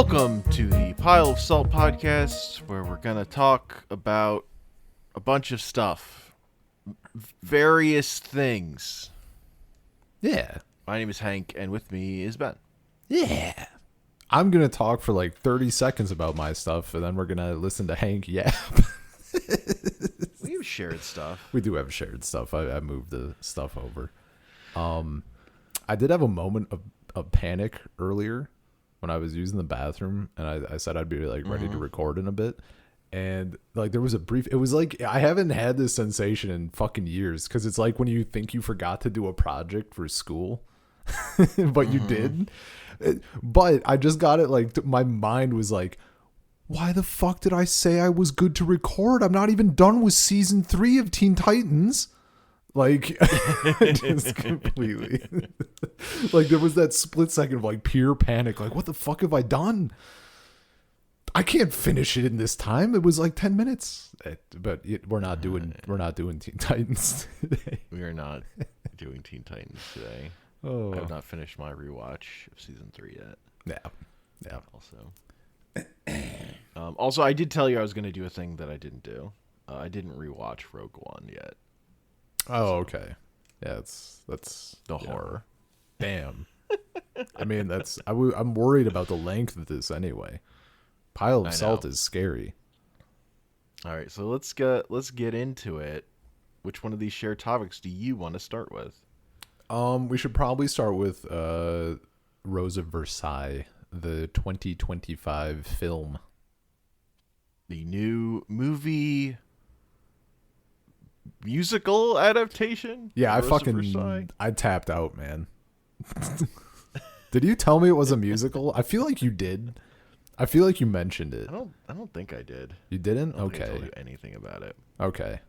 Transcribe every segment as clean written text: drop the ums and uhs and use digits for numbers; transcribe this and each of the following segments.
Welcome to the Pile of Salt podcast, where we're going to talk about a bunch of stuff. Various things. Yeah. My name is Hank, and with me is Ben. Yeah. I'm going to talk for like 30 seconds about my stuff, and then we're going to listen to Hank yap. We have shared stuff. We do have shared stuff. I moved the stuff over. I did have a moment of panic earlier when I was using the bathroom, and I said I'd be like ready to record in a bit. And like there was a brief, it was like I haven't had this sensation in fucking years, because it's like when you think you forgot to do a project for school, but you did. But I just got it, like my mind was like, why the fuck did I say I was good to record? I'm not even done with season 3 of Teen Titans. Like, just completely. Like, there was that split second of like pure panic. Like, what the fuck have I done? I can't finish it in this time. It was like 10 minutes. But we're not doing Teen Titans today. We are not doing Teen Titans today. Oh. I have not finished my rewatch of season 3 yet. Yeah. Also, I did tell you I was going to do a thing that I didn't do. I didn't rewatch Rogue One yet. Oh, okay. Yeah, that's The horror. Damn. I mean, I'm worried about the length of this anyway. Pile of Salt is scary. All right, so let's get into it. Which one of these shared topics do you want to start with? We should probably start with Rose of Versailles, the 2025 film. The new movie musical adaptation? Yeah, I tapped out, man. Did you tell me it was a musical? I feel like you did. I feel like you mentioned it. I don't think I did. You didn't? I don't Okay. think I told you anything about it. Okay.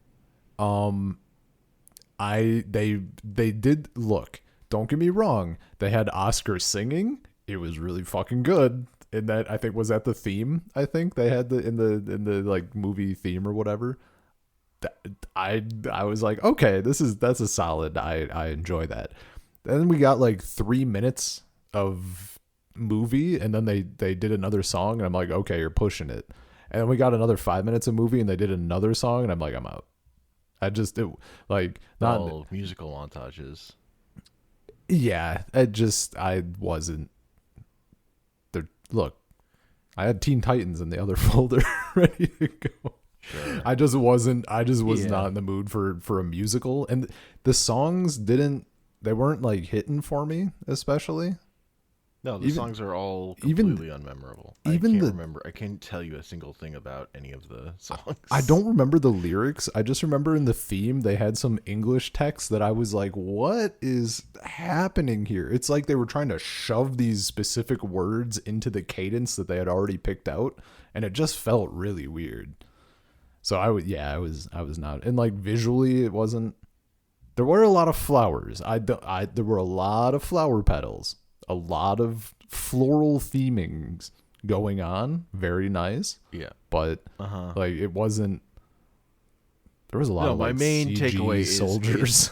They did look. Don't get me wrong. They had Oscar singing. It was really fucking good. And that I think was at the theme. I think they had in the like movie theme or whatever. I was like, okay, that's a solid. I enjoy that. Then we got like 3 minutes of movie, and then they did another song, and I'm like, okay, you're pushing it. And then we got another 5 minutes of movie, and they did another song, and I'm like, I'm out. Not musical montages. Yeah, I wasn't there. Look, I had Teen Titans in the other folder ready to go. Sure. I just was not in the mood for a musical, and the songs weren't like hitting for me, especially. No, the songs are all completely unmemorable. I can't tell you a single thing about any of the songs. I don't remember the lyrics. I just remember in the theme they had some English text that I was like, what is happening here? It's like they were trying to shove these specific words into the cadence that they had already picked out, and it just felt really weird. So I was not, and like visually it wasn't. There were a lot of flowers. There were a lot of flower petals. A lot of floral themings going on. Very nice. Yeah. But like it wasn't. There was a lot of my like main CG takeaway soldiers.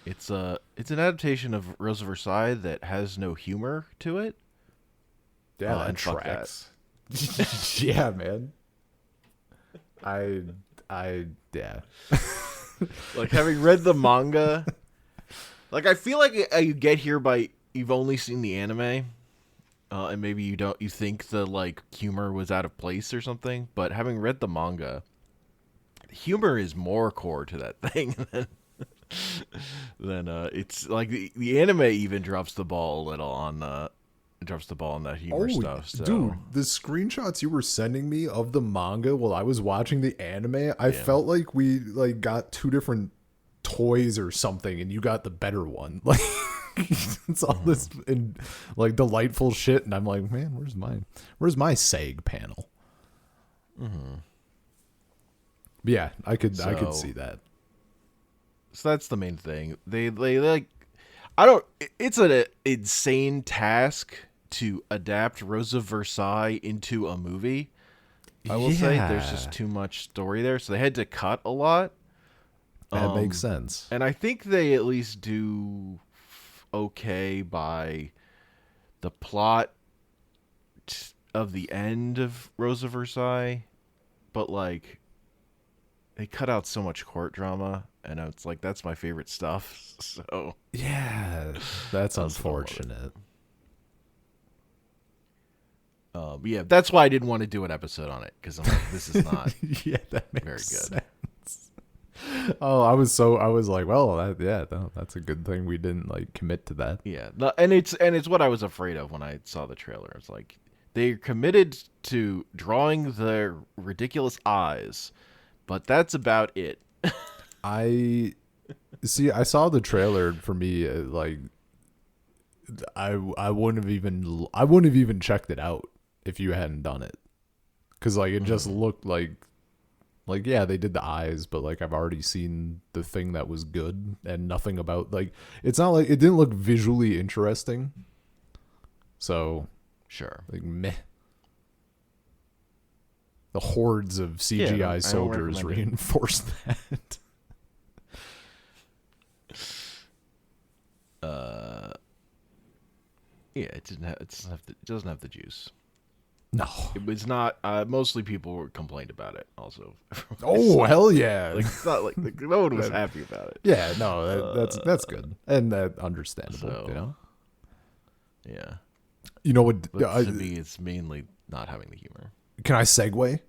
It's an adaptation of Rose of Versailles that has no humor to it. Yeah, that tracks. Yeah, man. Yeah. Like having read the manga. Like, I feel like you get here by you've only seen the anime, and maybe you think the like humor was out of place or something. But having read the manga, humor is more core to that thing than it's like the anime even drops the ball a little on that humor stuff. So. Dude, the screenshots you were sending me of the manga while I was watching the anime, I felt like we like got two different toys or something, and you got the better one. Like it's all this and like delightful shit, and I'm like, man, where's my SAG panel? Yeah, I could see that. So that's the main thing. They like, it's an insane task to adapt Rose of Versailles into a movie. I will say there's just too much story there, so they had to cut a lot. That makes sense. And I think they at least do okay by the plot bit of the end of Rose of Versailles, but like they cut out so much court drama, and it's like that's my favorite stuff. So yeah, that's unfortunate. Yeah, that's why I didn't want to do an episode on it, because I'm like, this is not yeah, that makes very sense. good. Oh, I was like, well, that's a good thing we didn't like commit to that. Yeah, and it's what I was afraid of when I saw the trailer. It's like they're committed to drawing their ridiculous eyes, but that's about it. I saw the trailer. For me, like I wouldn't have even checked it out if you hadn't done it, because like it just looked like yeah, they did the eyes, but like I've already seen the thing that was good, and nothing about like it's not like it didn't look visually interesting. So Sure, like meh. The hordes of CGI soldiers reinforce that. Yeah, it doesn't have the juice. No, It was not. Mostly people were complained about it. Also, oh hell yeah! like it's not like no one was happy about it. Yeah, no, that's good and understandable. So, you know, yeah. You know what? But to me, it's mainly not having the humor. Can I segue?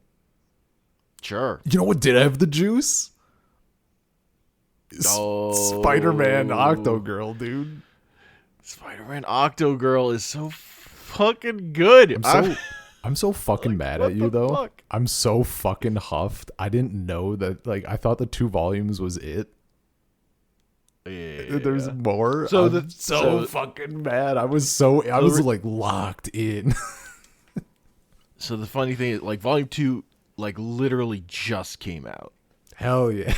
Sure. You know what did have the juice? Oh. Spider-Man Octo-Girl, dude. Spider-Man Octo-Girl is so fucking good. I'm so fucking like, mad what at you, the though. fuck? I'm so fucking huffed. I didn't know that. Like, I thought the 2 volumes was it. Yeah. There's more. So I'm so fucking mad. I was like locked in. So the funny thing is, like, Volume 2, like, literally just came out. Hell yeah.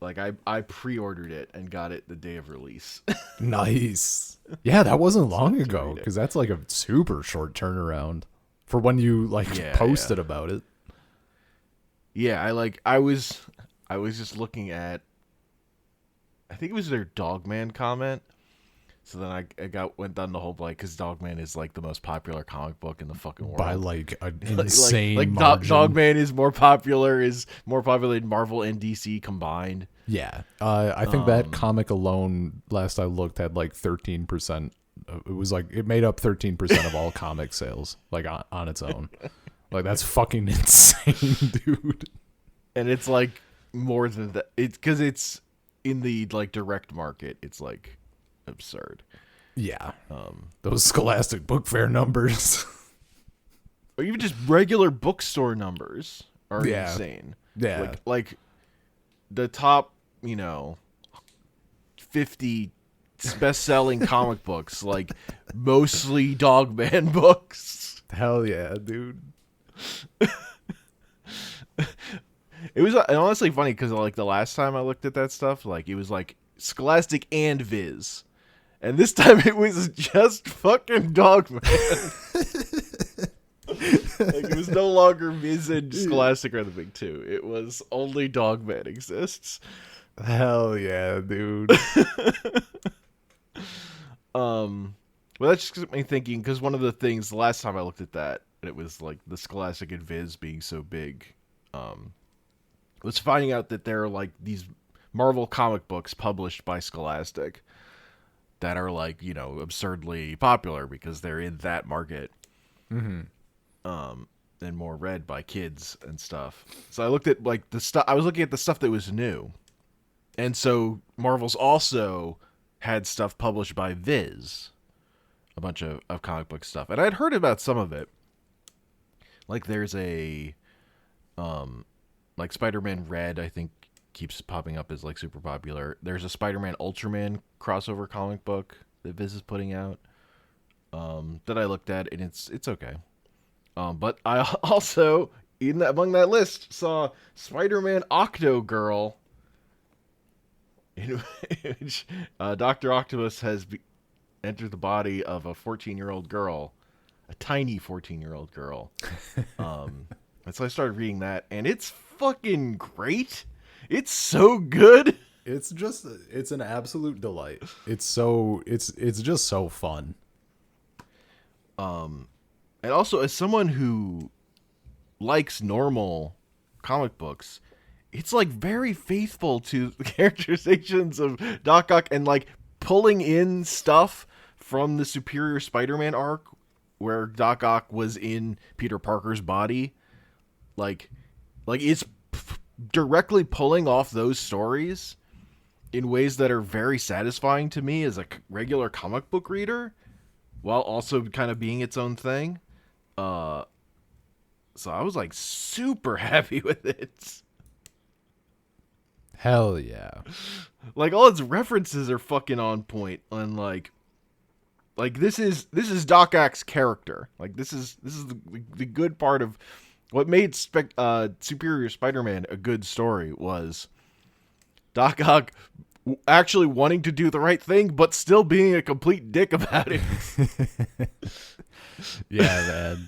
Like, I pre-ordered it and got it the day of release. Nice. Yeah, that wasn't long ago, read it. because that's like a super short turnaround for when you posted about it. Yeah, I was just looking at, I think it was their Dogman comment. So then I went down the whole because Dogman is like the most popular comic book in the fucking world By like an insane margin. margin. Dogman is more popular than Marvel and DC combined. Yeah, I think that comic alone, last I looked, had like 13%. It was like it made up 13% of all comic sales, like on its own. Like that's fucking insane, dude. And it's like more than that. It's because it's in the like direct market. It's like absurd. Yeah. Those Scholastic Book Fair numbers. Or even just regular bookstore numbers are Yeah. insane. Yeah. Like the top, 50 best-selling comic books, like mostly Dogman books. Hell yeah, dude. It was honestly funny because like the last time I looked at that stuff, like it was like Scholastic and Viz. And this time it was just fucking Dogman. Like it was no longer Viz and Scholastic are the big two. It was only Dogman exists. Hell yeah, dude. Well, that just got me thinking, because one of the things the last time I looked at that, and it was like the Scholastic and Viz being so big, was finding out that there are like these Marvel comic books published by Scholastic that are like, absurdly popular because they're in that market. Mm-hmm. And more read by kids and stuff. So I looked at like the stuff. I was looking at the stuff that was new, and so Marvel's also had stuff published by Viz, a bunch of comic book stuff, and I'd heard about some of it. Like there's a, like Spider-Man Red, I think keeps popping up as like super popular. There's a Spider-Man Ultraman crossover comic book that Viz is putting out, that I looked at, and it's okay. But I also, among that list, saw Spider-Man Octo-Girl, in which Dr. Octopus has entered the body of a 14-year-old girl, a tiny 14-year-old girl. And so I started reading that, and it's fucking great. It's so good. It's an absolute delight. It's just so fun. And also, as someone who likes normal comic books, it's like very faithful to the characterizations of Doc Ock and like pulling in stuff from the Superior Spider-Man arc where Doc Ock was in Peter Parker's body. Like it's directly pulling off those stories in ways that are very satisfying to me as a regular comic book reader, while also kind of being its own thing. So I was like super happy with it. Hell yeah. Like all its references are fucking on point. And like this is Doc Ock's character. Like this is the good part of what made Superior Spider-Man a good story was Doc Ock actually wanting to do the right thing, but still being a complete dick about it. Yeah,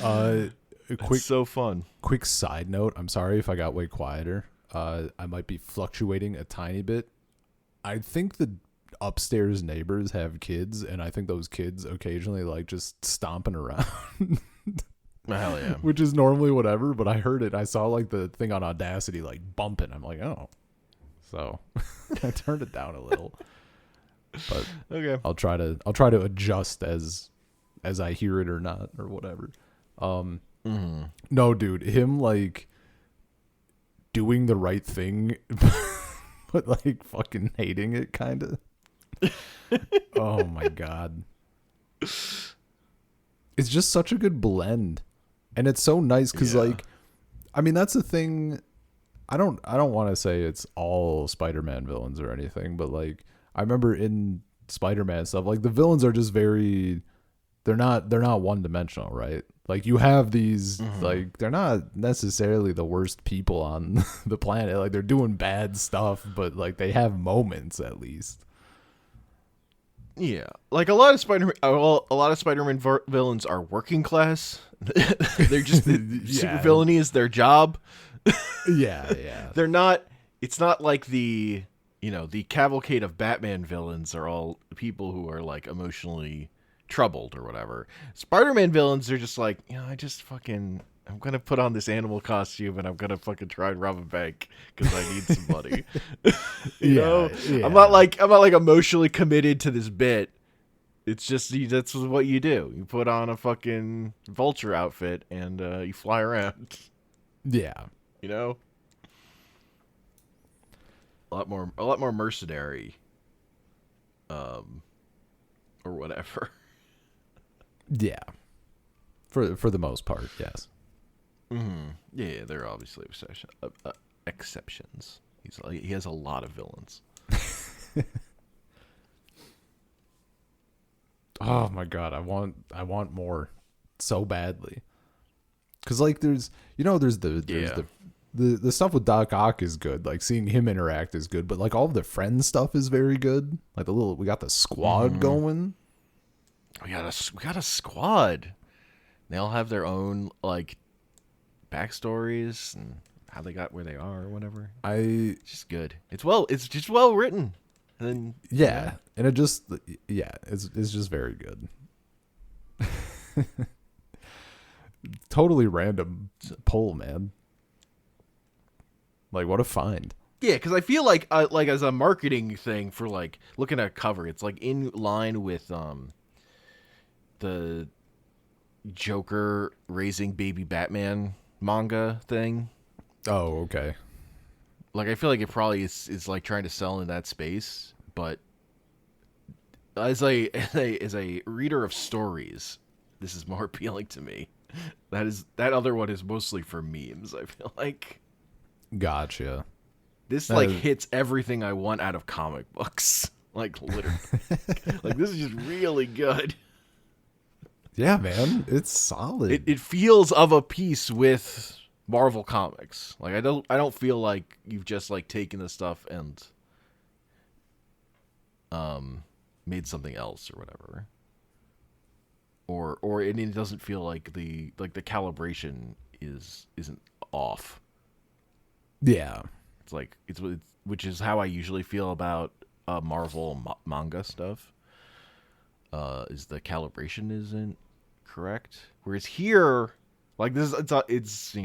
man. It's so fun. Quick side note. I'm sorry if I got way quieter. I might be fluctuating a tiny bit. I think the upstairs neighbors have kids, and I think those kids occasionally like just stomping around. Hell yeah. Which is normally whatever, but I heard it. I saw like the thing on Audacity like bumping. I'm like, oh. So I turned it down a little. But okay. I'll try to adjust as I hear it or not or whatever. No, dude, him like doing the right thing but like fucking hating it kind of. Oh my god. It's just such a good blend. And it's so nice cuz like I mean that's the thing. I don't want to say it's all Spider-Man villains or anything, but like I remember in Spider-Man stuff, like the villains are just very they're not one-dimensional, right? Like you have these like they're not necessarily the worst people on the planet. Like they're doing bad stuff, but like they have moments at least. Yeah, like a lot of Spider-Man villains are working class. They're just super villainy is their job. Yeah. They're not. It's not like the cavalcade of Batman villains are all people who are like emotionally troubled or whatever. Spider-Man villains are just like, I'm gonna put on this animal costume and I'm gonna fucking try and rob a bank because I need some money. you know, I'm not like emotionally committed to this bit. It's just that's what you do. You put on a fucking vulture outfit and you fly around. Yeah, you know, a lot more mercenary, or whatever. Yeah, for the most part, yes. Mm-hmm. Yeah, there are obviously exceptions. He has a lot of villains. Oh my god, I want more so badly. Cause like there's the stuff with Doc Ock is good. Like seeing him interact is good, but like all of the friend stuff is very good. Like we got the squad going. We got a squad. They all have their own like backstories and how they got where they are or whatever. It's just good. It's just well written. And then and it just it's just very good. Totally random poll, man. Like what a find. Yeah, because I feel like as a marketing thing for like looking at a cover, it's like in line with the Joker raising baby Batman manga thing. Oh, okay. Like I feel like it probably is like trying to sell in that space, but as a reader of stories, this is more appealing to me. That other one is mostly for memes, I feel like. Gotcha. This like hits everything I want out of comic books. Like literally. Like this is just really good. Yeah, man. It's solid. It feels of a piece with Marvel Comics. Like I don't feel like you've just like taken the stuff and made something else or whatever. Or it doesn't feel like the calibration isn't off. Yeah. It's like it's which is how I usually feel about Marvel manga stuff. is the calibration isn't correct. Whereas here, like this, it's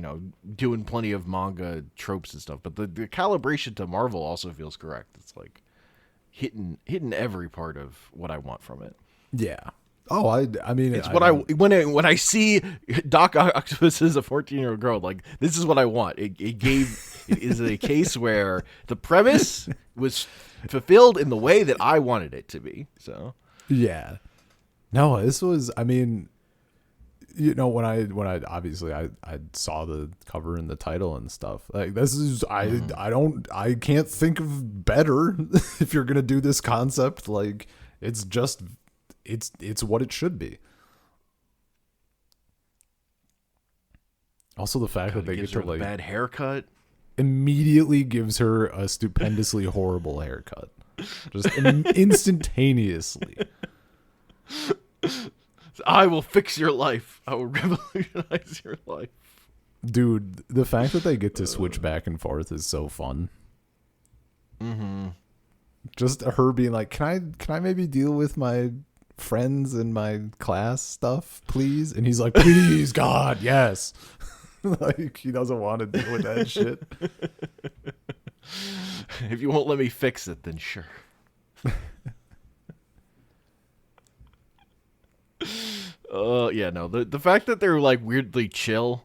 doing plenty of manga tropes and stuff, but the calibration to Marvel also feels correct. It's like hitting every part of what I want from it. Yeah. Oh, I mean, it's when I see Doc Octopus as a 14-year-old girl, like this is what I want. It is a case where the premise was fulfilled in the way that I wanted it to be. So yeah, no, this was. I mean, when I obviously I saw the cover and the title and stuff. Like this is I can't think of better if you're gonna do this concept. Like it's just. It's what it should be. Also, the fact that they get her like bad haircut immediately gives her a stupendously horrible haircut, just instantaneously. I will fix your life. I will revolutionize your life, dude. The fact that they get to switch back and forth is so fun. Mm-hmm. Just her being like, "Can I maybe deal with my friends in my class stuff, please?" And he's like, "Please, God, yes." Like he doesn't want to deal with that shit. If you won't let me fix it, then sure. Yeah, no. The fact that they're like weirdly chill.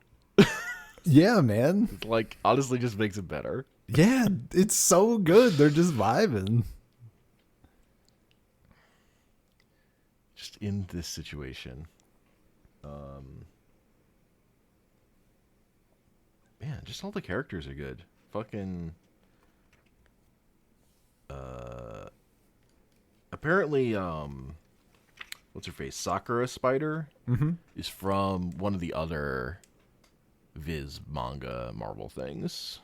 Yeah, man. Like honestly just makes it better. Yeah, it's so good. They're just vibing. In this situation, man, just all the characters are good. Fucking, apparently, what's her face? Sakura Spider is from one of the other Viz manga Marvel things.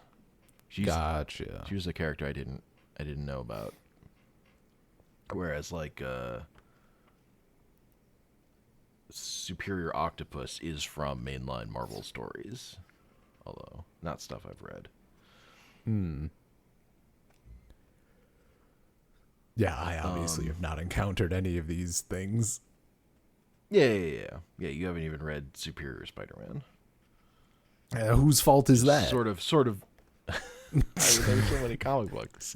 Gotcha. She was a character I didn't know about. Whereas like Superior Octopus is from mainline Marvel stories, although not stuff I've read. Yeah, I obviously have not encountered any of these things. Yeah. You haven't even read Superior Spider-Man. Whose fault is that? Sort of. I mean, there's so many comic books.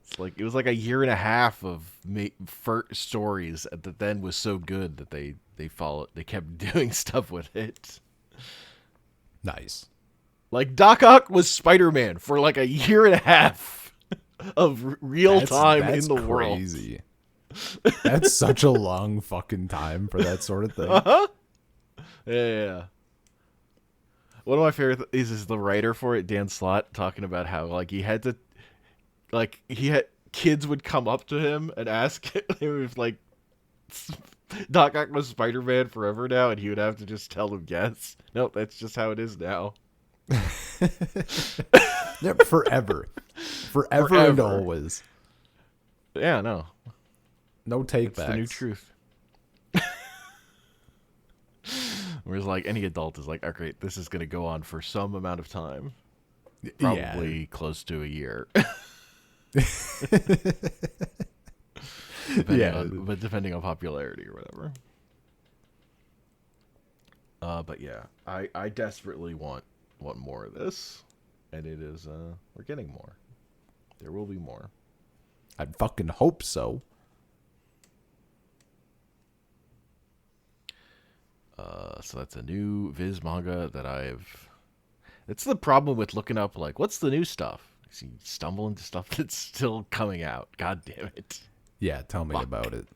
It's like it was like a year and a half of stories that then was so good that they kept doing stuff with it. Nice. Like Doc Ock was Spider-Man for like a year and a half of real time in the crazy. World. That's such a long fucking time for that sort of thing. Uh-huh. Yeah. One of my favorite is the writer for it, Dan Slott, talking about how like he had kids would come up to him and ask him if like Doc Ock was Spider-Man forever now, and he would have to just tell them yes. Nope, that's just how it is now. Yep, forever and always. Yeah, no take backs. The new truth. Whereas like any adult is like, oh great, this is gonna go on for some amount of time, probably close to a year. Depending on popularity or whatever. But yeah, I desperately want more of this, and it is we're getting more. There will be more. I fucking hope so. So that's a new Viz manga that I've. It's the problem with looking up like what's the new stuff. You stumble into stuff that's still coming out. God damn it. Yeah, tell me about it.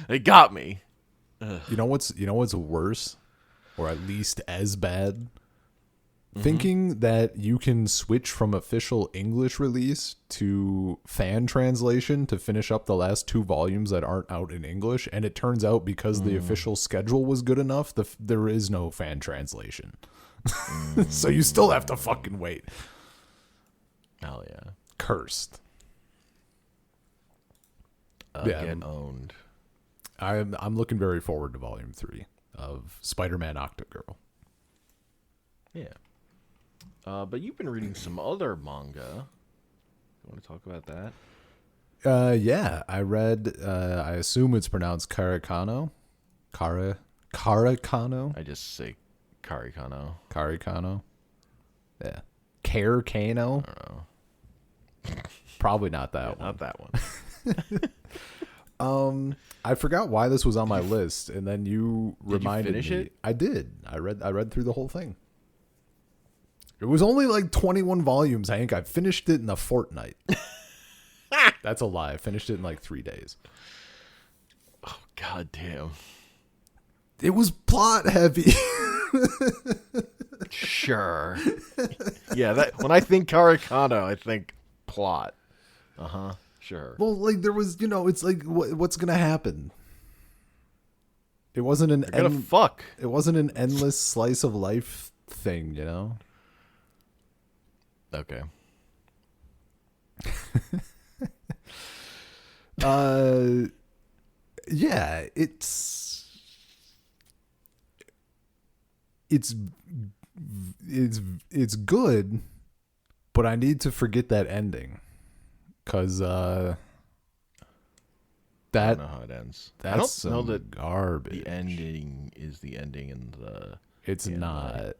They got me. Ugh. You know what's worse, or at least as bad? Thinking that you can switch from official English release to fan translation to finish up the last 2 volumes that aren't out in English, and it turns out because the official schedule was good enough, there is no fan translation. So you still have to fucking wait. Hell yeah. Cursed. Get owned. I'm looking very forward to volume 3 of Spider-Man Octo-Girl. Yeah. But you've been reading some other manga. You want to talk about that? Yeah, I read. I assume it's pronounced Kano. Kare Kano. I just say Kare Kano. Kare Kano. Yeah. Kare Kano. I don't know. Probably not that one. Not that one. I forgot why this was on my list, and then you reminded finish me. it? I did. I read through the whole thing. It was only like 21 volumes, Hank. I finished it in a fortnight. That's a lie. I finished it in like 3 days. Oh, god damn. It was plot heavy. Sure. Yeah, that when I think Kare Kano, I think plot. Sure. Well, like there was, it's like what's gonna happen? It wasn't an They're gonna fuck. It wasn't an endless slice of life thing, Okay. Yeah, it's good, but I need to forget that ending, cause I don't know how it ends. I don't know that garbage. the ending is the ending in the. It's anime. not.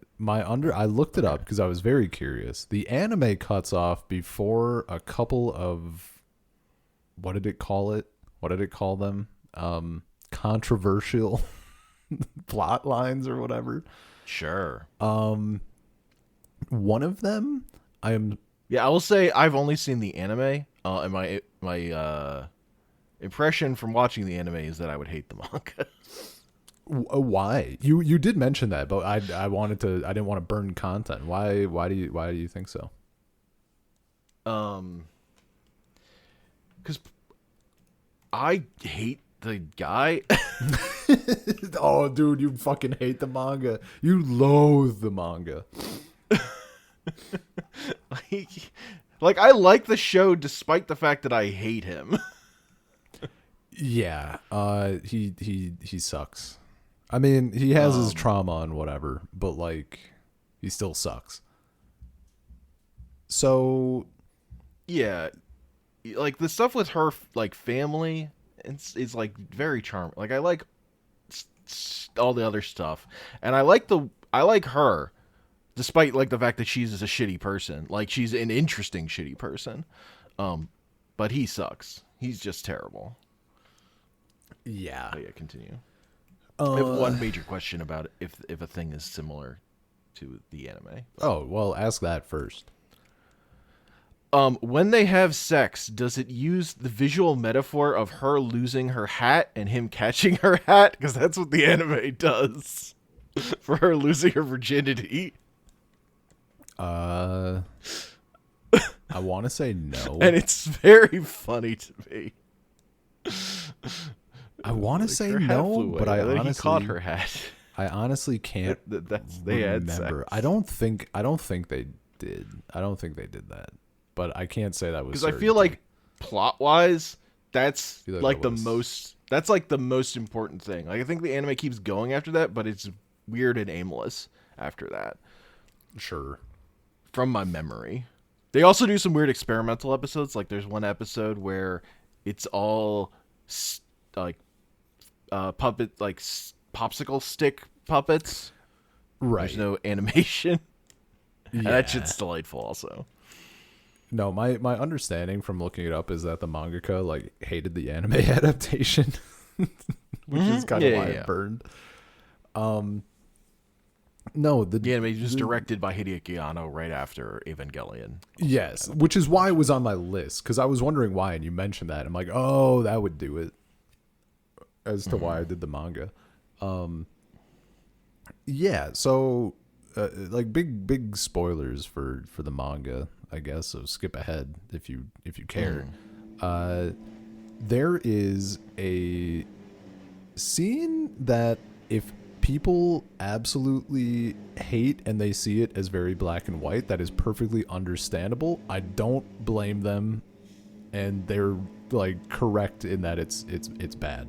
I looked it up because I was very curious. The anime cuts off before a couple of, what did it call it? What did it call them? Controversial plot lines or whatever. Sure. One of them, Yeah, I will say I've only seen the anime, and my impression from watching the anime is that I would hate the manga. why? You did mention that, but I didn't want to burn content. Why do you think so? Because I hate the guy. Oh, dude, you fucking hate the manga. You loathe the manga. Like I like the show despite the fact that I hate him. Yeah, he sucks. I mean, he has his trauma and whatever, but like, he still sucks. So, Yeah, like the stuff with her like family, is like very charming. Like I like all the other stuff, and I like her, despite like the fact that she's a shitty person. Like she's an interesting shitty person, but he sucks. He's just terrible. yeah. Oh, yeah, continue. I have one major question about it, if a thing is similar to the anime. Oh, well, ask that first. When they have sex, does it use the visual metaphor of her losing her hat and him catching her hat? Because that's what the anime does for her losing her virginity. I want to say no. And it's very funny to me. I want to Like, say her hat no, flew but away, I and then honestly he caught her hat. I honestly can't They had remember. sex. I don't think they did. I don't think they did that. But I can't say that was Because I feel like plot-wise, that's feel like like that the was- most. That's like the most important thing. Like I think the anime keeps going after that, but it's weird and aimless after that. Sure. From my memory, they also do some weird experimental episodes. Like there's one episode where it's all like puppet, like popsicle stick puppets. Right. There's no animation. And Yeah. that shit's delightful. Also. No, my understanding from looking it up is that the mangaka like hated the anime adaptation, which is kind of why it burned. No, The anime was directed by Hideaki Anno right after Evangelion. Yes, which is why it was on my list, because I was wondering why, and you mentioned that. I'm like, oh, that would do it. As to why I did the manga. Yeah, so like big spoilers for the manga, I guess. So skip ahead if you care. There is a scene that if people absolutely hate and they see it as very black and white, that is perfectly understandable. I don't blame them, and they're like correct in that it's bad.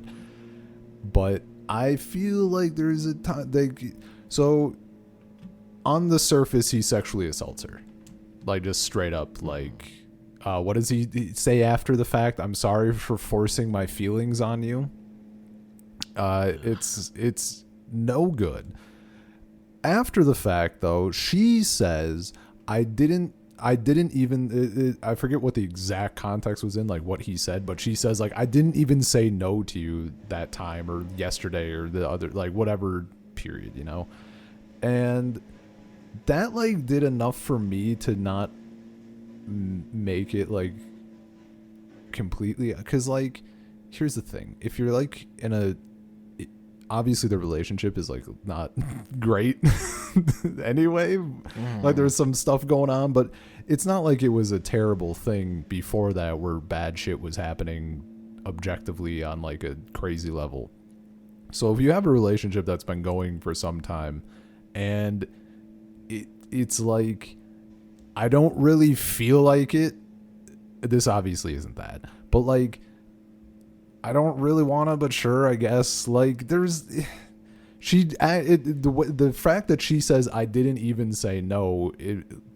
But I feel like there's a time so on the surface he sexually assaults her, like just straight up, like what does he say after the fact? I'm sorry for forcing my feelings on you. It's no good. After the fact, though, she says, I didn't even, I forget what the exact context was in, like what he said, but she says, like, I didn't even say no to you that time or yesterday or the other, like, whatever period, you know? And that, like, did enough for me to not make it, like, completely, because, like, here's the thing. If you're, like, in a, obviously the relationship is like not great anyway. Like there's some stuff going on, but it's not like it was a terrible thing before that where bad shit was happening objectively on like a crazy level. So if you have a relationship that's been going for some time and it's like, I don't really feel like it. This obviously isn't that, but like, I don't really want to, but sure, I guess. Like, there's... the fact that she says, I didn't even say no,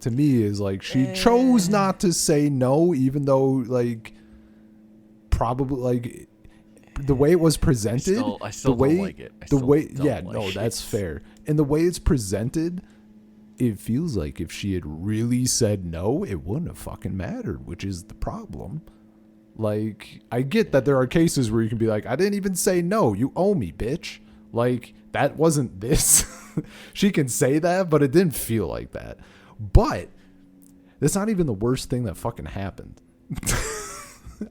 to me is like, she chose not to say no, even though, like, probably, like, the way it was presented... I still don't like it. That's fair. And the way it's presented, it feels like if she had really said no, it wouldn't have fucking mattered, which is the problem. Like, I get that there are cases where you can be like, I didn't even say no. You owe me, bitch. Like, that wasn't this. She can say that, but it didn't feel like that. But that's not even the worst thing that fucking happened.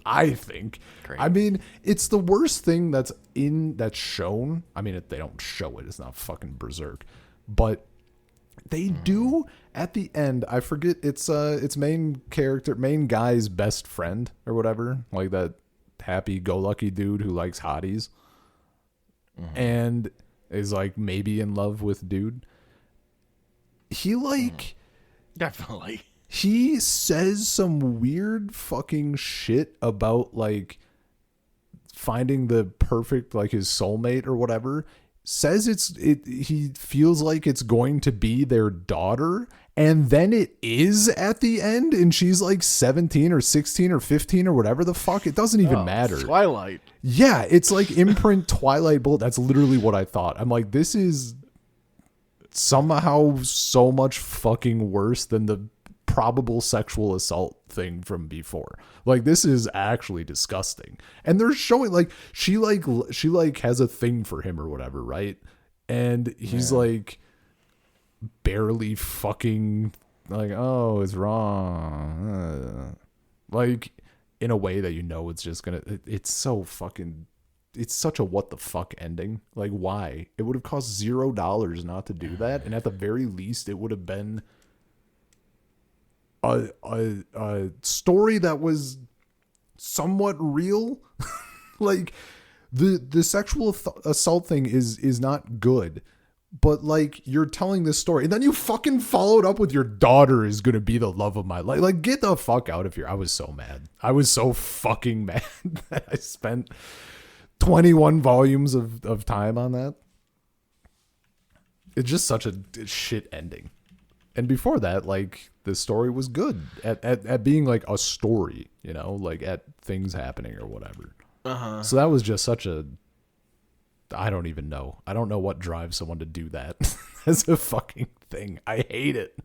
I think. Great. I mean, it's the worst thing that's shown. I mean, if they don't show it, it's not fucking Berserk. But they do at the end. I forget its main guy's best friend or whatever, like that happy-go-lucky dude who likes hotties and is like maybe in love with dude. He like definitely he says some weird fucking shit about like finding the perfect like his soulmate or whatever. Says he feels like it's going to be their daughter, and then it is at the end, and she's like 17 or 16 or 15 or whatever the fuck. It doesn't even matter. Twilight. Yeah, it's like imprint Twilight Bullet. That's literally what I thought. I'm like, this is somehow so much fucking worse than the probable sexual assault thing from before. Like, this is actually disgusting. And they're showing like she has a thing for him or whatever, right? And he's like barely fucking like, oh, it's wrong. Like in a way that you know it's just gonna it's so fucking it's such a what the fuck ending. Like, why? It would have cost $0 not to do that, and at the very least it would have been a story that was somewhat real. Like the sexual assault thing is not good, but like you're telling this story and then you fucking followed up with your daughter is gonna be the love of my life. Like, get the fuck out of here. I was so mad. I was so fucking mad that I spent 21 volumes of time on that. It's just such a shit ending. And before that, like, the story was good at being like a story, you know, like at things happening or whatever. So that was just such a, I don't even know. I don't know what drives someone to do that as a fucking thing. I hate it.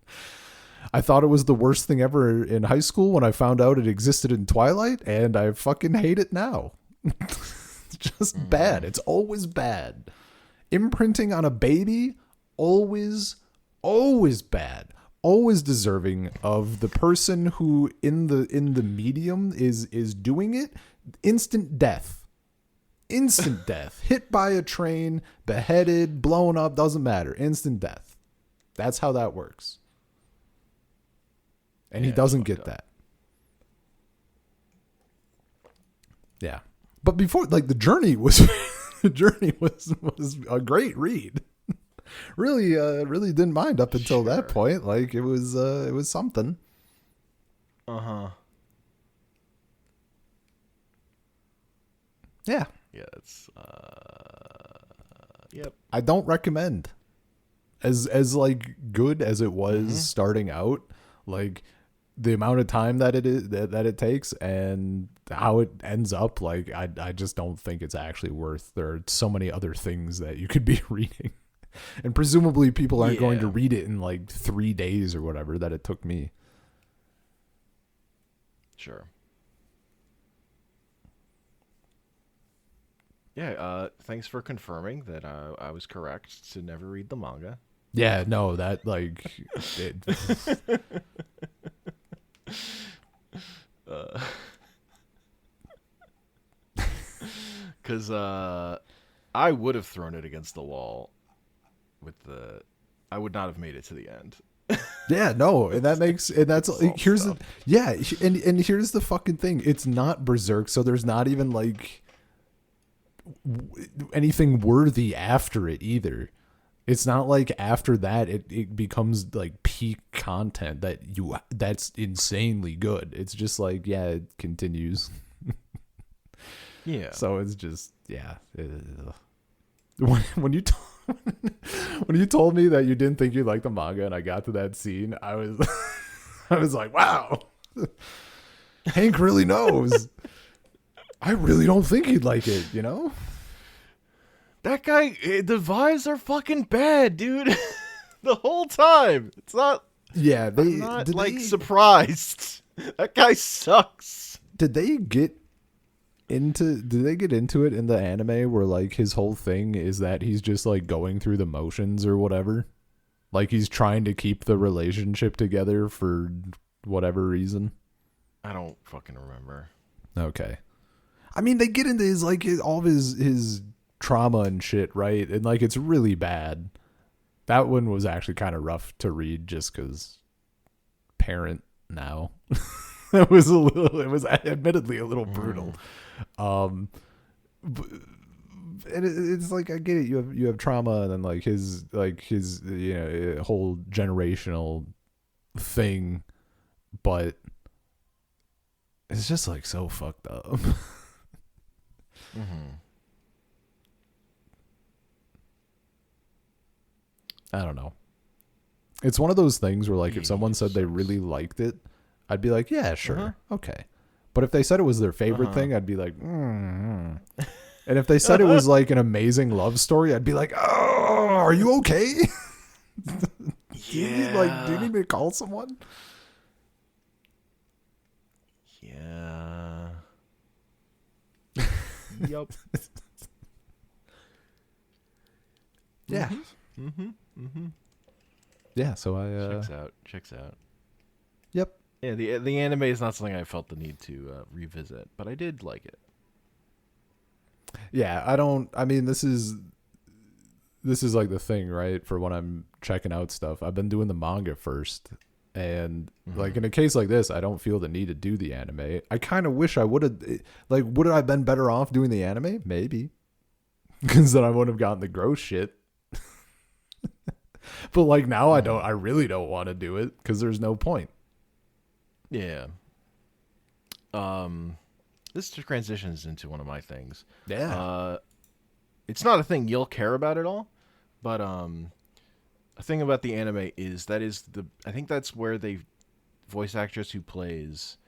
I thought it was the worst thing ever in high school when I found out it existed in Twilight, and I fucking hate it now. It's just bad. It's always bad. Imprinting on a baby, always bad. Always deserving of the person who in the medium is doing it. Instant death. Hit by a train, beheaded, blown up, doesn't matter. Instant death. That's how that works. And he doesn't get that. Yeah. But before, like, the journey was a great read. Really didn't mind up until that point. Like, it was something. Yeah. Yeah, it's yep. I don't recommend. As like good as it was starting out, like the amount of time that it is that it takes and how it ends up, like I just don't think it's actually worth. There are so many other things that you could be reading, and presumably people aren't going to read it in like 3 days or whatever that it took me. Sure. Yeah, thanks for confirming that I was correct to never read the manga. Yeah, no, that like it, because I would have thrown it against the wall with the. I would not have made it to the end. yeah, no, and that's here's the, yeah, and here's the fucking thing. It's not Berserk, so there's not even like anything worthy after it either. It's not like after that it becomes like peak content that's insanely good. It's just like, yeah, it continues. Yeah. So it's just, yeah. When you when you told me that you didn't think you'd like the manga and I got to that scene, I was like, wow. Hank really knows. I really don't think he'd like it, you know? That guy, the vibes are fucking bad, dude. The whole time. It's not. Yeah, I'm not surprised. That guy sucks. Did they get into it in the anime where like his whole thing is that he's just like going through the motions or whatever? Like he's trying to keep the relationship together for whatever reason? I don't fucking remember. Okay. I mean, they get into all of his trauma and shit, right? And like it's really bad. That one was actually kind of rough to read just because parent now. It was admittedly a little brutal. And it's like, I get it. You have trauma, and then like his whole generational thing, but it's just like so fucked up. I don't know. It's one of those things where like if someone said they really liked it, I'd be like, yeah, sure, okay. But if they said it was their favorite thing, I'd be like, And if they said it was like an amazing love story, I'd be like, oh, are you okay? Do you need me to call someone? Yeah. Yup. Yeah. Yeah, so I checks out. Yep. Yeah, the anime is not something I felt the need to revisit, but I did like it. Yeah, I mean, this is like the thing, right? For when I'm checking out stuff, I've been doing the manga first, and like in a case like this, I don't feel the need to do the anime. I kind of wish I would have. Like, would I have been better off doing the anime? Maybe, because then I wouldn't have gotten the gross shit. But like now, I really don't want to do it because there's no point. Yeah. This transitions into one of my things. Yeah. It's not a thing you'll care about at all, but a thing about the anime is I think that's where voice actress who plays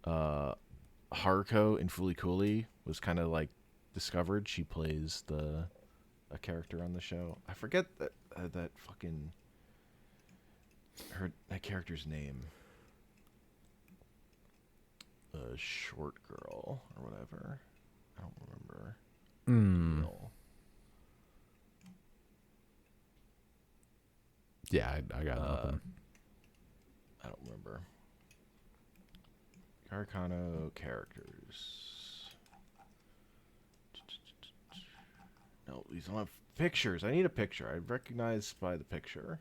Haruko in Fooly Cooly was kind of like discovered. She plays a character on the show. I forget that fucking that character's name. Short girl or whatever. I don't remember. No. Yeah, I got nothing. I don't remember. Kano characters. No, these don't have pictures. I need a picture. I recognize by the picture.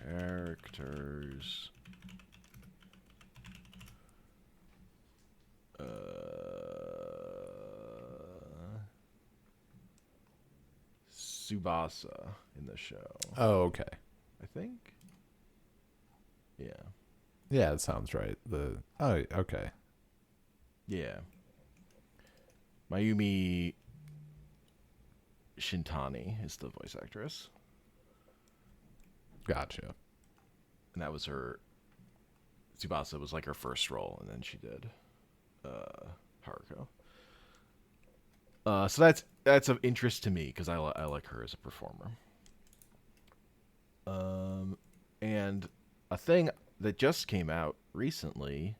Characters. Tsubasa in the show. Oh, okay. I think. Yeah. Yeah, that sounds right. Okay. Yeah. Mayumi Shintani is the voice actress. Gotcha. And that was her Tsubasa was like her first role, and then she did Haruko. So that's of interest to me because I like her as a performer. And a thing that just came out recently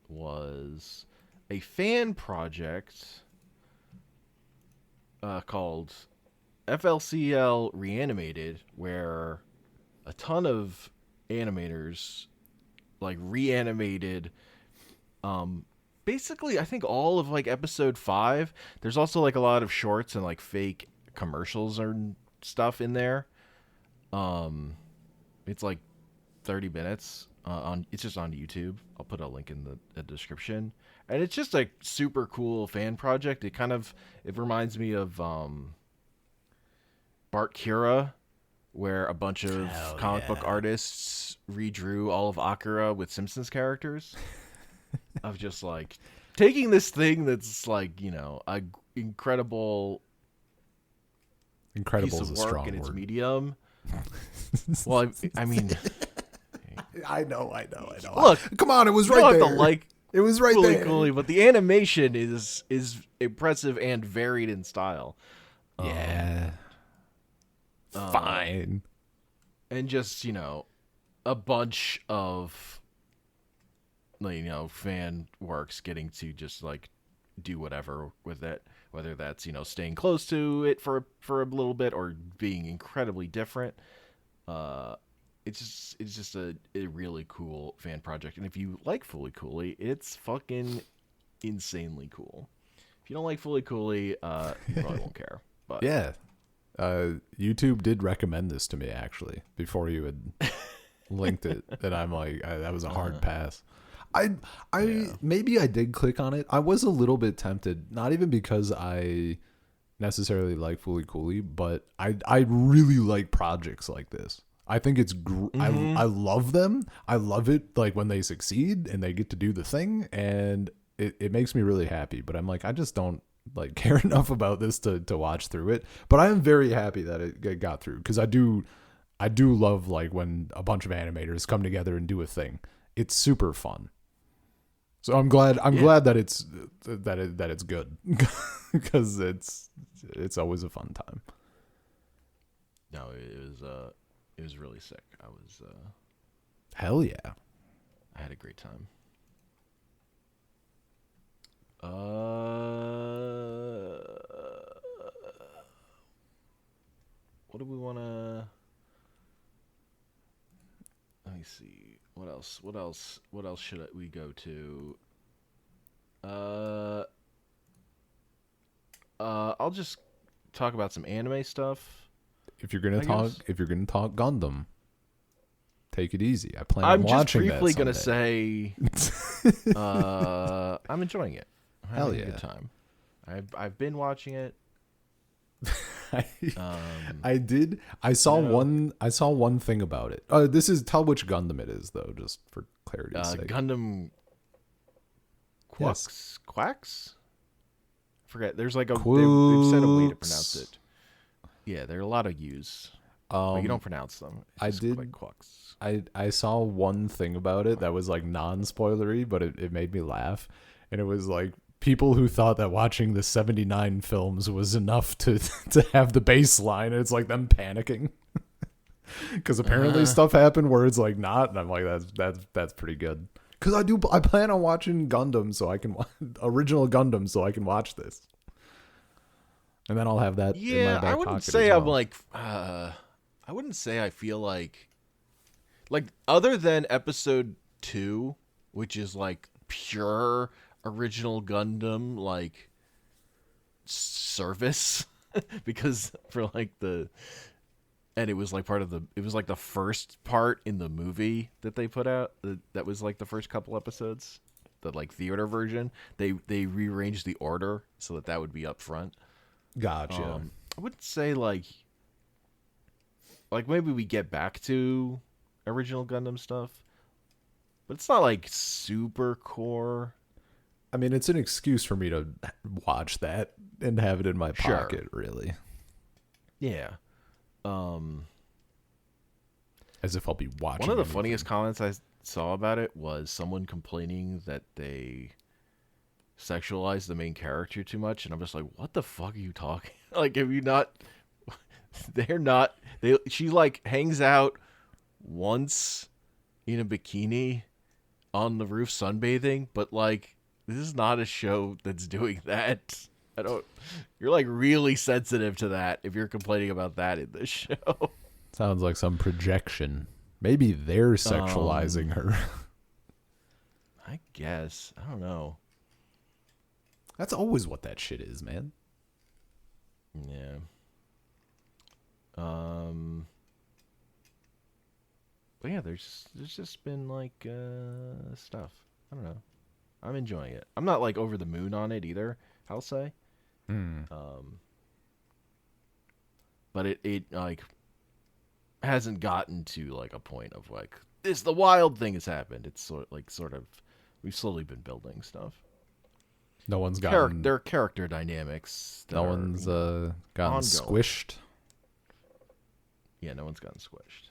was a fan project called FLCL Reanimated, where a ton of animators like reanimated basically I think all of like episode 5. There's also like a lot of shorts and like fake commercials and stuff in there. It's like 30 minutes it's just on YouTube. I'll put a link in the description. And it's just a super cool fan project. It reminds me of Bart Kira, where a bunch of comic book artists redrew all of Akira with Simpsons characters. Of just like taking this thing that's like, you know, a incredible piece is of a work strong in its word. medium. Well, I mean, I know. Look, come on, it was you right don't there. have to like It was right Coolie there. Coolie, but the animation is impressive and varied in style. Yeah. Fine. And just, you know, a bunch of, you know, fan works getting to just like do whatever with it, whether that's, you know, staying close to it for a little bit or being incredibly different. It's just a really cool fan project, and if you like Fully Cooley, it's fucking insanely cool. If you don't like Fully Cooley, you probably won't care. But Yeah. YouTube did recommend this to me actually before you had linked it, and I'm like, that was a hard pass. Maybe I did click on it. I was a little bit tempted, not even because I necessarily like Fully Cooley, but I really like projects like this. I think it's I love them. I love it like when they succeed and they get to do the thing, and it makes me really happy. But I'm like, I just don't like care enough about this to watch through it. But I am very happy that it got through, because I do love like when a bunch of animators come together and do a thing. It's super fun. So I'm glad that it's good because it's always a fun time. No, it was really sick. Hell yeah. I had a great time. What do we want to... Let me see. What else should we go to? I'll just talk about some anime stuff. If you're gonna talk Gundam, take it easy. I plan on I'm watching that. I'm just briefly gonna say, I'm enjoying it. I'm having a good time. I've been watching it. I saw one thing about it. Tell which Gundam it is though, just for clarity's sake. Gundam Quacks? I forget. There's like they've said a way to pronounce it. Yeah, there are a lot of U's. But you don't pronounce them. It's just like Quacks. I saw one thing about it that was like non-spoilery, but it made me laugh. And it was like, people who thought that watching the 79 films was enough to have the baseline, and it's like them panicking because apparently stuff happened where it's like not, and I'm like, that's pretty good, because I plan on watching Gundam so I can original Gundam so I can watch this, and then I'll have that in my back I wouldn't pocket say as well. I'm like I wouldn't say I feel like other than episode 2, which is like pure original Gundam like service because for like and it was like it was like the first part in the movie that they put out that was like the first couple episodes, the like theater version. They rearranged the order so that would be up front. Gotcha. I wouldn't say like maybe we get back to original Gundam stuff, but it's not like super core. I mean, it's an excuse for me to watch that and have it in my pocket, really. Yeah. As if I'll be watching. One of the funniest comments saw about it was someone complaining that they sexualize the main character too much, and I'm just like, what the fuck are you talking? Like, have you not? They're not. She like hangs out once in a bikini on the roof sunbathing, but like this is not a show that's doing that. I don't. You're like really sensitive to that if you're complaining about that in this show. Sounds like some projection. Maybe they're sexualizing her. I guess. I don't know. That's always what that shit is, man. Yeah. But yeah, there's just been like stuff. I don't know. I'm enjoying it. I'm not like over the moon on it either, I'll say. But it like hasn't gotten to like a point of like the wild thing has happened. It's sort of we've slowly been building stuff. No one's gotten their character dynamics. No one's gotten ongoing. squished. Yeah, no one's gotten squished.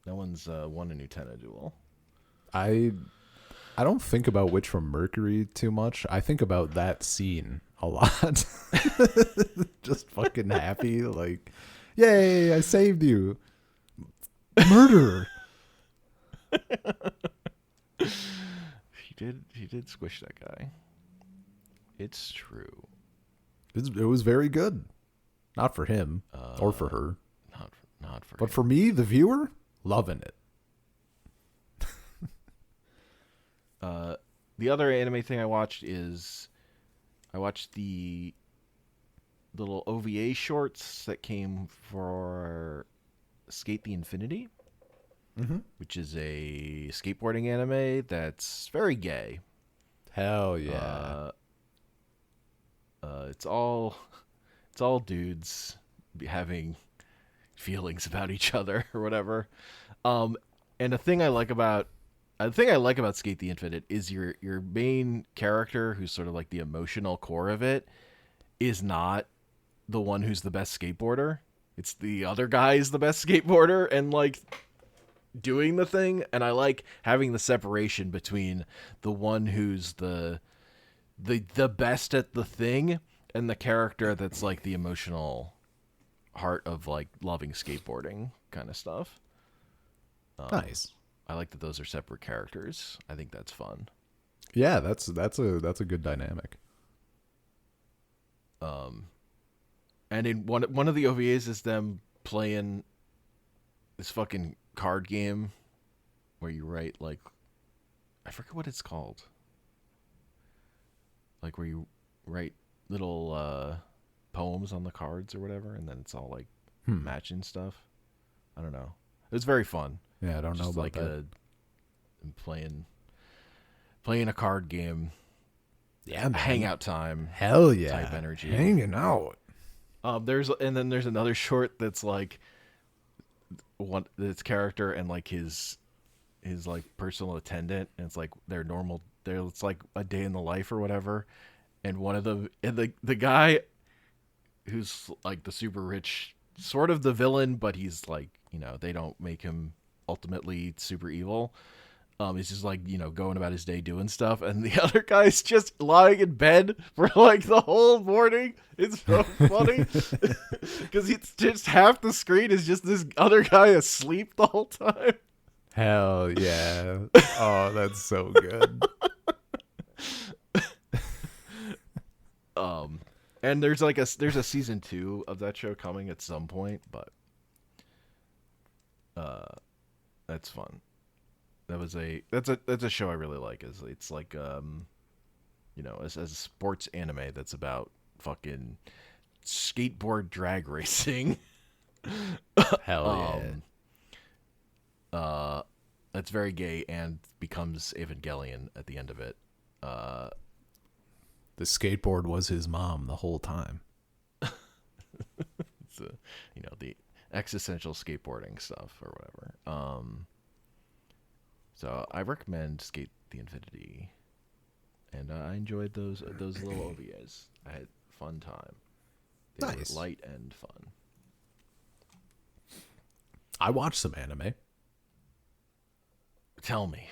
No one's won a Nutella duel. I don't think about Witch from Mercury too much. I think about that scene a lot. Just fucking happy, like, yay, I saved you. Murderer. He did squish that guy. It's true. It was very good. Not for him or for her. Not for But him. for me, the viewer, loving it. The other anime thing I watched is I watched the little OVA shorts that came for SK8 the Infinity, which is a skateboarding anime that's very gay. Hell yeah. It's all dudes having feelings about each other or whatever. And the thing I like about SK8 the Infinite is your main character, who's sort of like the emotional core of it, is not the one who's the best skateboarder. It's the other guy is the best skateboarder and like doing the thing. And I like having the separation between the one who's the best at the thing and the character that's like the emotional heart of like loving skateboarding kind of stuff. Nice. I like that those are separate characters. I think that's fun. Yeah, that's a good dynamic. And in one of the OVAs is them playing this fucking card game where you write like, I forget what it's called. Like where you write little poems on the cards or whatever, and then it's all like matching stuff. I don't know. It was very fun. Yeah, I don't know about like that. Playing a card game. Yeah, man. Hangout time. Hell yeah. Type energy. Hanging out. There's another short that's like this character and like his like personal attendant, and it's like it's like a day in the life or whatever, and one of them, and the guy who's like the super rich, sort of the villain, but he's like, they don't make him ultimately super evil. He's just like, going about his day doing stuff, and the other guy's just lying in bed for like the whole morning. It's so funny because it's just half the screen is just this other guy asleep the whole time. Hell yeah. Oh, that's so good. And there's a season 2 of that show coming at some point, but that's fun. That's a show I really like. It's like as a sports anime that's about fucking skateboard drag racing. Hell yeah. That's very gay and becomes Evangelion at the end of it. The skateboard was his mom the whole time. It's the existential skateboarding stuff or whatever. So I recommend SK8 the Infinity, and I enjoyed those little OVAs. I had a fun time. They Nice. were light and fun. I watched some anime. Tell me.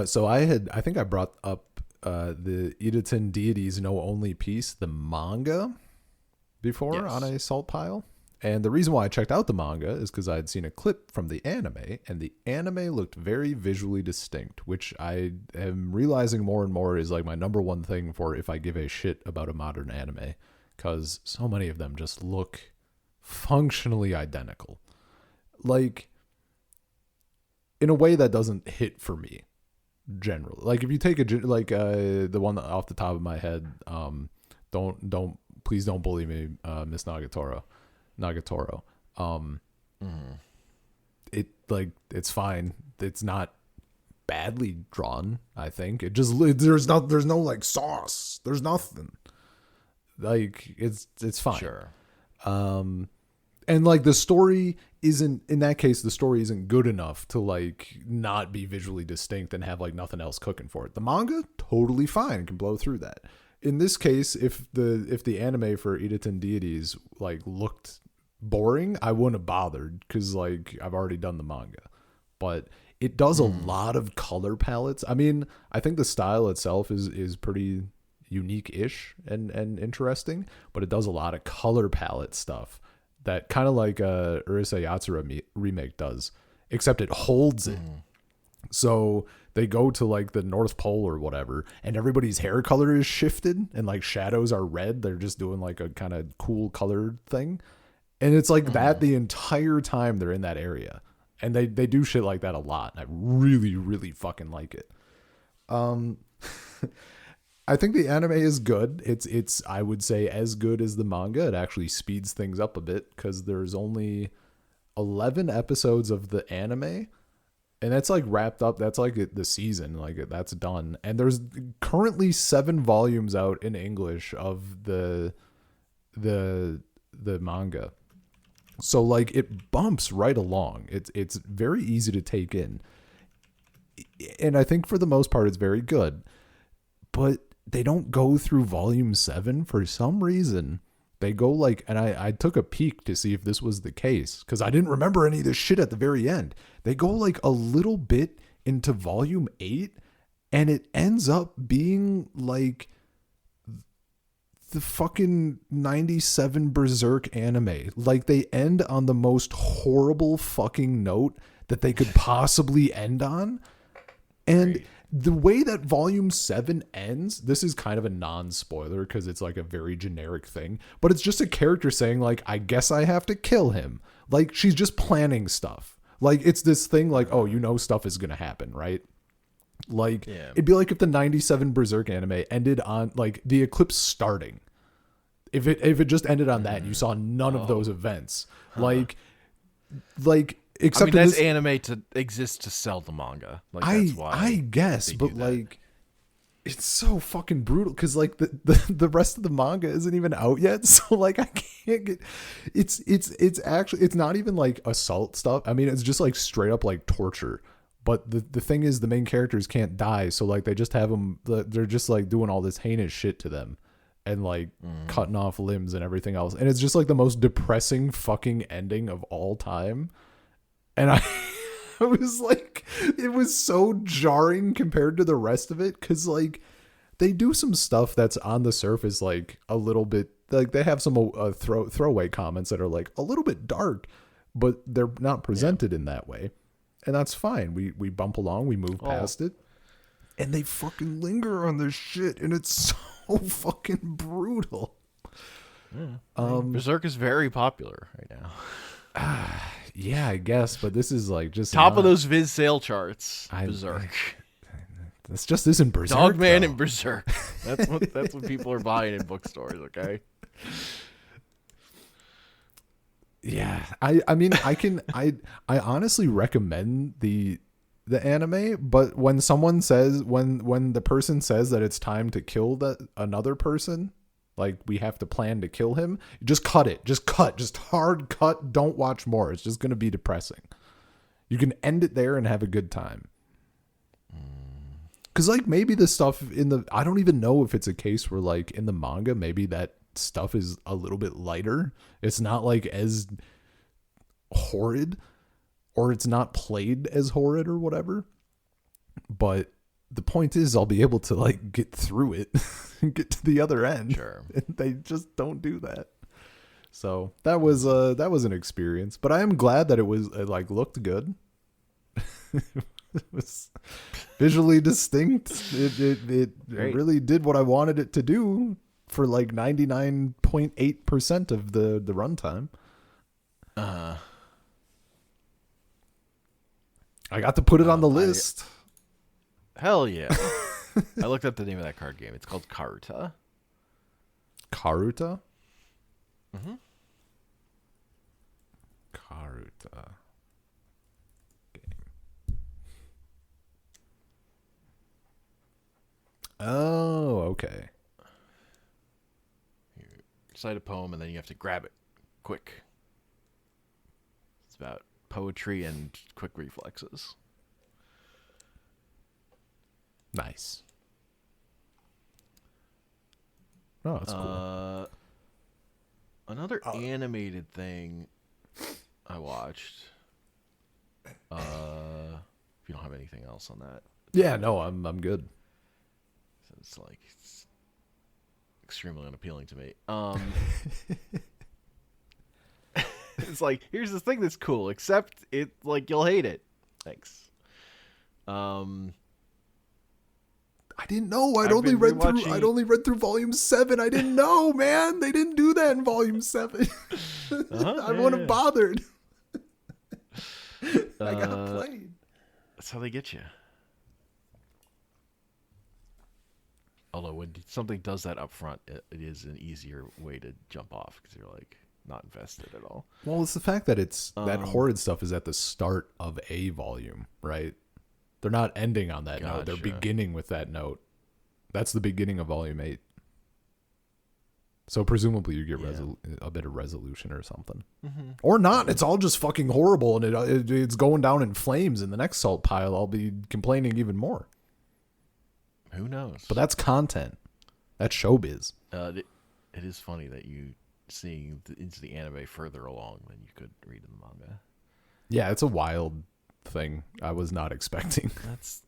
So I think I brought up the Idaten Deities No Only Piece, the manga, before on a salt pile. And the reason why I checked out the manga is because I had seen a clip from the anime, and the anime looked very visually distinct, which I am realizing more and more is like my number one thing for if I give a shit about a modern anime, because so many of them just look functionally identical. Like, in a way that doesn't hit for me, generally. Like, if you take the one off the top of my head, please don't bully me, Miss Nagatoro. It's fine. It's not badly drawn, I think. It just there's no like sauce. There's nothing. Like it's fine. Sure. And like the story isn't, in that case, the story isn't good enough to like not be visually distinct and have like nothing else cooking for it. The manga, totally fine, can blow through that. In this case, if the anime for Idaten Deities like looked boring, I wouldn't have bothered because like I've already done the manga. But it does a lot of color palettes. I mean, I think the style itself is pretty unique-ish and interesting, but it does a lot of color palette stuff that kind of like Urusei Yatsura remake does, except it holds it. So they go to like the North Pole or whatever, and everybody's hair color is shifted and like shadows are red. They're just doing like a kind of cool colored thing. And it's like that the entire time they're in that area. And they do shit like that a lot. And I really, really fucking like it. I think the anime is good. It's I would say as good as the manga. It actually speeds things up a bit because there's only 11 episodes of the anime. And that's like wrapped up. That's like the season. Like that's done. And there's currently 7 volumes out in English of the manga. So like it bumps right along. It's very easy to take in. And I think for the most part it's very good. But they don't go through volume 7 for some reason. They go like, and I took a peek to see if this was the case because I didn't remember any of this shit at the very end. They go like a little bit into volume 8 and it ends up being like the fucking 97 Berserk anime. Like they end on the most horrible fucking note that they could possibly end on. And Great. The way that volume 7 ends, this is kind of a non-spoiler because it's like a very generic thing, but it's just a character saying like, I guess I have to kill him. Like she's just planning stuff. Like it's this thing like, oh, you know, stuff is going to happen, right? Like It'd be like if the 97 Berserk anime ended on like the eclipse starting. If it just ended on that, you saw none of those events. Like except I mean, that's anime to exist to sell the manga. Like that's why I guess, but like it's so fucking brutal because like the rest of the manga isn't even out yet. So like I can't get it's actually it's not even like assault stuff. I mean, it's just like straight up like torture. But the thing is, the main characters can't die, so like they just have them. They're just like doing all this heinous shit to them, and like cutting off limbs and everything else. And it's just like the most depressing fucking ending of all time. And I was like, it was so jarring compared to the rest of it because like they do some stuff that's on the surface like a little bit like they have some throwaway comments that are like a little bit dark, but they're not presented in that way. And that's fine. We bump along, we move past it. And they fucking linger on this shit. And it's so fucking brutal. Berserk is very popular right now. Yeah, I guess. But this is like just top of those Viz sale charts. Berserk. This just isn't Berserk. Dogman and Berserk. That's what people are buying in bookstores, okay? Yeah, I mean, I honestly recommend the anime, but when someone says when the person says that it's time to kill another person, like we have to plan to kill him, just cut it, just hard cut. Don't watch more. It's just gonna be depressing. You can end it there and have a good time. Cause like maybe the stuff I don't even know if it's a case where like in the manga maybe that stuff is a little bit lighter. It's not like as horrid, or it's not played as horrid or whatever. But the point is, I'll be able to like get through it and get to the other end. Sure. And they just don't do that. So that was an experience. But I am glad that it like looked good. It was visually distinct. It really did what I wanted it to do for like 99.8% of the runtime. I got to put it on the list. Hell yeah. I looked up the name of that card game. It's called Karuta. Karuta? Mm-hmm. Karuta. Oh, okay. You recite a poem and then you have to grab it quick. It's about poetry and quick reflexes. Nice. Oh, that's cool. Another animated thing I watched. If you don't have anything else on that. Yeah, no, I'm good. It's like it's extremely unappealing to me. It's like, here's this thing that's cool, except it like you'll hate it. Thanks. I didn't know. I'd only read through volume 7. I didn't know, man. They didn't do that in volume 7. I wouldn't have bothered. I got played. That's how they get you. Although when something does that up front, it is an easier way to jump off because you're like not invested at all. Well, it's the fact that that horrid stuff is at the start of a volume, right? They're not ending on that note. They're beginning with that note. That's the beginning of volume 8. So presumably you get a bit of resolution or something. Mm-hmm. Or not. It's all just fucking horrible and it's going down in flames. In the next salt pile, I'll be complaining even more. Who knows? But that's content. That's showbiz. It is funny that you seeing into the anime further along than you could read in the manga. Yeah, it's a wild thing I was not expecting. That's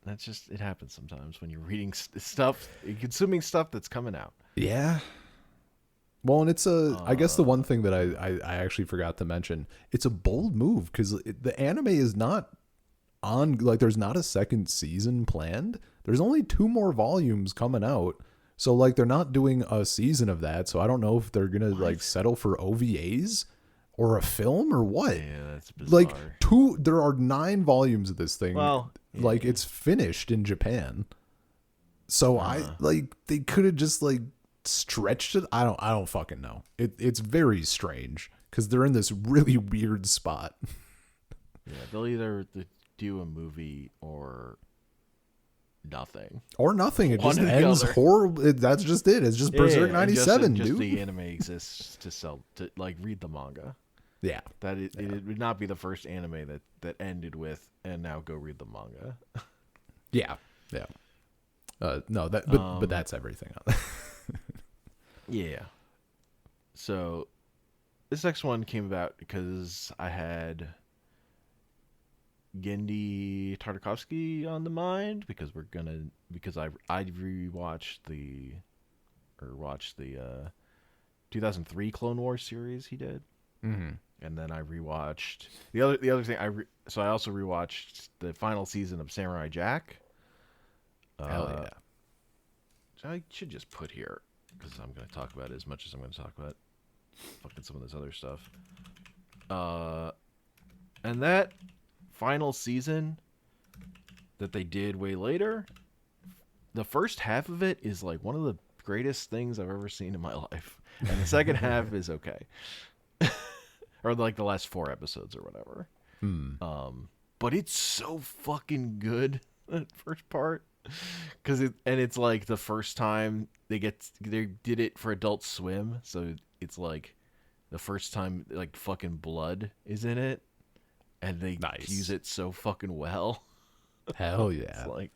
that's just, it happens sometimes when you're reading stuff, you're consuming stuff that's coming out. Yeah. Well, and it's I guess the one thing that I actually forgot to mention, it's a bold move because the anime is not on, like, there's not a second season planned. There's only 2 more volumes coming out. So, like, they're not doing a season of that. So I don't know if they're going to, like, settle for OVAs or a film or what. Yeah, that's bizarre. Like, there are 9 volumes of this thing. Well, yeah. Like, it's finished in Japan. So they could have just, like, stretched it. I don't fucking know. It's very strange because they're in this really weird spot. Yeah, they'll either do a movie or nothing. Or nothing. It just ends horrible. That's just it. It's just Berserk 97, just dude. The anime exists to like, read the manga. Yeah. It would not be the first anime that ended with, and now go read the manga. Yeah. Yeah. No, but that's everything. Yeah. So this next one came about because I had Gendy Tartakovsky on the mind because I watched the 2003 Clone Wars series he did. Mm-hmm. And then I rewatched the other thing. I also rewatched the final season of Samurai Jack. Hell yeah! Which I should just put here because I'm going to talk about it as much as I'm going to talk about fucking some of this other stuff. And that final season that they did way later, the first half of it is like one of the greatest things I've ever seen in my life, and the second half is okay. Or like the last 4 episodes or whatever. But it's so fucking good, that first part, because it's like the first time they did it for Adult Swim, so it's like the first time like fucking blood is in it, and they use it so fucking well. Hell yeah! It's like,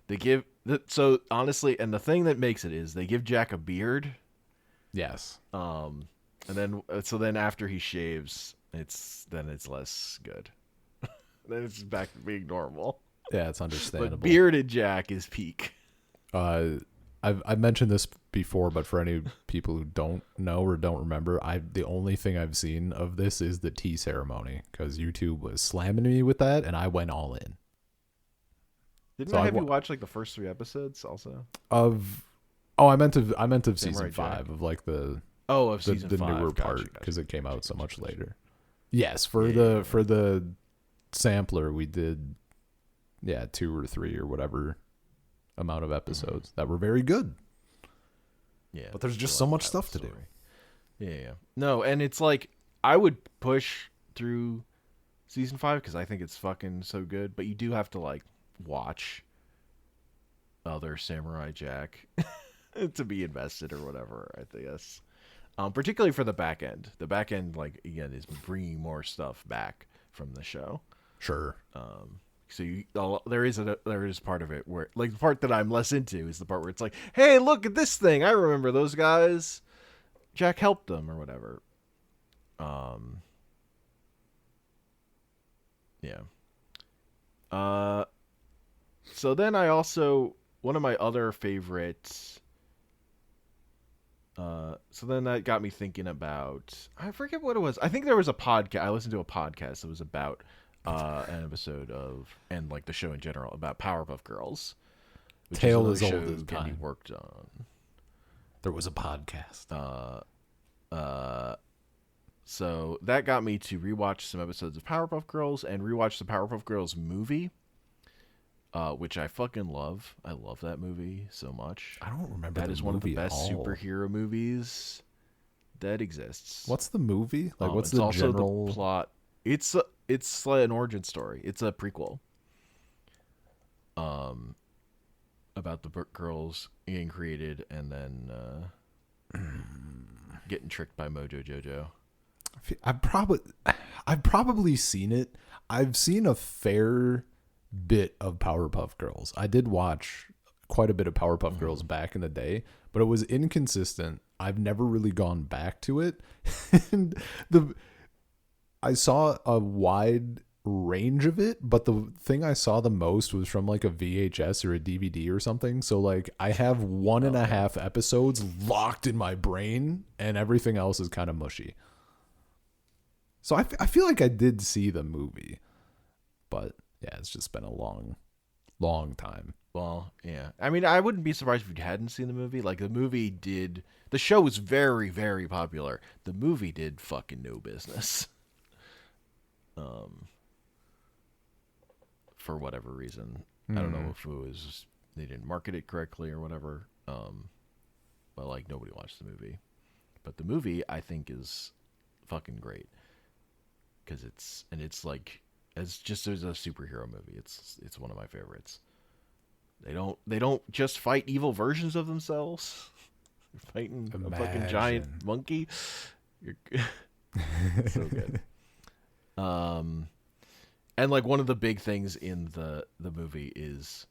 they give so honestly, and the thing that makes it is they give Jack a beard. Yes. And then then after he shaves, it's less good. Then it's back to being normal. Yeah, it's understandable. But bearded Jack is peak. I've mentioned this before, but for any people who don't know or don't remember, the only thing I've seen of this is the tea ceremony, because YouTube was slamming me with that, and I went all in. Didn't I have you watch like the first 3 episodes also? I meant of season 5 of like of season 5, newer part, because it came out so much later. Yes, for the sampler we did 2 or 3 or whatever amount of episodes that were very good. Yeah, but there's just so much stuff to do. Yeah. No, and it's like I would push through season 5 because I think it's fucking so good. But you do have to like watch other Samurai Jack to be invested or whatever. I guess, particularly for the back end. The back end, like again, is bringing more stuff back from the show. Sure. So there is part of it where, like, the part that I'm less into is the part where it's like, hey, look at this thing. I remember those guys. Jack helped them or whatever. Yeah. So then I also, one of my other favorites. So then that got me thinking about, I forget what it was. I think there was a podcast. I listened to a podcast that was about an episode of, and like the show in general, about Powerpuff Girls. Tale as old as time. Worked on. There was a podcast. So that got me to rewatch some episodes of Powerpuff Girls and rewatch the Powerpuff Girls movie, which I fucking love. I love that movie so much. I don't remember that is one of the best superhero movies that exists. What's the movie? Like, what's the general also the plot? It's like an origin story. It's a prequel. About the girls getting created and then getting tricked by Mojo Jojo. I've probably seen it. I've seen a fair bit of Powerpuff Girls. I did watch quite a bit of Powerpuff Girls back in the day, but it was inconsistent. I've never really gone back to it. And I saw a wide range of it, but the thing I saw the most was from like a VHS or a DVD or something. So like I have 1.5 episodes locked in my brain, and everything else is kind of mushy. So I feel like I did see the movie, but yeah, it's just been a long time. Well, yeah. I mean, I wouldn't be surprised if you hadn't seen the movie. Like, the show was very, very popular. The movie did fucking no business. For whatever reason. I don't know if it was they didn't market it correctly or whatever. But like nobody watched the movie. But the movie I think is fucking great. Cuz it's like as a superhero movie. It's one of my favorites. They don't just fight evil versions of themselves. They're fighting a fucking giant monkey. So good. And like one of the big things in the movie is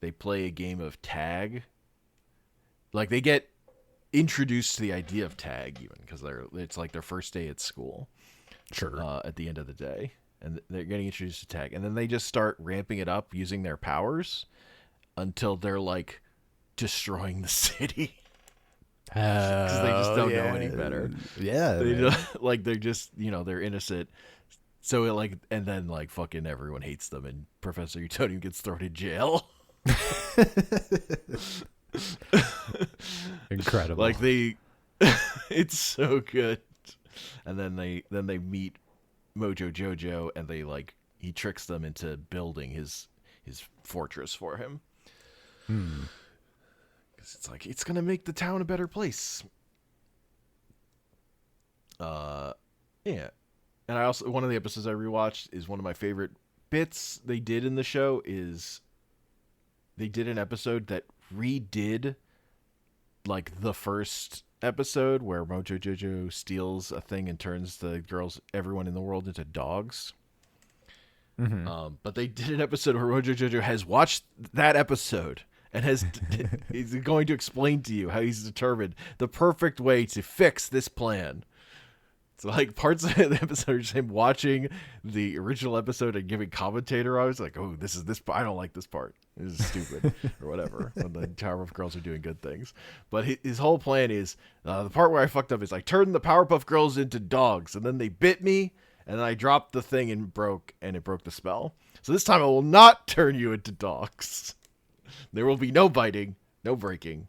they play a game of tag. Like they get introduced to the idea of tag even because it's like their first day at school. Sure. At the end of the day, and they're getting introduced to tag, and then they just start ramping it up using their powers until they're like destroying the city. Because they just don't know any better. Yeah, they're just they're innocent. So and then like fucking everyone hates them, and Professor Utonium gets thrown in jail. Incredible. Like it's so good. And then they meet Mojo Jojo, and he tricks them into building his fortress for him. Because it's like it's gonna make the town a better place. Yeah. And I also, one of the episodes I rewatched is one of my favorite bits they did in the show is they did an episode that redid like the first episode where Mojo Jojo steals a thing and turns everyone in the world into dogs. But they did an episode where Mojo Jojo has watched that episode and he's going to explain to you how he's determined the perfect way to fix this plan. So like parts of the episode are just him watching the original episode and giving commentator. I was like, oh, this. I don't like this part. This is stupid or whatever. When the Powerpuff Girls are doing good things, but his whole plan is the part where I fucked up is like turn the Powerpuff Girls into dogs, and then they bit me, and then I dropped the thing and it broke the spell. So this time I will not turn you into dogs. There will be no biting, no breaking.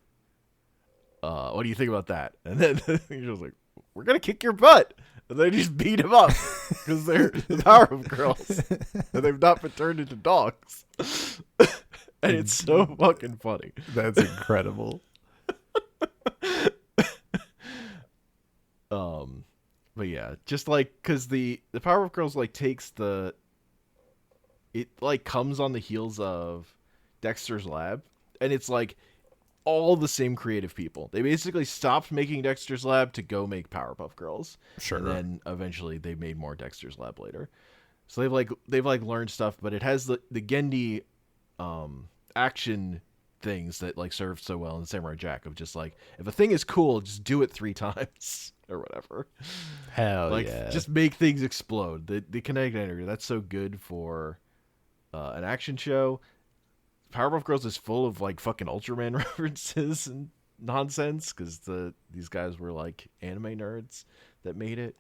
What do you think about that? And then he was like, we're going to kick your butt. And they just beat him up because they're the Powerpuff Girls. And they've not been turned into dogs. And it's so fucking funny. That's incredible. But yeah, just like, because the Powerpuff Girls like takes it like comes on the heels of Dexter's Lab. And it's like, all the same creative people. They basically stopped making Dexter's Lab to go make Powerpuff Girls. Sure. And then eventually they made more Dexter's Lab later. So they've learned stuff, but it has the Gendy action things that like serve so well in Samurai Jack of just like, if a thing is cool, just do it 3 times or whatever. Hell like, yeah. Just make things explode. The kinetic energy, that's so good for an action show. Powerpuff Girls is full of like fucking Ultraman references and nonsense because these guys were like anime nerds that made it.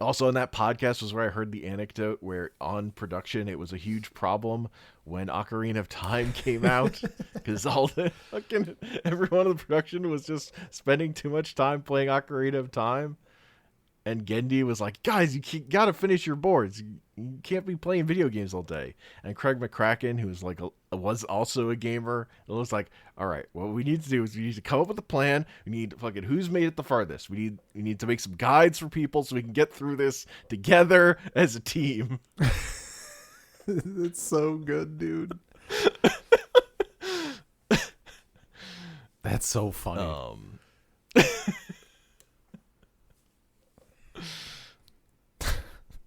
Also, in that podcast was where I heard the anecdote where on production it was a huge problem when Ocarina of Time came out because everyone in the production was just spending too much time playing Ocarina of Time. And Gendy was like, guys, you gotta finish your boards. You can't be playing video games all day. And Craig McCracken, who was like was also a gamer, it was like, all right, what we need to do is we need to come up with a plan. We need to fucking who's made it the farthest. We need to make some guides for people so we can get through this together as a team. It's so good, dude. That's so funny.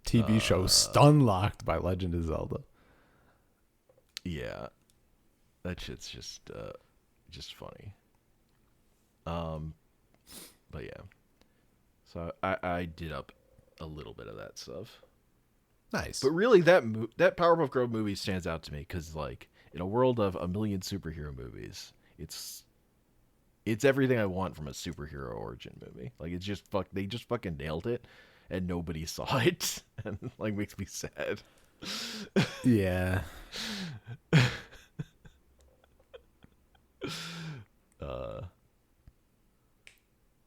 TV show Stunlocked by Legend of Zelda. Yeah, that shit's just funny. But yeah, so I did up a little bit of that stuff. Nice, but really that Powerpuff Girl movie stands out to me because like in a world of a million superhero movies, it's everything I want from a superhero origin movie. Like it's just they just fucking nailed it. And nobody saw it, and like makes me sad. Yeah.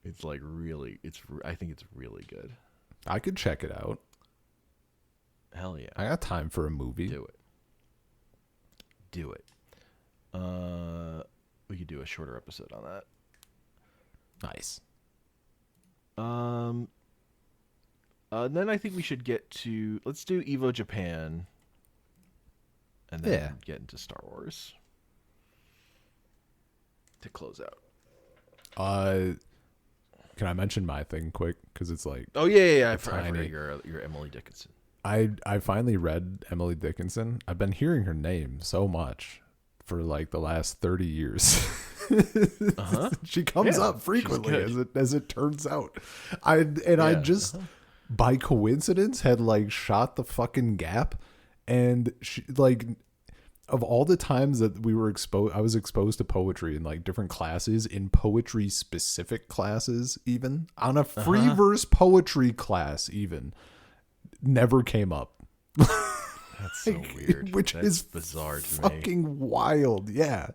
It's like really, I think it's really good. I could check it out. Hell yeah! I got time for a movie. Do it. We could do a shorter episode on that. Nice. Then I think we should let's do Evo Japan, and then get into Star Wars to close out. Can I mention my thing quick? Because it's like, oh yeah. I forgot your Emily Dickinson. I finally read Emily Dickinson. I've been hearing her name so much for like the last 30 years. She comes up frequently as it turns out. I just by coincidence had like shot the fucking gap, and she, like, of all the times that I was exposed to poetry in like different classes, in poetry specific classes, even on a free verse poetry class, even never came up. That's so weird. Which That's is bizarre to me. Fucking wild. Yeah.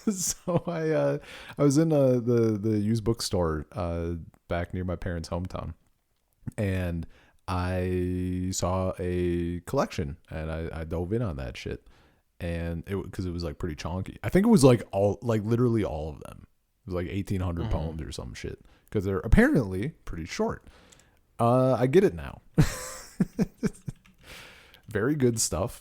So I was in the used bookstore back near my parents' hometown, and I saw a collection, and I dove in on that shit, and because it was like pretty chonky. I think it was like literally all of them. It was like 1,800 poems or some shit, because they're apparently pretty short. I get it now. Very good stuff.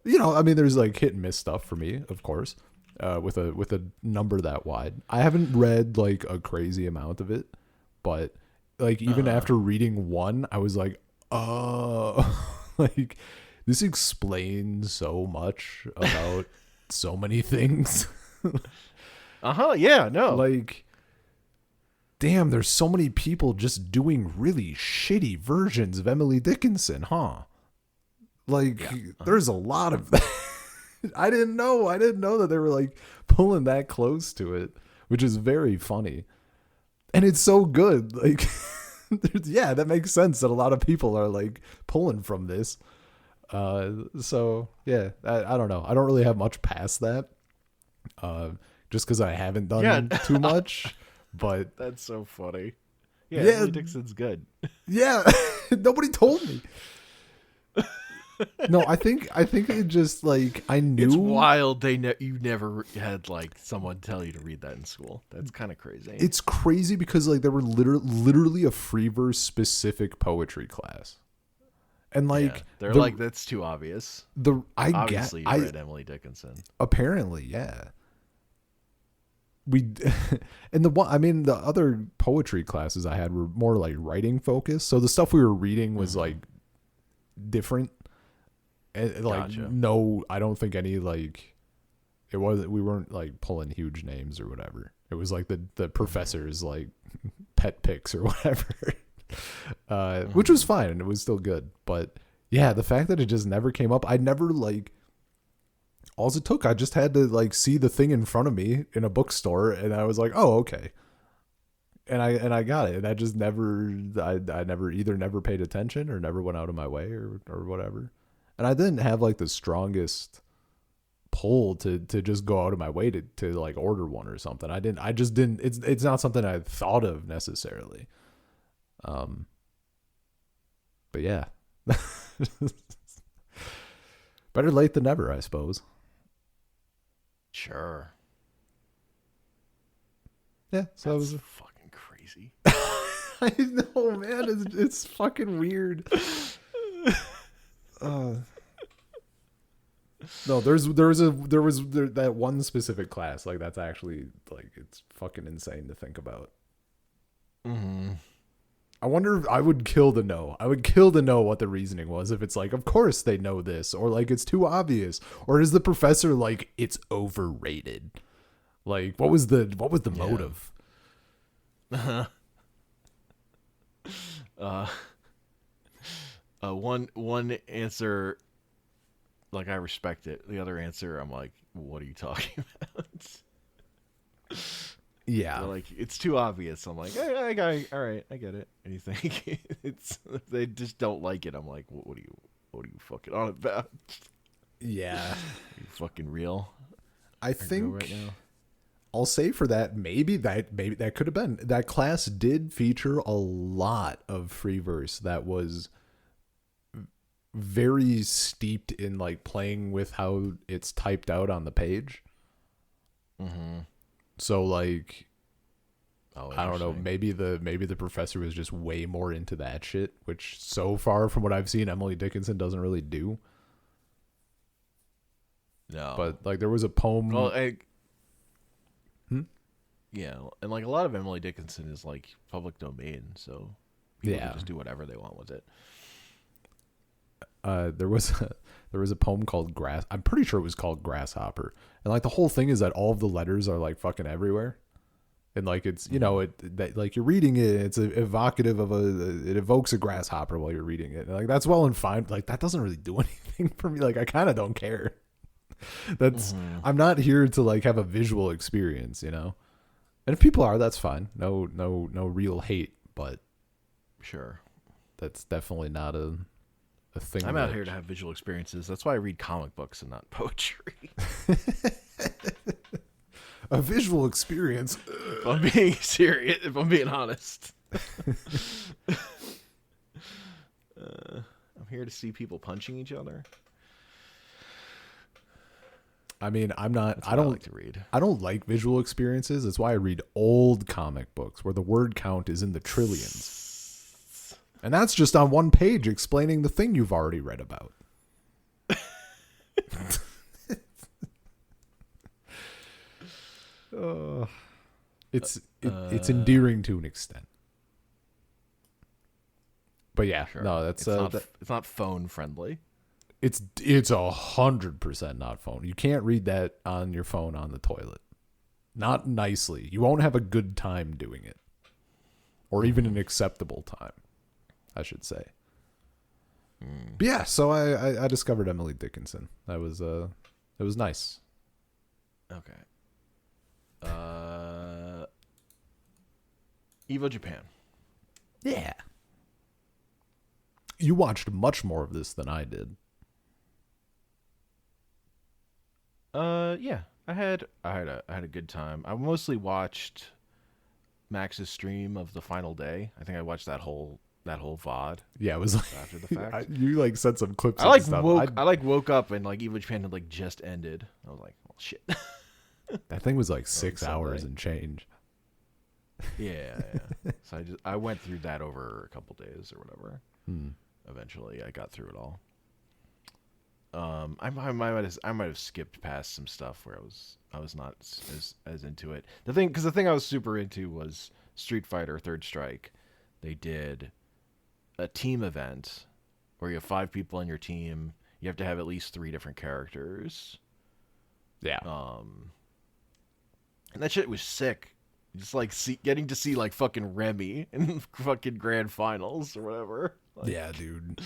You know, I mean, there's like hit and miss stuff for me, of course. With a number that wide, I haven't read like a crazy amount of it, but like even after reading one, I was like, oh, like this explains so much about so many things. Yeah, no. Like, damn, there's so many people just doing really shitty versions of Emily Dickinson, huh? Like, there's a lot of that. I didn't know that they were like pulling that close to it, which is very funny. And it's so good. Like, yeah, that makes sense that a lot of people are like pulling from this. So yeah, I don't know. I don't really have much past that. Just because I haven't done too much. But that's so funny. Yeah, Emily Dickinson's good. Yeah, nobody told me. No, I think it just like I knew. It's wild. You never had like someone tell you to read that in school. That's kind of crazy. It's crazy because like there were literally a free verse specific poetry class, and like they're like that's too obvious. Obviously you read Emily Dickinson. Apparently, yeah. And the other poetry classes I had were more like writing focused. So the stuff we were reading was like different. And like, gotcha. No, I don't think any like we weren't like pulling huge names or whatever. It was like the professor's like pet picks or whatever, which was fine and it was still good. But yeah, the fact that it just never came up, I never like. All it took, I just had to like see the thing in front of me in a bookstore, and I was like, "Oh, okay," and I got it. And I just never paid attention or never went out of my way or whatever. And I didn't have like the strongest pull to just go out of my way to like order one or something. I just didn't. It's not something I thought of necessarily. But yeah, better late than never, I suppose. Sure. Yeah, so that's fucking crazy. I know, man. It's fucking weird. No, there was that one specific class like that's actually like it's fucking insane to think about. Mm-hmm. I wonder if I would kill to know. I would kill to know what the reasoning was. If it's like, of course they know this, or like it's too obvious, or is the professor like it's overrated? Like, what was the motive? One answer, like I respect it. The other answer, I'm like, what are you talking about? Yeah, they're like it's too obvious. I'm like, hey, all right, I get it. And you think they just don't like it. I'm like, what are you fucking on about? Yeah, are you fucking real? I think right now. I'll say for that, maybe that could have been that class did feature a lot of free verse that was very steeped in like playing with how it's typed out on the page. Mm-hmm. So like, I don't know, maybe the professor was just way more into that shit, which so far from what I've seen, Emily Dickinson doesn't really do. No, but like there was a poem. Well, yeah, and like a lot of Emily Dickinson is like public domain, so people can just do whatever they want with it. There was a poem called Grass. I'm pretty sure it was called Grasshopper, and like the whole thing is that all of the letters are like fucking everywhere, and like it's that like you're reading it, it's evocative of it evokes a grasshopper while you're reading it, and like that's well and fine. Like that doesn't really do anything for me. Like I kind of don't care. That's I'm not here to like have a visual experience, And if people are, that's fine. No real hate, but sure, that's definitely not a thing. I'm out here to have visual experiences. That's why I read comic books and not poetry. A visual experience. If I'm being serious, if I'm being honest. I'm here to see people punching each other. I mean, I don't like to read. I don't like visual experiences. That's why I read old comic books where the word count is in the trillions. And that's just on one page explaining the thing you've already read about. It's endearing to an extent. But yeah, sure. no, that's it's not phone friendly. It's 100% not phone. You can't read that on your phone on the toilet. Not nicely. You won't have a good time doing it. Or even an acceptable time, I should say. But yeah, so I discovered Emily Dickinson. That was it was nice. Okay. Evo Japan. Yeah. You watched much more of this than I did. Yeah. I had a good time. I mostly watched Max's stream of the final day. I think I watched that whole VOD. Yeah, it was like after the fact. You like sent some clips. I stuff. woke up and like Evo Japan had like just ended. I was like, well, shit. That thing was like 6 hours and change. Yeah. So I went through that over a couple days or whatever. Eventually, I got through it all. I might have skipped past some stuff where I was not as into it. The thing I was super into was Street Fighter Third Strike. They did a team event where you have 5 people on your team. You have to have at least 3 different characters. Yeah. And that shit was sick. Just like getting to see like fucking Remy in fucking grand finals or whatever. Like, yeah, dude.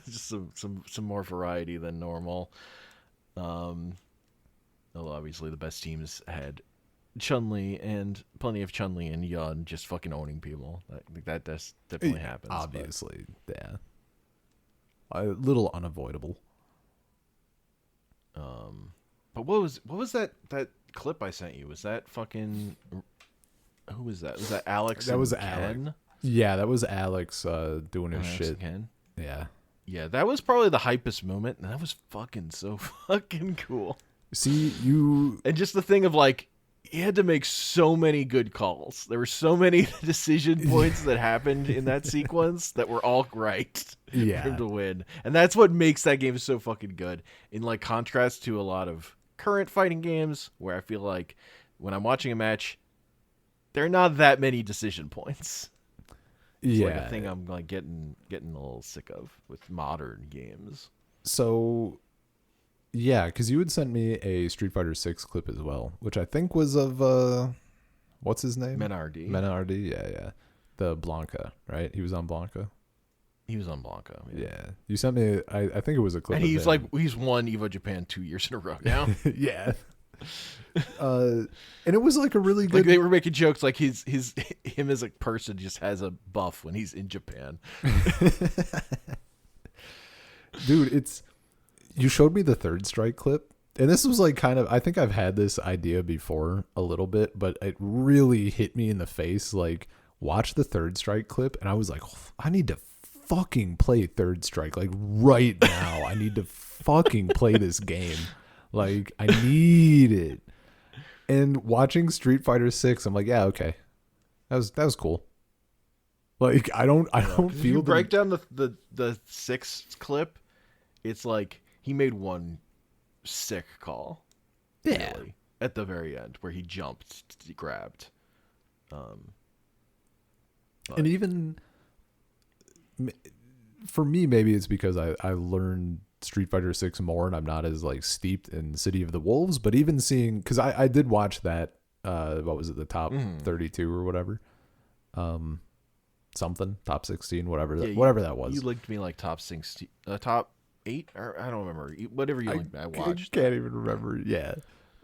just some more variety than normal. Although obviously the best teams had Chun-Li and plenty of Chun-Li and Yun just fucking owning people. That definitely happens. Obviously, yeah. A little unavoidable. But what was that clip I sent you? Was that fucking who was that? Was that Alex? That was Ken? Alex. Yeah, that was Alex doing his shit. Ken? Yeah. Yeah, that was probably the hypest moment, and that was fucking so fucking cool. See, and just the thing of like, he had to make so many good calls. There were so many decision points that happened in that sequence that were all right for him to win, and that's what makes that game so fucking good. In like contrast to a lot of current fighting games, where I feel like when I'm watching a match, there are not that many decision points. It's like a thing I'm like getting a little sick of with modern games. So, yeah, because you had sent me a Street Fighter 6 clip as well, which I think was of what's his name? Menardi. Yeah. The Blanca, right? He was on Blanca. He was on Blanca. Yeah. You sent me. I think it was a clip. And he's won Evo Japan 2 years in a row now. Yeah. And it was like a really good. Like they were making jokes like him as a person just has a buff when he's in Japan. Dude, you showed me the Third Strike clip, and this was like kind of, I think I've had this idea before a little bit, but it really hit me in the face. Like, watch the Third Strike clip, and I was like, I need to fucking play Third Strike like right now. I need to fucking play this game. Like, I need it. And watching Street Fighter 6, I'm like, yeah, okay. That was cool. Like, I don't feel if you break down the 6 clip, it's like he made one sick call. Yeah. Really, at the very end where he jumped, he grabbed. And even for me, maybe it's because I learned Street Fighter 6 more and I'm not as like steeped in City of the Wolves, but even seeing, because I did watch that what was it, the top 32 or whatever, something top 16, whatever that was. You linked me like top 16, top 8, or I don't remember, whatever you linked me. I watched. Can't even remember. Yeah.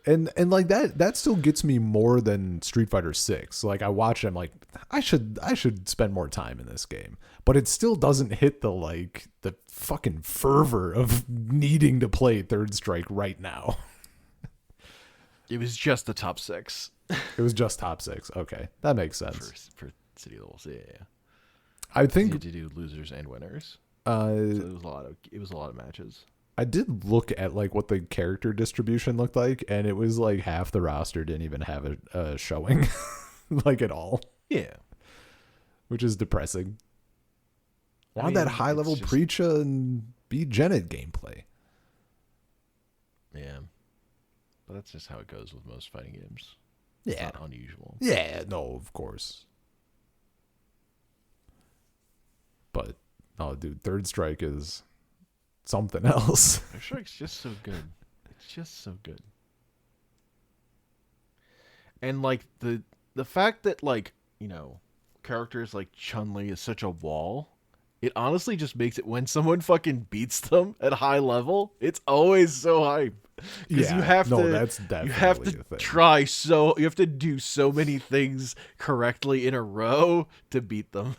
And like that still gets me more than Street Fighter 6. Like, I watch it, I'm like, I should spend more time in this game. But it still doesn't hit the fucking fervor of needing to play Third Strike right now. It was just the top 6. It was just top 6. Okay, that makes sense. For City of the Wolves, yeah. I think you had to do losers and winners. So it was a lot of matches. I did look at like what the character distribution looked like, and it was like half the roster didn't even have a showing, like at all. Yeah, which is depressing. Want that high level Preacha and B Janet gameplay. Yeah, but that's just how it goes with most fighting games. Yeah, it's not unusual. Yeah, no, of course. But oh, dude, Third Strike is something else. Third Strike's just so good. It's just so good. And like the fact that like, characters like Chun-Li is such a wall, it honestly just makes it when someone fucking beats them at high level, it's always so hype. Because That's definitely you have to a thing. you have to do so many things correctly in a row to beat them.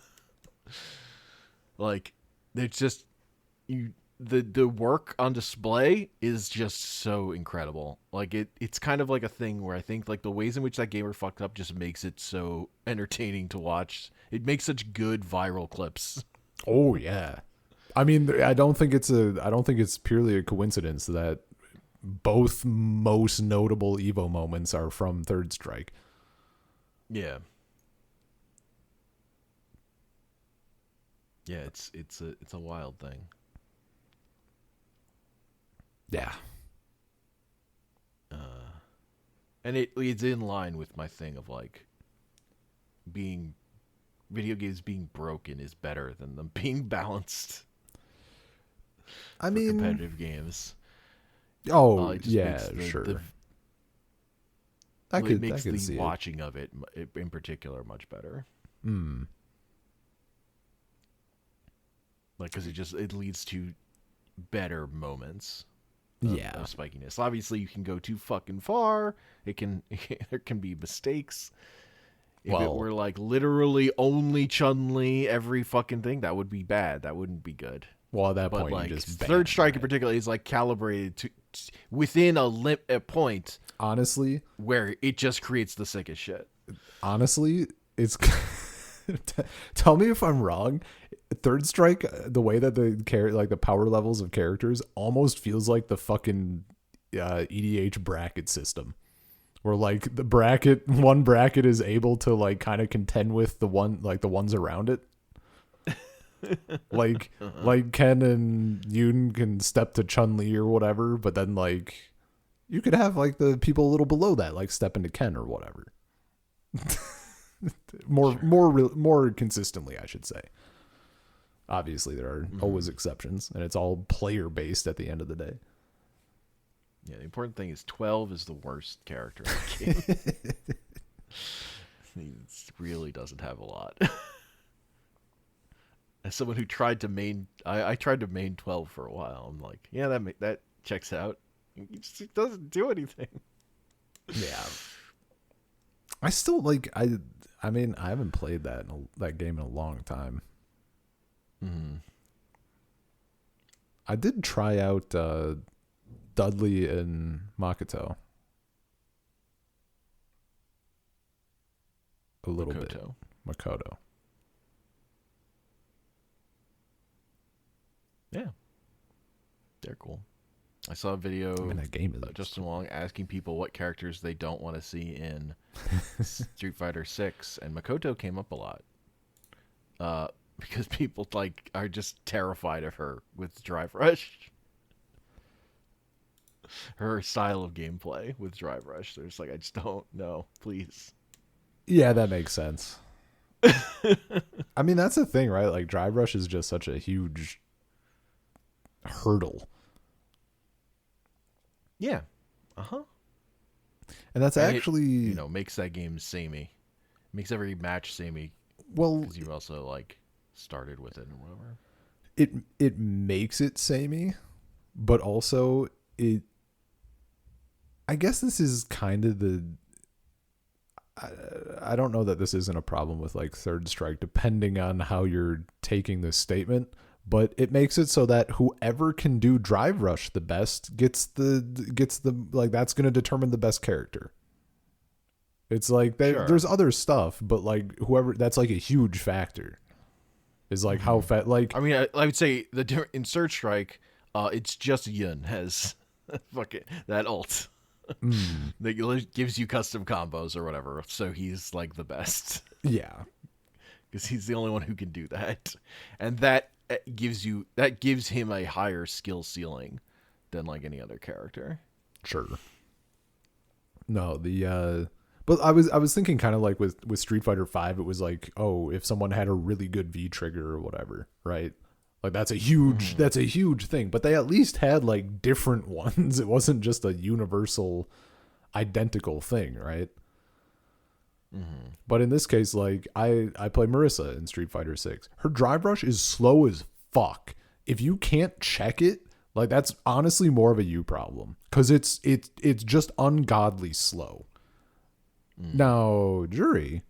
Like, it's just the work on display is just so incredible. Like it's kind of like a thing where I think like the ways in which that gamer fucked up just makes it so entertaining to watch. It makes such good viral clips. Oh yeah. I mean, I don't think it's purely a coincidence that both most notable Evo moments are from Third Strike. Yeah. Yeah, it's a wild thing. Yeah. And it's in line with my thing of like video games being broken is better than them being balanced. I mean, competitive games. Oh, it just yeah, makes sure. It makes the watching of it in particular much better. Like, because it leads to better moments. Of spikiness. Obviously, you can go too fucking far. There can be mistakes. If it were like literally only Chun-Li every fucking thing, that would be bad. That wouldn't be good. Well, at that But point, like you just Third Strike in particular is like calibrated to within a point. Honestly, where it just creates the sickest shit. Honestly, it's tell me if I'm wrong. Third Strike, the way that the power levels of characters almost feels like the fucking EDH bracket system, where like one bracket is able to like kind of contend with the ones around it. Like Ken and Yoon can step to Chun-Li or whatever, but then like you could have like the people a little below that like step into Ken or whatever. more consistently, I should say. Obviously, there are always exceptions, and it's all player based at the end of the day. Yeah, the important thing is 12 is the worst character in the game. He really doesn't have a lot. As someone who tried to main, I tried to main 12 for a while. I'm like, yeah, that checks out. It doesn't do anything. Yeah. I still like I mean I haven't played that game in a long time. I did try out Dudley and Makoto a little bit. Makoto. Yeah, they're cool. I saw a video that game is Justin Wong asking people what characters they don't want to see in Street Fighter 6, and Makoto came up a lot. Because people like are just terrified of her with Drive Rush. Her style of gameplay with Drive Rush. They're just like, I just don't know, please. Yeah, that makes sense. I mean, that's the thing, right? Like Drive Rush is just such a huge hurdle. Yeah. And that's actually it, makes that game samey. Makes every match samey. Well, because you also like started with it or whatever. It makes it samey, but also I guess this is kind of I don't know that this isn't a problem with like Third Strike, depending on how you're taking this statement. But it makes it so that whoever can do Drive Rush the best gets the like that's going to determine the best character. It's like there's other stuff, but like whoever that's like a huge factor is like how fat. Like I mean, I would say in Third Strike, it's just Yun has that ult that gives you custom combos or whatever. So he's like the best. Yeah, because he's the only one who can do that, and that gives him a higher skill ceiling than like any other character. Sure. No, but I was thinking kind of like with Street Fighter 5, it was like, oh, if someone had a really good V trigger or whatever, right? Like that's a huge thing. But they at least had like different ones. It wasn't just a universal, identical thing, right? Mm-hmm. But in this case, like I play Marissa in Street Fighter 6. Her drive rush is slow as fuck. If you can't check it, like that's honestly more of a you problem, because it's just ungodly slow. Now, Jury,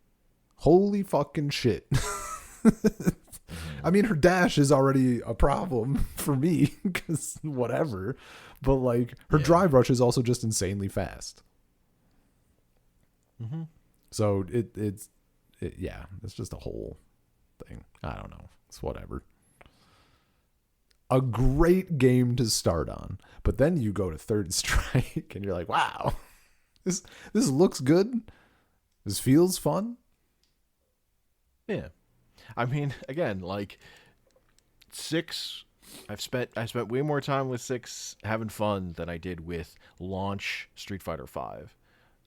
holy fucking shit. I mean, her dash is already a problem for me because whatever, but like her drive rush is also just insanely fast. Mm-hmm. So it's just a whole thing. I don't know. It's whatever. A great game to start on, but then you go to Third Strike and you're like, wow, this looks good. This feels fun. Yeah. I mean, again, like 6, I spent way more time with 6 having fun than I did with launch Street Fighter 5.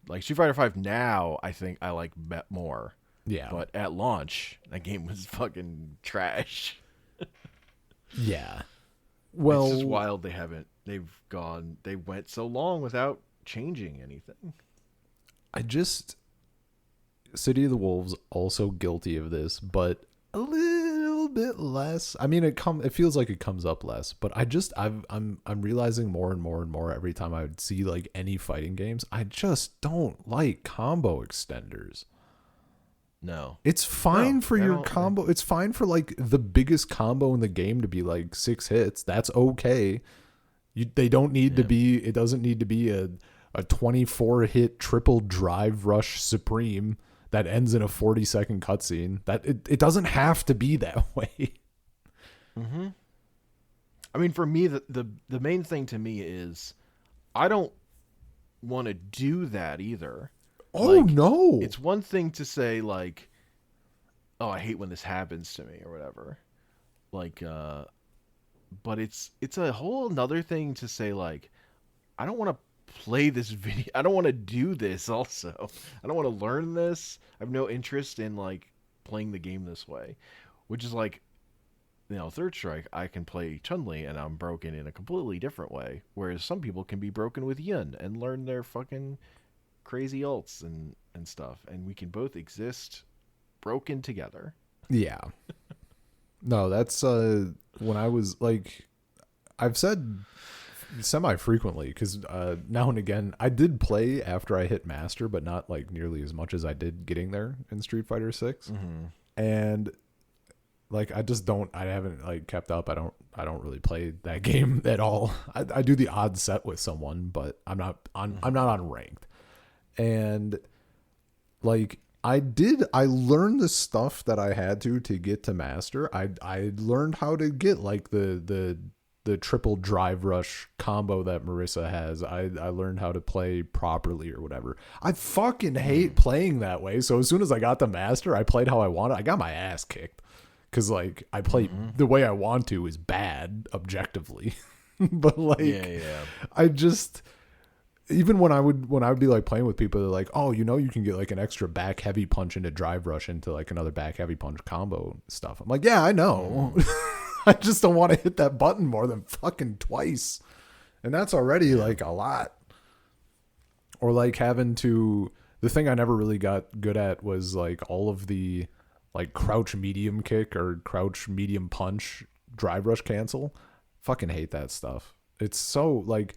Like Street Fighter 5 now, I think I like more. Yeah. But at launch, that game was fucking trash. Yeah. Well, it's just wild they went so long without changing anything. City of the Wolves also guilty of this, but a little bit less. I mean, it feels like it comes up less, but I'm realizing more and more and more every time I would see like any fighting games, I just don't like combo extenders. No. It's fine for your combo. It's fine for like the biggest combo in the game to be like 6 hits. That's okay. They don't need to be, it doesn't need to be a 24 hit triple drive rush supreme that ends in a 40-second cutscene. That it doesn't have to be that way. Mm-hmm. I mean, for me, the main thing to me is I don't want to do that either. Oh, like, no. It's one thing to say, like, oh, I hate when this happens to me or whatever. Like, but it's a whole another thing to say, like, I don't want to play this video. I don't want to do this also. I don't want to learn this. I have no interest in, like, playing the game this way. Which is, like, you know, Third Strike, I can play Chun-Li and I'm broken in a completely different way. Whereas some people can be broken with Yun and learn their fucking crazy ults and stuff, and we can both exist broken together. Yeah. No, that's when I was like, I've said semi-frequently, because now and again I did play after I hit master, but not like nearly as much as I did getting there in Street Fighter 6. Mm-hmm. And like I haven't like kept up. I don't really play that game at all. I do the odd set with someone, but I'm not on ranked. And like I learned the stuff that I had to get to master. I learned how to get like the triple drive rush combo that Marissa has. I learned how to play properly or whatever. I fucking hate playing that way. So as soon as I got to master, I played how I wanted. I got my ass kicked because like I play the way I want to is bad objectively. But like I just. Even when I would be like playing with people, they're like, oh, you know, you can get like an extra back heavy punch into drive rush into like another back heavy punch combo stuff. I'm like, yeah, I know. I just don't want to hit that button more than fucking twice. And that's already like a lot. Or like having to, the thing I never really got good at was like all of the like crouch medium kick or crouch medium punch drive rush cancel. Fucking hate that stuff. It's so like,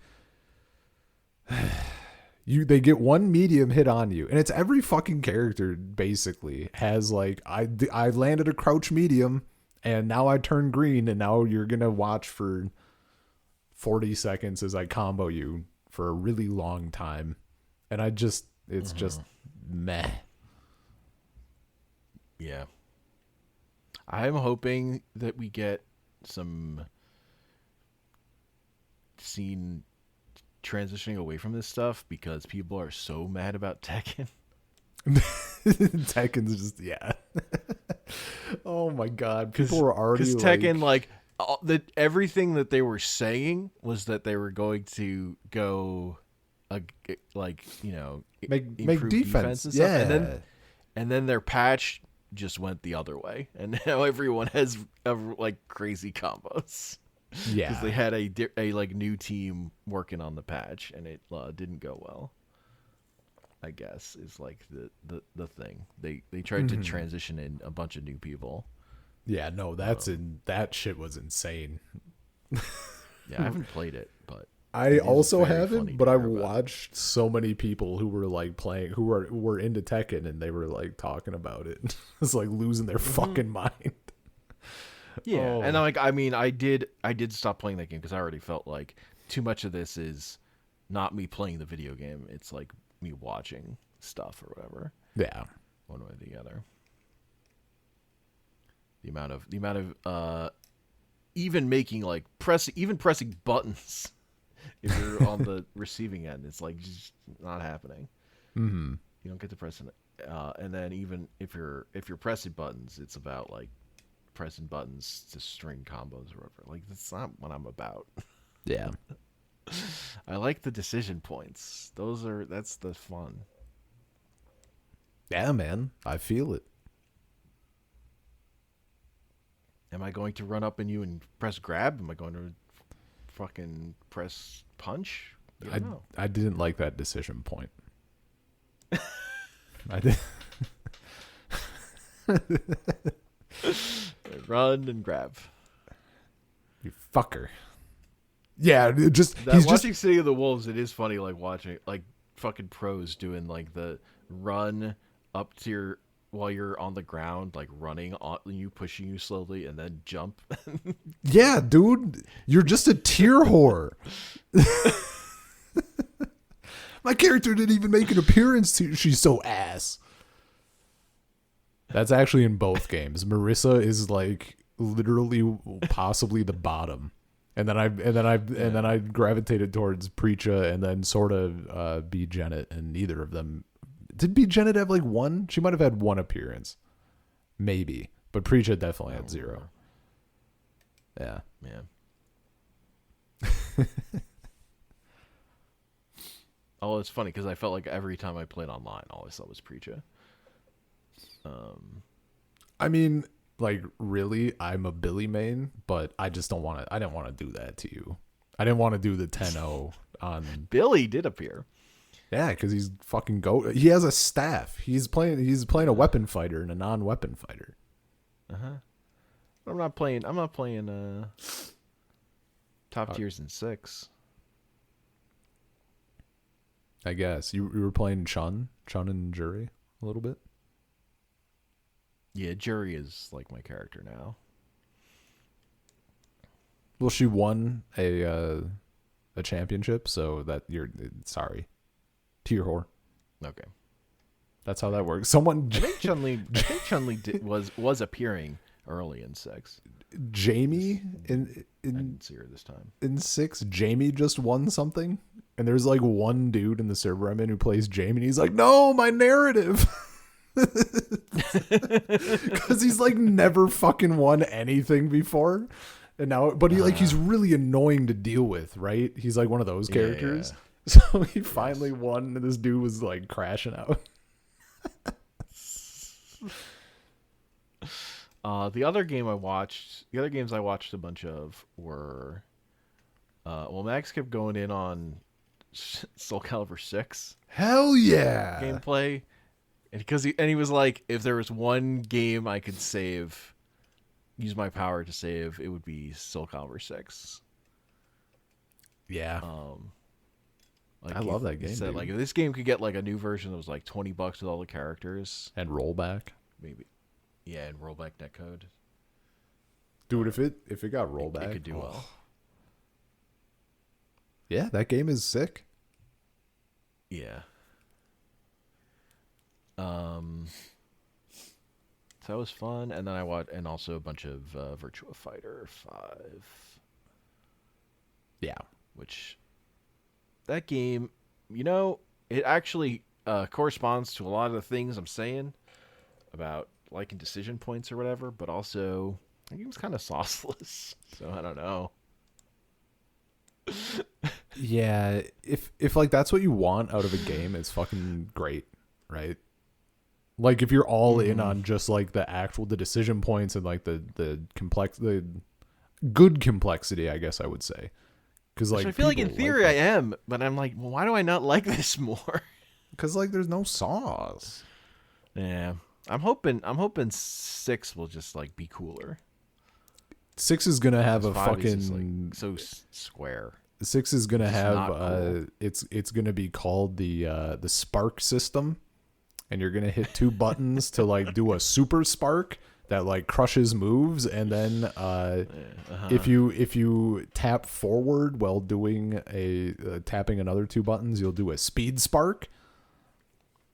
they get one medium hit on you, and it's every fucking character basically has like I landed a crouch medium and now I turn green and now you're gonna watch for 40 seconds as I combo you for a really long time, and it's just meh. Yeah, I'm hoping that we get some scene transitioning away from this stuff because people are so mad about Tekken. Tekken's just oh my god, people were already because Tekken like everything that they were saying was that they were going to go like, you know, make defense and stuff. And then their patch just went the other way, and now everyone has like crazy combos. Yeah, because they had a like new team working on the patch, and it didn't go well. I guess is like the thing. They tried to transition in a bunch of new people. Yeah, no, that shit was insane. Yeah, I haven't played it, but I also haven't. But I watched so many people who were like playing, who were into Tekken, and they were like talking about it. It's like losing their fucking mind. Yeah, and like I mean, I did stop playing that game because I already felt like too much of this is not me playing the video game. It's like me watching stuff or whatever. Yeah, one way or the other. The amount of even making like pressing buttons if you're on the receiving end, it's like just not happening. Mm-hmm. You don't get to press it, and then even if you're pressing buttons, it's about like pressing buttons to string combos or whatever. Like that's not what I'm about. Yeah. I like the decision points. That's the fun. Yeah, man. I feel it. Am I going to run up in you and press grab? Am I going to fucking press punch? I didn't like that decision point. I did. Run and grab. You fucker. Yeah, watching City of the Wolves, it is funny like watching like fucking pros doing like the run up to your while you're on the ground, like running on you, pushing you slowly, and then jump. Yeah, dude, you're just a tier whore. My character didn't even make an appearance. She's so ass. That's actually in both games. Marissa is like literally possibly the bottom, and then I gravitated towards Preacha, and then sort of B Janet, and neither of them. Did B Janet have like one? She might have had one appearance, maybe, but Preacha definitely had zero. Yeah. Oh, it's funny because I felt like every time I played online, all I saw was Preacha. I mean, like, really, I'm a Billy main, but I just don't want to. I didn't want to do that to you. I didn't want to do the 10-0 on. Billy did appear. Yeah, because he's fucking He has a staff. He's playing a weapon fighter and a non-weapon fighter. I'm not playing top tiers in 6. I guess you were playing Chun and Jury a little bit. Yeah, Jury is like my character now. Well, she won a championship, so that you're sorry. Tier whore. Okay. That's how that works. I think Chun-Li was appearing early in 6. Jamie I didn't see her this time. In 6, Jamie just won something, and there's like one dude in the server I'm in who plays Jamie, and he's like, "No, my narrative." Because he's like never fucking won anything before, and now, but he's really annoying to deal with, right? He's like one of those characters. Yeah. So he finally won, and this dude was like crashing out. The other games I watched a bunch of were, Max kept going in on Soul Calibur 6. Hell yeah! Gameplay. And he was like, if there was one game I could use my power to save, it would be Soul Calibur 6. Yeah. Like I love that game. He said, dude. like, if this game could get like a new version that was like $20 with all the characters and rollback, maybe. Yeah, and rollback netcode. Dude, if it got rollback, it could do well. Yeah, that game is sick. Yeah. So that was fun, and then I watched, and also a bunch of Virtua Fighter 5. Yeah, which that game, it actually corresponds to a lot of the things I'm saying about liking decision points or whatever, but also that game's kind of sauceless, so I don't know. Yeah, if like that's what you want out of a game, it's fucking great, right? Like if you're all in on just like the decision points and like the good complexity, I guess I would say. Because like I feel like in theory I am, but I'm like, well, why do I not like this more? Because like there's no sauce. Yeah, I'm hoping 6 will just like be cooler. 6 is gonna have a fucking like so square. 6 is gonna have cool. it's gonna be called the spark system, and you're gonna hit 2 buttons to like do a super spark that like crushes moves, and then if you tap forward while doing tapping another 2 buttons, you'll do a speed spark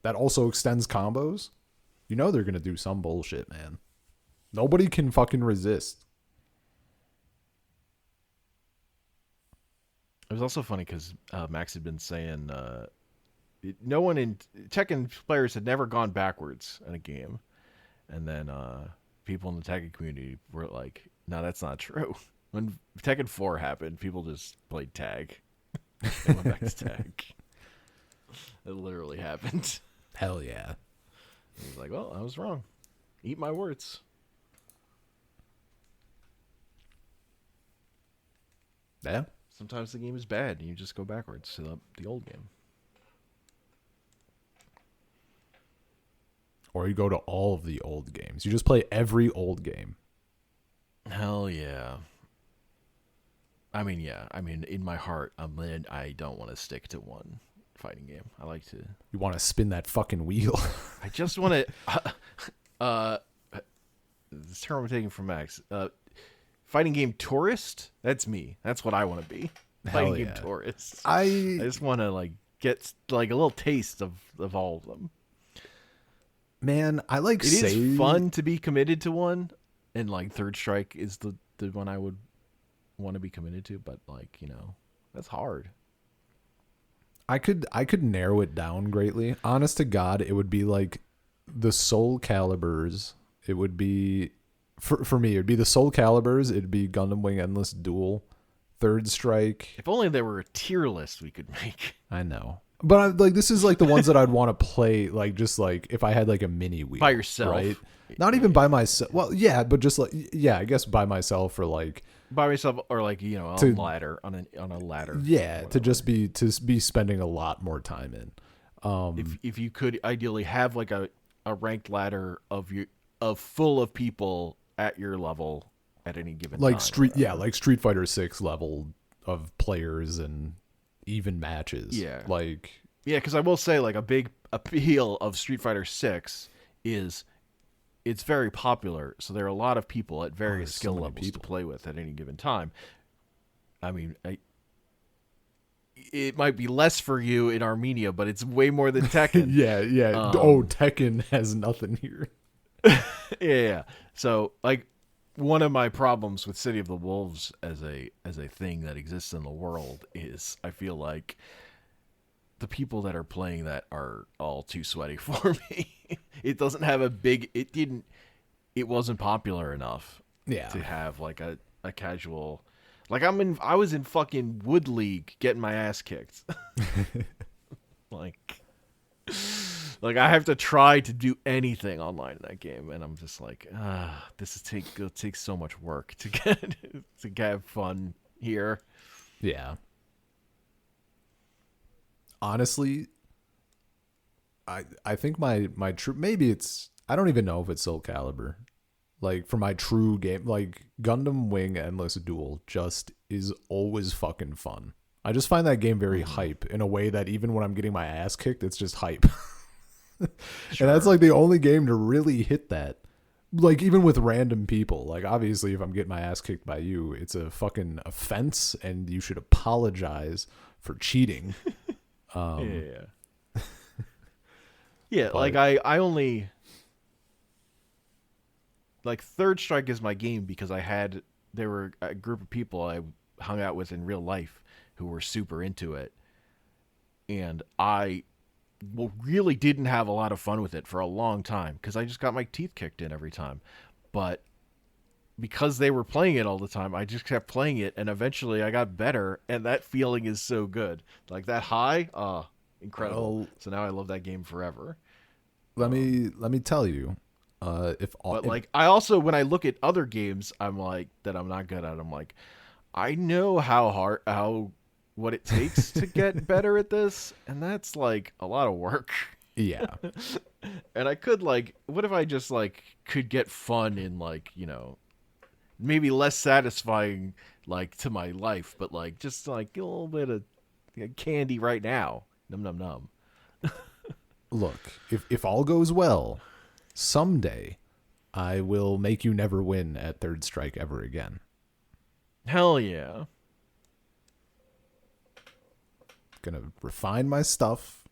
that also extends combos. You know they're gonna do some bullshit, man. Nobody can fucking resist. It was also funny because Max had been saying no one in Tekken players had never gone backwards in a game, and then people in the Tekken community were like, "No, that's not true." When Tekken 4 happened, people just played tag. They went back to tag. It literally happened. Hell yeah. He was like, "Well, I was wrong. Eat my words." Yeah. Sometimes the game is bad, and you just go backwards to the old game. Or you go to all of the old games. You just play every old game. Hell yeah. I mean, yeah. I mean, in my heart, I don't want to stick to one fighting game. I like to... You want to spin that fucking wheel. I just want to... this term I'm taking from Max. Fighting game tourist? That's me. That's what I want to be. Fighting game tourist. I just want to like get like a little taste of all of them. Man, I like it is fun to be committed to one, and like Third Strike is the one I would want to be committed to, but like, you know, that's hard. I could narrow it down greatly. Honest to God, it would be like the Soul Calibers. It would be for me, it would be the Soul Calibers, it'd be Gundam Wing Endless Duel, Third Strike. If only there were a tier list we could make. I know. But like this is like the ones that I'd want to play like just like if I had like a mini wheel by yourself, right? Not even by myself. Well, yeah, but just like I guess by myself or like by myself or like, you know, on a ladder on a ladder. Yeah, to be spending a lot more time in. If you could ideally have like a ranked ladder of full of people at your level at any given like time. Like Street Fighter 6 level of players and even matches. Yeah. Like because I will say like a big appeal of Street Fighter 6 is it's very popular, so there are a lot of people at various skill levels to play with at any given time. I mean, it might be less for you in Armenia, but it's way more than Tekken. yeah. Tekken has nothing here. yeah. So, like, one of my problems with City of the Wolves as a thing that exists in the world is I feel like the people that are playing that are all too sweaty for me. It doesn't have it wasn't popular enough to have like a casual, like I was in fucking Wood League getting my ass kicked. like I have to try to do anything online in that game, and I'm just like, it'll take so much work to have fun here. Yeah. Honestly, I think my true, maybe it's, I don't even know if it's Soul Calibur. Like for my true game, like Gundam Wing Endless Duel just is always fucking fun. I just find that game very hype in a way that even when I'm getting my ass kicked, it's just hype. Sure. And that's like the only game to really hit that. Like even with random people, like obviously if I'm getting my ass kicked by you, it's a fucking offense and you should apologize for cheating. Yeah, but, like I only like Third Strike is my game because there were a group of people I hung out with in real life who were super into it, and I really didn't have a lot of fun with it for a long time because I just got my teeth kicked in every time. But because they were playing it all the time, I just kept playing it, and eventually I got better, and that feeling is so good. Like that high, incredible. So now I love that game forever. let me tell you, but like I also when I look at other games, I'm like that I'm not good at. I'm like, I know what it takes to get better at this, and that's like a lot of work. Yeah. And I could like, what if I just like could get fun in like, you know, maybe less satisfying like to my life, but like just like a little bit of candy right now. Num num num. Look, if all goes well, someday I will make you never win at Third Strike ever again. Hell yeah. Gonna refine my stuff.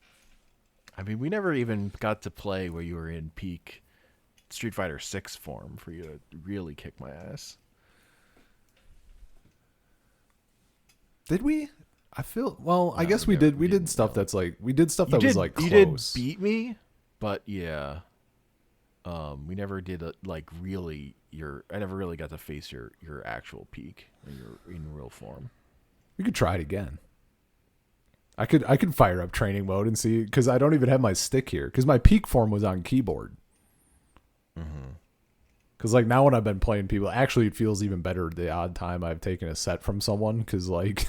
I mean, we never even got to play where you were in peak Street Fighter 6 form for you to really kick my ass. Did we? I feel well. I guess we never- did. We did stuff that's like we did stuff that was like close. You did beat me, but yeah, we never did like really I never really got to face your actual peak in real form. We could try it again. I could fire up training mode and see, because I don't even have my stick here, because my peak form was on keyboard. Because like now when I've been playing people, actually it feels even better the odd time I've taken a set from someone, because like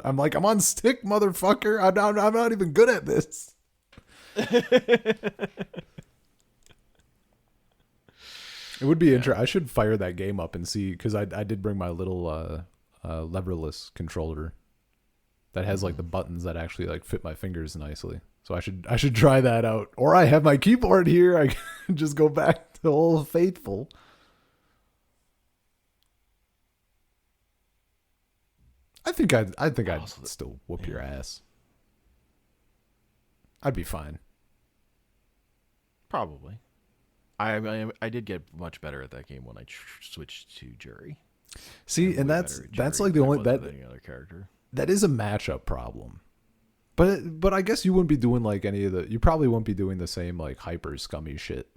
I'm like, I'm on stick, motherfucker. I'm not even good at this. It would be interesting. I should fire that game up and see, because I did bring my little leverless controller that has like the buttons that actually like fit my fingers nicely. So I should try that out. Or I have my keyboard here. I can just go back to Old Faithful. I think I'd still whoop your ass. I'd be fine. Probably. I did get much better at that game when I switched to Jury. See, and that's like the only any other character. That is a matchup problem. But I guess you wouldn't be doing like any of the, you probably wouldn't be doing the same like hyper scummy shit.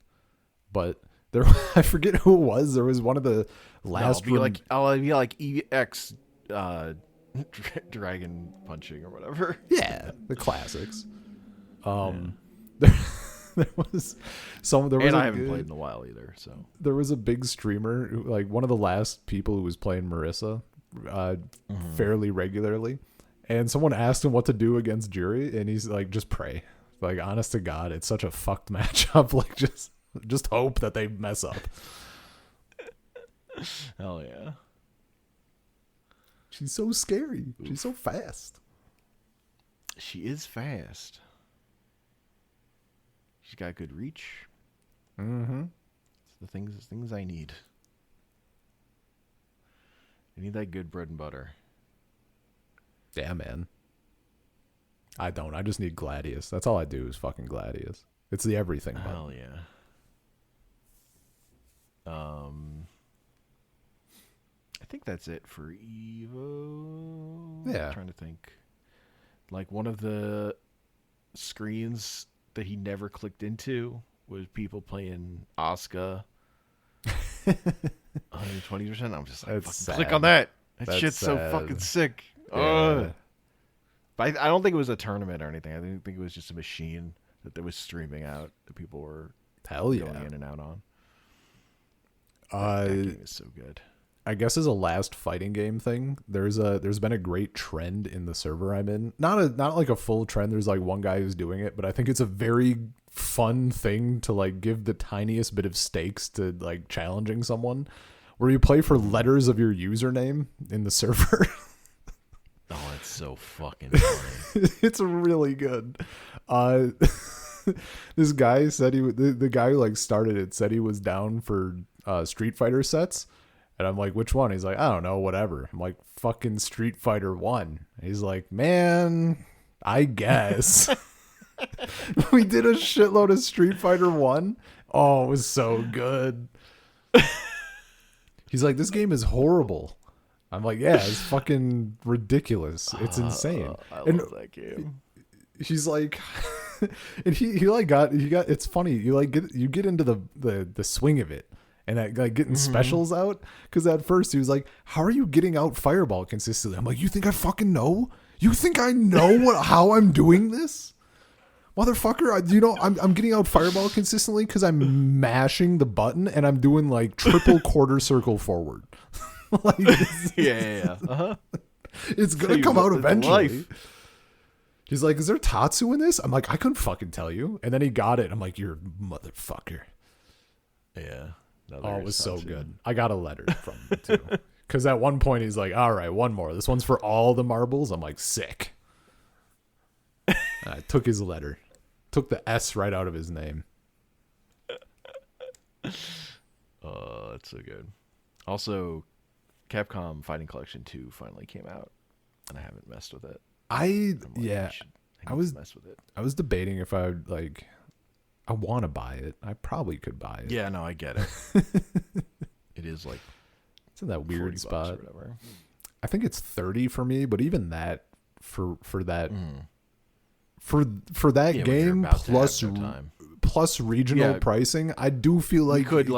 But there, I forget who it was. There was one of the last. I'll be like EX dragon punching or whatever. Yeah, the classics. There was and I haven't played in a while either. So there was a big streamer, like one of the last people who was playing Marissa fairly regularly, and someone asked him what to do against Jury, and he's like, just pray. Like, honest to God, it's such a fucked matchup. Like, just hope that they mess up. Hell yeah. She's so scary. Oof. She's so fast. She is fast. She's got good reach. Mm-hmm. It's the things I need. I need that good bread and butter. Yeah, man. I don't. I just need Gladius. That's all I do is fucking Gladius. It's the everything button. Hell yeah. I think that's it for Evo. Yeah. I'm trying to think. Like one of the screens that he never clicked into was people playing Asuka. 120%. I'm just like, click on that. That shit's sad. So fucking sick. Yeah. But I don't think it was a tournament or anything. I think it was just a machine that they was streaming out that people were going in and out on. That game is so good. I guess as a last fighting game thing, there's been a great trend in the server I'm in. Not like a full trend. There's like one guy who's doing it, but I think it's a very fun thing to like give the tiniest bit of stakes to like challenging someone, where you play for letters of your username in the server. Oh, it's so fucking funny. It's really good. This guy said the guy who like started it said he was down for Street Fighter sets. And I'm like, which one? He's like, I don't know, whatever. I'm like, fucking Street Fighter 1. He's like, man, I guess. We did a shitload of Street Fighter 1. Oh, it was so good. He's like, this game is horrible. I'm like, yeah, it's fucking ridiculous. It's insane. I love that game. He's like, and he got, it's funny. You get into the swing of it. And that like getting specials out, because at first he was like, "How are you getting out Fireball consistently?" I'm like, "You think I fucking know? You think I know how I'm doing this?" Motherfucker, I'm getting out Fireball consistently because I'm mashing the button and I'm doing like triple quarter circle forward. Like, yeah. It's gonna come out eventually. He's like, is there Tatsu in this? I'm like, I couldn't fucking tell you. And then he got it. I'm like, you're a motherfucker. Yeah. Oh, it was so good. I got a letter from him too. Because at one point he's like, all right, one more. This one's for all the marbles. I'm like, sick. I took his letter. Took the S right out of his name. Oh, that's so good. Also, Capcom Fighting Collection 2 finally came out, and I haven't messed with it. I was mess with it. I was debating if I would I want to buy it. I probably could buy it. Yeah, no, I get it. It is like it's in that weird spot. Or whatever. I think it's 30 for me, but even that for that for that game plus regional pricing, I do feel like you could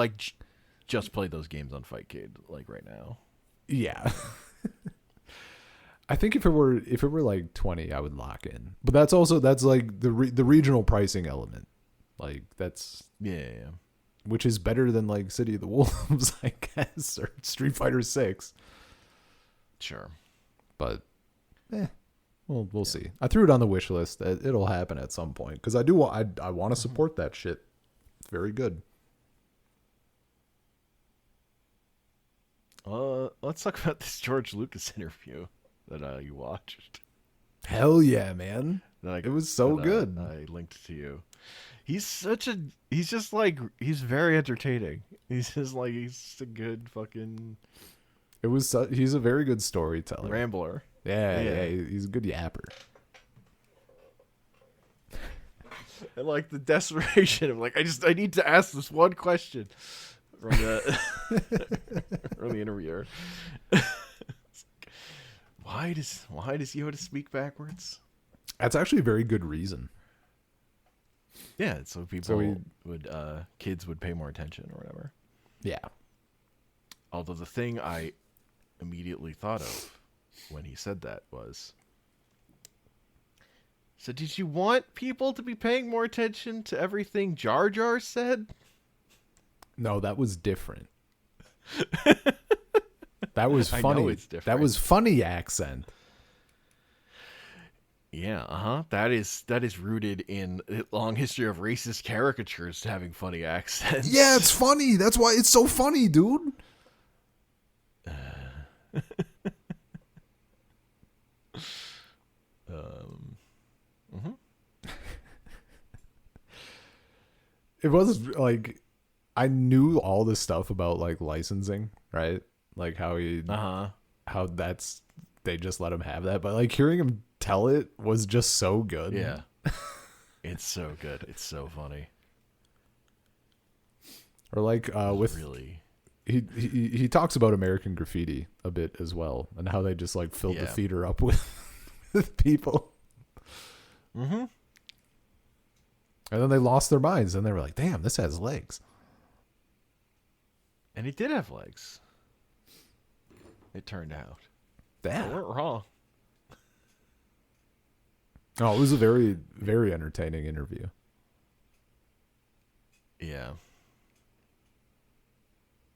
just play those games on Fightcade like right now. Yeah. I think if it were like 20, I would lock in. But that's like the regional pricing element. Like that's yeah. Which is better than like City of the Wolves, I guess, or Street Fighter 6. Sure. But we'll see. I threw it on the wish list. It'll happen at some point cuz I want to support that shit. It's very good. Let's talk about this George Lucas interview that you watched. Hell yeah, man! It was so good. I linked to you. He's very entertaining. He's a good fucking. He's a very good storyteller. Rambler. Yeah, he's a good yapper. And like the desperation of I need to ask this one question from the from the interviewer. Why does Yoda speak backwards? That's actually a very good reason. Yeah, so people kids would pay more attention or whatever. Yeah. Although the thing I immediately thought of when he said that was, so did you want people to be paying more attention to everything Jar Jar said? No, that was different. That was funny. I know it's different. That was funny accent. Yeah, That is rooted in a long history of racist caricatures having funny accents. Yeah, it's funny. That's why it's so funny, dude. It was like I knew all this stuff about like licensing, right? Like how they just let him have that, but like hearing him tell it was just so good. Yeah. It's so good. It's so funny. Or like with really he talks about American Graffiti a bit as well and how they just like filled the theater up with people. Mm-hmm. And then they lost their minds and they were like, damn, this has legs. And it did have legs. It turned out. Yeah. They weren't wrong. Oh, it was a very, very entertaining interview. Yeah.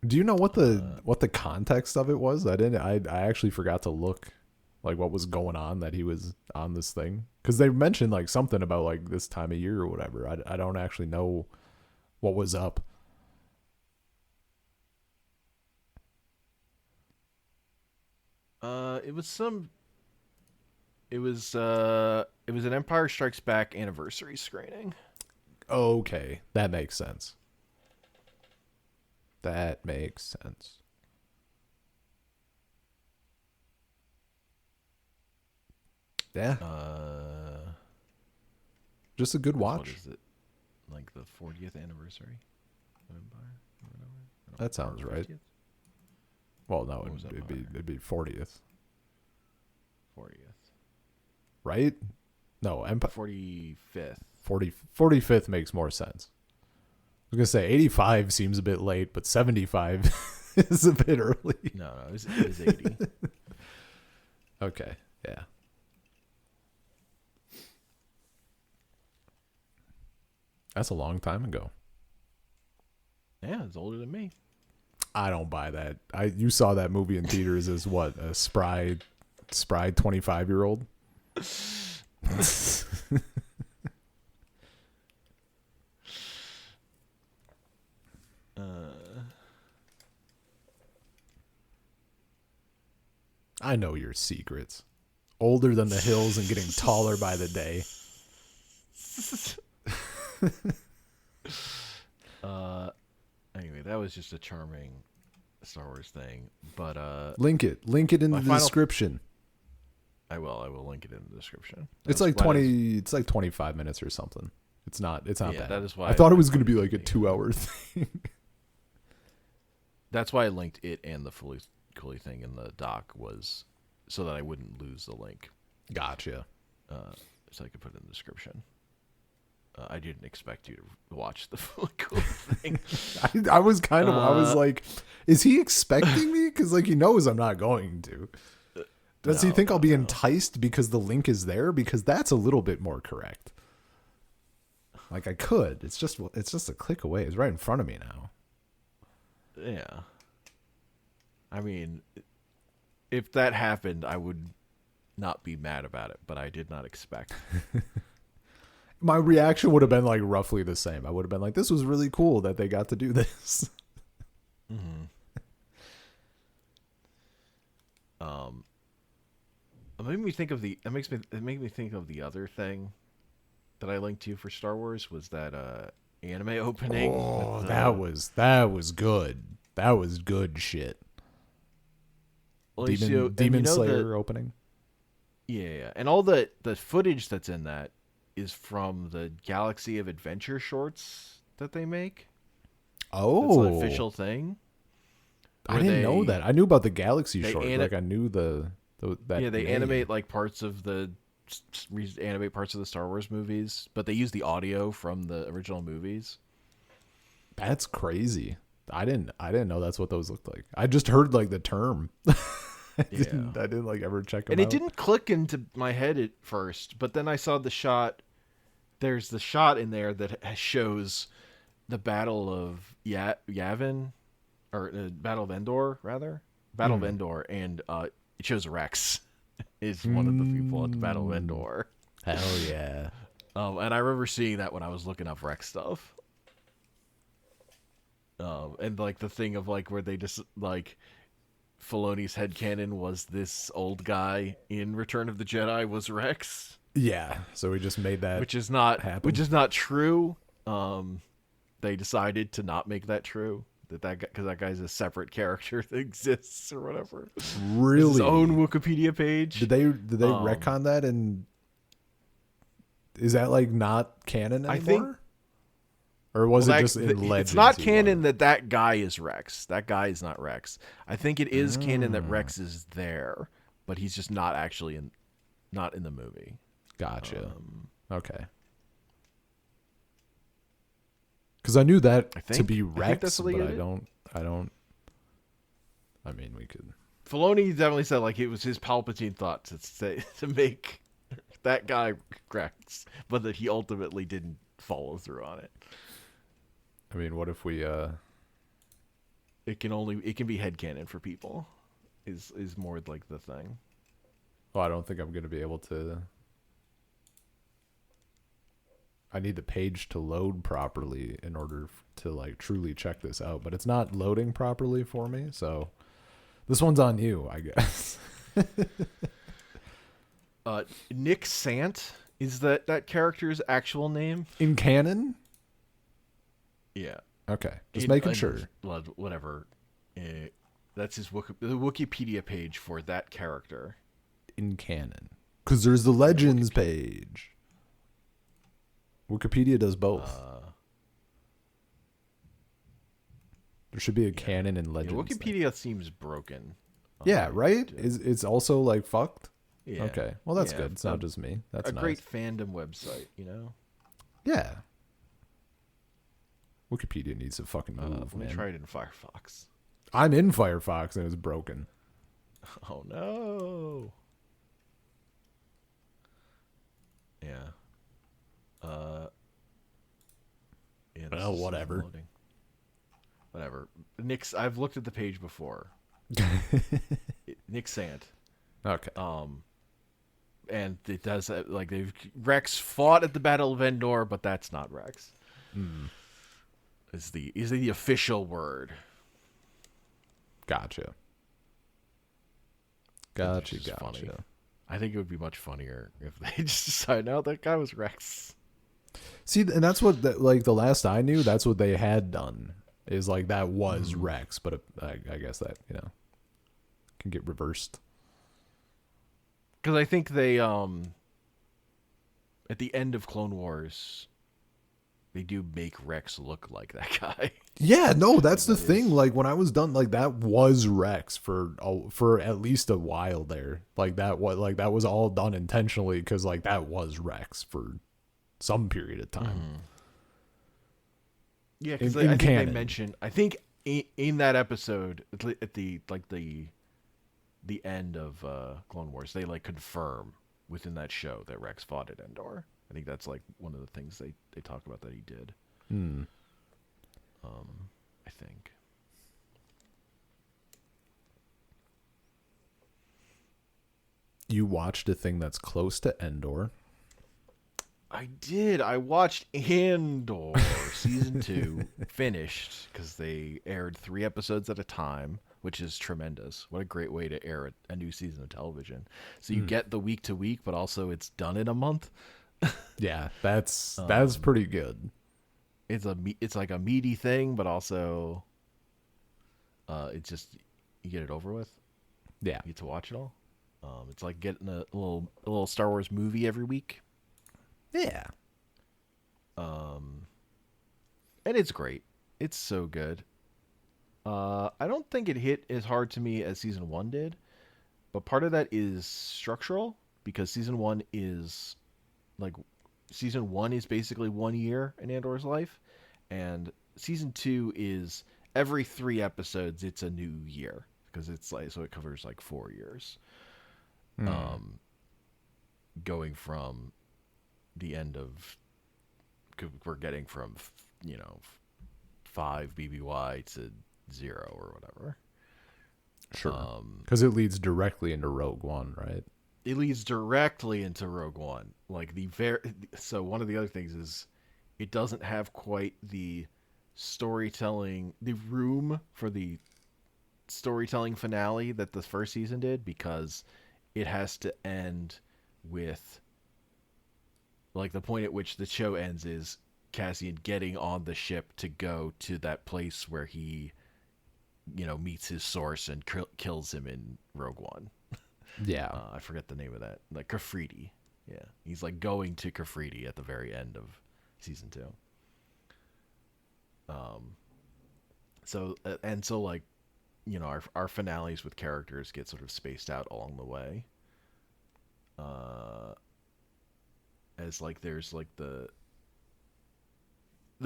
Do you know what the context of it was? I actually forgot to look like what was going on that he was on this thing, because they mentioned like something about like this time of year or whatever. I don't actually know what was up. It was an Empire Strikes Back anniversary screening. Okay, that makes sense. That makes sense. Yeah. Just a good watch. What is it? Like the 40th anniversary of Empire or whatever? That sounds right. 50th? Well, no, it'd be 40th. 40th. Right? No, Empire 45th. 45th makes more sense. I was going to say 85 seems a bit late, but 75 is a bit early. No, it was 80. Okay, yeah. That's a long time ago. Yeah, it's older than me. I don't buy that. You saw that movie in theaters as what, a spry 25-year-old? I know your secrets. Older than the hills and getting taller by the day. Anyway, that was just a charming Star Wars thing. But link it in the description. I will link it in the description. It's like 20. It's like 25 minutes or something. It's not bad. That is why I thought it was going to be like a 2-hour thing. That's why I linked it and the fully thing in the doc, was so that I wouldn't lose the link. Gotcha. So I could put it in the description. I didn't expect you to watch the fully cool thing. I was kind of. I was like, is he expecting me? Because like he knows I'm not going to. Does he think I'll be enticed because the link is there? Because that's a little bit more correct. Like I could. It's just a click away. It's right in front of me now. Yeah. I mean, if that happened, I would not be mad about it, but I did not expect. My reaction would have been like roughly the same. I would have been like, this was really cool that they got to do this. Mm-hmm. It made me think of it made me think of the other thing that I linked to you for Star Wars, was that anime opening. Oh, that was good. That was good shit. Well, Demon Slayer opening. Yeah, and all the footage that's in that is from the Galaxy of Adventure shorts that they make. Oh, it's an official thing. I didn't know that. I knew about the Galaxy short. Like I knew that. Yeah, they animate like parts of the Star Wars movies, but they use the audio from the original movies. That's crazy. I didn't know that's what those looked like. I just heard like the term. I didn't like ever check them out. And it didn't click into my head at first, but then I saw the shot. There's the shot in there that shows the Battle of Yavin, or Battle of Endor, rather. Battle of Endor, and it shows Rex is one of the people at the Battle of Endor. Hell yeah. And I remember seeing that when I was looking up Rex stuff. And like the thing of like where they just like Filoni's headcanon was this old guy in Return of the Jedi was Rex. Yeah, so we just made that which is not true. They decided to not make that true. Because that guy's a separate character that exists or whatever. Really, his own Wikipedia page. Did they retcon that? And is that like not canon anymore? I think, or was it just in Legends? It's not canon that guy is Rex. That guy is not Rex. I think it is canon that Rex is there, but he's just not actually not in the movie. Gotcha. Okay. Because I knew that to be Rex, but I don't. I mean, we could. Filoni definitely said like it was his Palpatine thought to make that guy Rex, but that he ultimately didn't follow through on it. I mean, what if we? It can be headcanon for people, is more like the thing. Well, I don't think I'm going to be able to. I need the page to load properly in order to like truly check this out, but it's not loading properly for me. So this one's on you, I guess. Nick Sant is that character's actual name in canon? Yeah. Okay. Just making sure. Whatever. That's his the Wikipedia page for that character in canon. Because there's the Legends page. Wikipedia does both. There should be a canon and Legends. Yeah, Wikipedia seems broken. Yeah, right? It's also like fucked? Yeah. Okay. Well, that's good. It's not just me. That's a great fandom website, you know? Yeah. Wikipedia needs to fucking move, man. Let me try it in Firefox. I'm in Firefox and it's broken. Oh, no. Yeah. Yeah, Well, whatever. Whatever. I've looked at the page before. Nick Sant. Okay. And it does like Rex fought at the Battle of Endor, but that's not Rex. Is the official word. Gotcha. Funny. I think it would be much funnier if they just decided, no, that guy was Rex. See, and that's what the last I knew, that's what they had done. Is like that was Rex, but I guess that can get reversed. Because I think they at the end of Clone Wars, they do make Rex look like that guy. Yeah, no, that's the thing. Like when I was done, like that was Rex for at least a while there. Like that was all done intentionally because like that was Rex for some period of time. Yeah, because I think they mentioned. I think in that episode at the end of Clone Wars, they like confirm within that show that Rex fought at Endor. I think that's like one of the things they talk about that he did. I think. You watched a thing that's close to Endor. I did. I watched Andor season 2 finished because they aired 3 episodes at a time, which is tremendous. What a great way to air a new season of television. So you get the week to week, but also it's done in a month. Yeah, that's pretty good. It's like a meaty thing, but also it's just you get it over with. Yeah, you get to watch it all. It's like getting a little Star Wars movie every week. Yeah. And it's great. It's so good. I don't think it hit as hard to me as season 1 did, but part of that is structural because season 1 is basically 1 year in Andor's life, and season 2 is every 3 episodes it's a new year because it's like so it covers like 4 years. Going from the end of we're getting from 5 BBY to 0 or whatever. Sure. Because it leads directly into Rogue One, right? It leads directly into Rogue One. Like so one of the other things is it doesn't have quite the storytelling, the room for the storytelling finale that the first season did, because it has to end with like the point at which the show ends is Cassian getting on the ship to go to that place where he meets his source and kills him in Rogue One. Yeah. I forget the name of that. Like Kafriti. Yeah. He's like going to Kafriti at the very end of season 2. So like, our finales with characters get sort of spaced out along the way. As like there's like the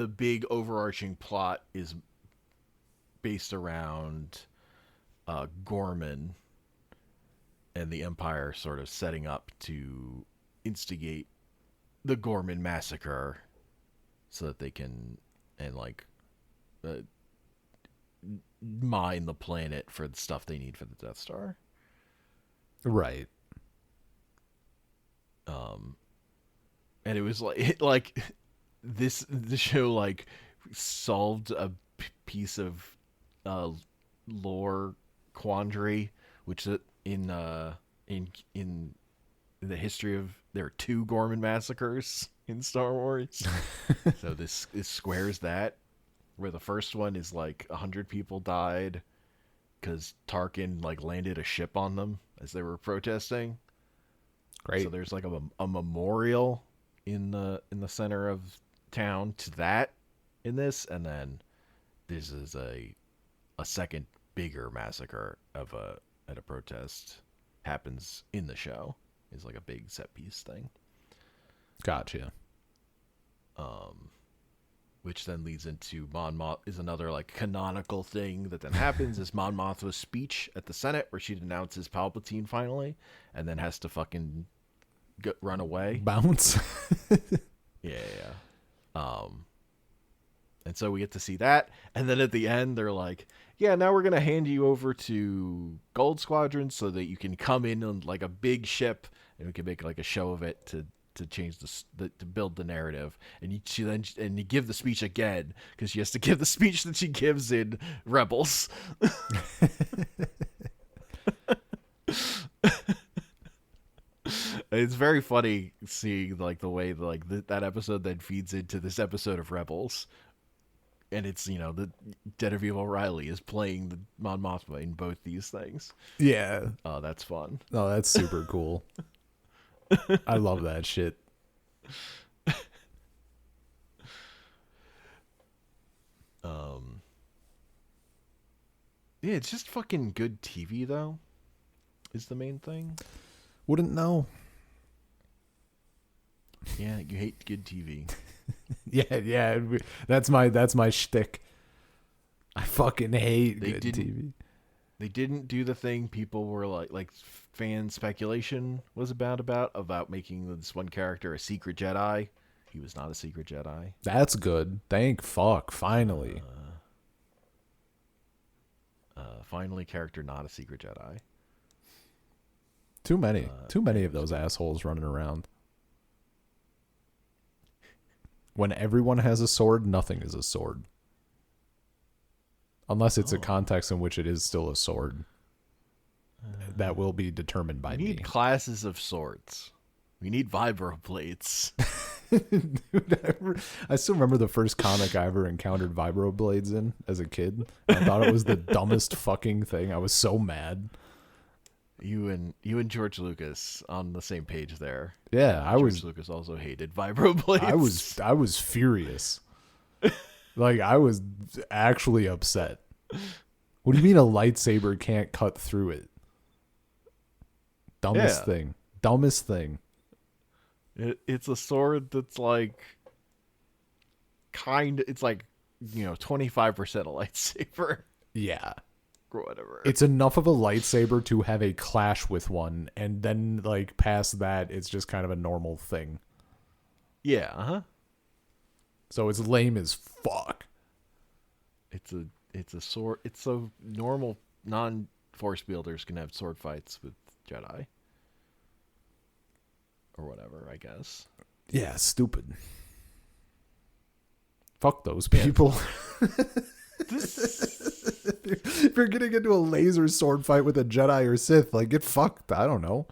big overarching plot is based around Gorman and the Empire sort of setting up to instigate the Gorman massacre so that they can mine the planet for the stuff they need for the Death Star. Right. And it was the show like solved a piece of lore quandary, which in the history of there are 2 Gorman massacres in Star Wars. So this squares that, where the first one is like 100 people died because Tarkin like landed a ship on them as they were protesting. Great. So there's like a memorial in the center of town to that in this, and then this is a second bigger massacre at a protest happens in the show. It's like a big set piece thing. Gotcha. Which then leads into Mon Moth is another like canonical thing that then happens is Mon Mothma's speech at the Senate where she denounces Palpatine finally, and then has to fucking run away. Bounce. Yeah. And so we get to see that. And then at the end, they're like, yeah, now we're going to hand you over to Gold Squadron so that you can come in on like a big ship and we can make like a show of it to change to build the narrative. And you give the speech again because she has to give the speech that she gives in Rebels. It's very funny seeing like the way like that episode then feeds into this episode of Rebels. And it's, the Genevieve O'Reilly is playing the Mon Mothma in both these things. Yeah. Oh, that's fun. Oh, that's super cool. I love that shit. Yeah, it's just fucking good TV, though, is the main thing. Wouldn't know. Yeah, you hate good TV. Yeah, that's my shtick. I fucking hate good TV. They didn't do the thing people were like fan speculation was about making this one character a secret Jedi. He was not a secret Jedi. That's good. Thank fuck. Finally. Finally, character not a secret Jedi. Too many of those assholes running around. When everyone has a sword, nothing is a sword. Unless it's a context in which it is still a sword. That will be determined by me. We need classes of swords. We need Vibroblades. Dude, I still remember the first comic I ever encountered Vibroblades in as a kid. I thought it was the dumbest fucking thing. I was so mad. You and George Lucas on the same page there. Yeah, George Lucas also hated Vibroblades. I was furious. Like, I was actually upset. What do you mean a lightsaber can't cut through it? Dumbest thing. It's a sword that's like it's like 25% a lightsaber. Yeah. Or whatever. It's enough of a lightsaber to have a clash with one, and then like past that it's just kind of a normal thing. Yeah, uh-huh. So it's lame as fuck. It's a sword. It's so normal non-force wielders can have sword fights with Jedi. Or whatever, I guess. Yeah, stupid. Fuck those people. If you're getting into a laser sword fight with a Jedi or Sith, like, get fucked. I don't know.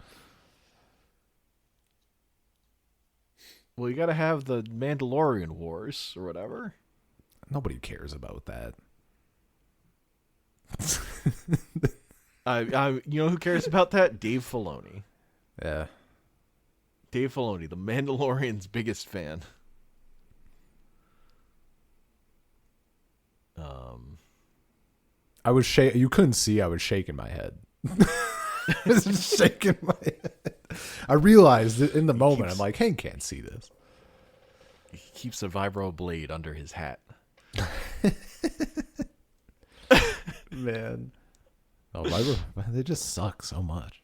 Well, you gotta have the Mandalorian Wars or whatever. Nobody cares about that. You know who cares about that? Dave Filoni. Yeah. Dave Filoni, the Mandalorian's biggest fan. I was you couldn't see I was shaking my head. I was shaking my head. I realized that in the moment, I'm like, Hank can't see this. He keeps a vibro blade under his hat. Man. Oh, vibro, they just suck so much.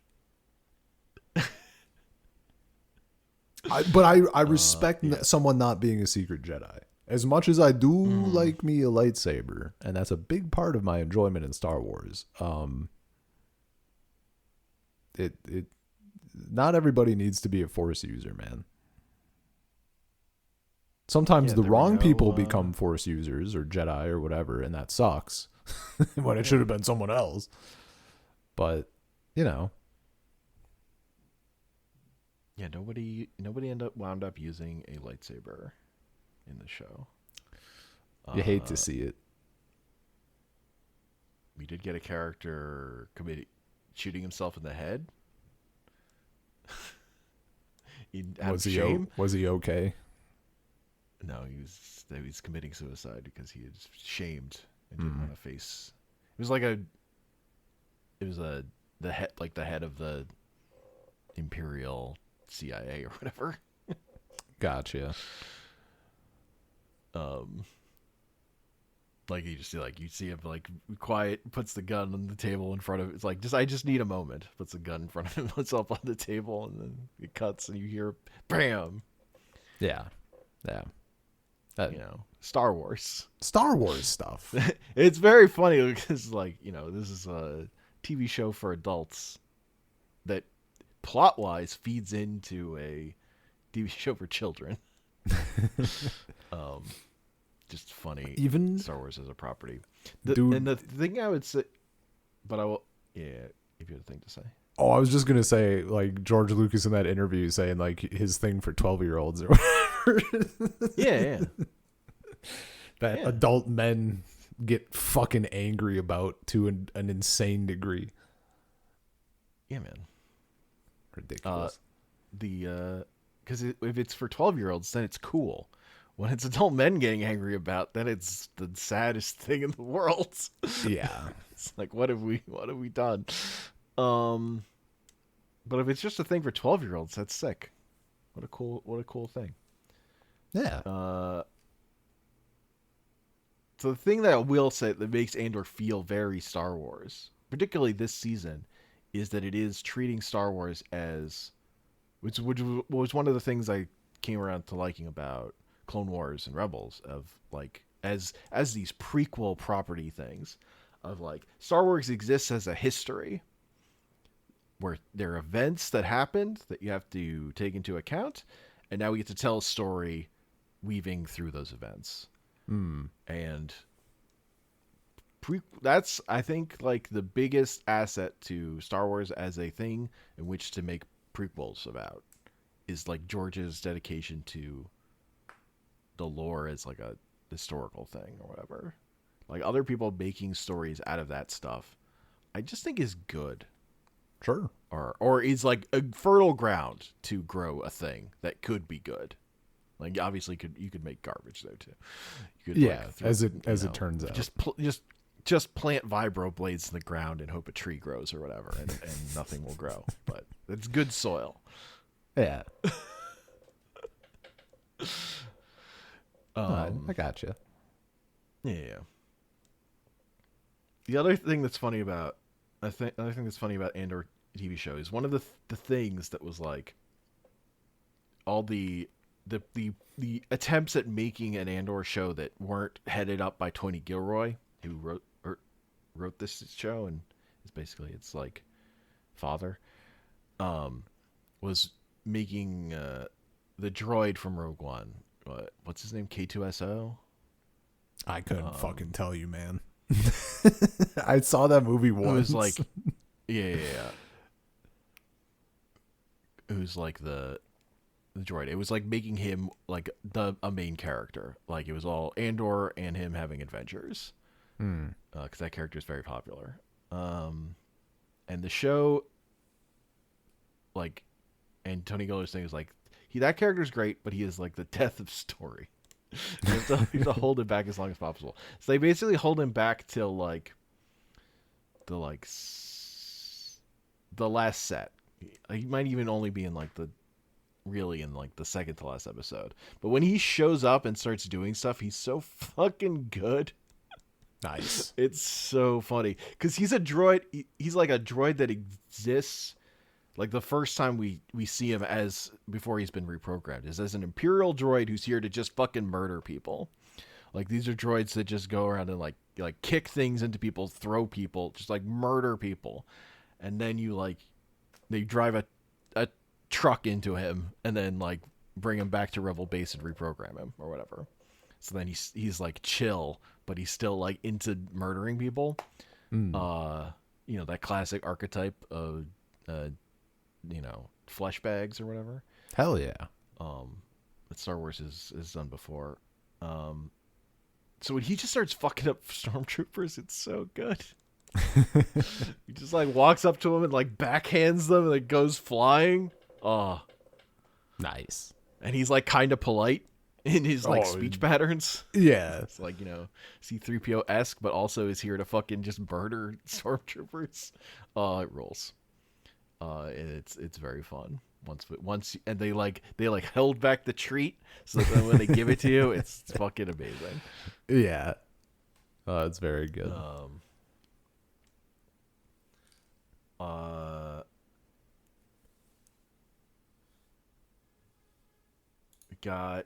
I respect someone not being a secret Jedi. As much as I do like me a lightsaber, and that's a big part of my enjoyment in Star Wars. Not everybody needs to be a Force user, man. Sometimes the wrong people become Force users or Jedi or whatever, and that sucks. When it should have been someone else. But, Yeah, nobody wound up using a lightsaber in the show. You hate to see it. We did get a character shooting himself in the head. Was he okay? No, he was committing suicide because he was shamed and didn't want to face. It was the head of the Imperial CIA or whatever. Gotcha. Like you see him like quiet, puts the gun on the table in front of it. It's like I just need a moment. Puts the gun in front of him, puts up on the table, and then it cuts, and you hear bam. Yeah. Star Wars. Star Wars stuff. It's very funny because, like, this is a TV show for adults that plot-wise feeds into a TV show for children. Just funny. Even Star Wars as a property. And the thing I would say, but I will, if you had a thing to say. Oh, I was just gonna say, like, George Lucas in that interview saying, like, his thing for 12-year-olds or whatever. Yeah. That adult men get fucking angry about to an insane degree. Yeah, man. Ridiculous. Because if it's for 12-year-olds, then it's cool. When it's adult men getting angry about, then it's the saddest thing in the world. Yeah. It's like, what have we done? But if it's just a thing for 12-year-olds, that's sick. What a cool thing. Yeah. So the thing that I will say that makes Andor feel very Star Wars, particularly this season, is that it is treating Star Wars as, which was one of the things I came around to liking about Clone Wars and Rebels, of like as these prequel property things, of like Star Wars exists as a history where there are events that happened that you have to take into account, and now we get to tell a story weaving through those events. And that's, I think, like the biggest asset to Star Wars as a thing in which to make prequels about, is like George's dedication to the lore as like a historical thing or whatever. Like other people making stories out of that stuff, I just think is good. Sure. Or is like a fertile ground to grow a thing that could be good. Like obviously you could make garbage though too. You could, as it turns out. Just plant Vibroblades in the ground and hope a tree grows or whatever, and nothing will grow. But it's good soil. Yeah. I gotcha. Yeah. The other thing that's funny about Andor TV show is one of the things that was like all the attempts at making an Andor show that weren't headed up by Tony Gilroy, who wrote this show and is basically its like father, was making the droid from Rogue One. What's his name? K2SO? I couldn't fucking tell you, man. I saw that movie once. It was like, yeah. It was like the droid. It was like making him like a main character. Like it was all Andor and him having adventures. Because that character is very popular. And the show, like, and Tony Gilroy's thing is like, that character's great, but he is like the death of story. You have to hold him back as long as possible. So they basically hold him back till like the last set. He might even only be in like the second to last episode. But when he shows up and starts doing stuff, he's so fucking good. Nice. It's so funny because he's a droid. He's like a droid that exists. Like the first time we see him as before he's been reprogrammed is as an Imperial droid who's here to just fucking murder people. Like these are droids that just go around and like kick things into people, throw people, just like murder people. And then they drive a truck into him and then like bring him back to Rebel Base and reprogram him or whatever. So then he's like chill, but he's still like into murdering people. That classic archetype of flesh bags or whatever. Hell yeah. That Star Wars has done before. So when he just starts fucking up stormtroopers, it's so good. He just like walks up to him and like backhands them and like goes flying. Oh, nice. And he's like kind of polite in his like speech patterns. Yeah. It's like, C-3PO-esque, but also is here to fucking just murder stormtroopers. It rolls. And it's very fun. Once and they held back the treat so that when they give it to you, it's fucking amazing. Yeah. It's very good. Got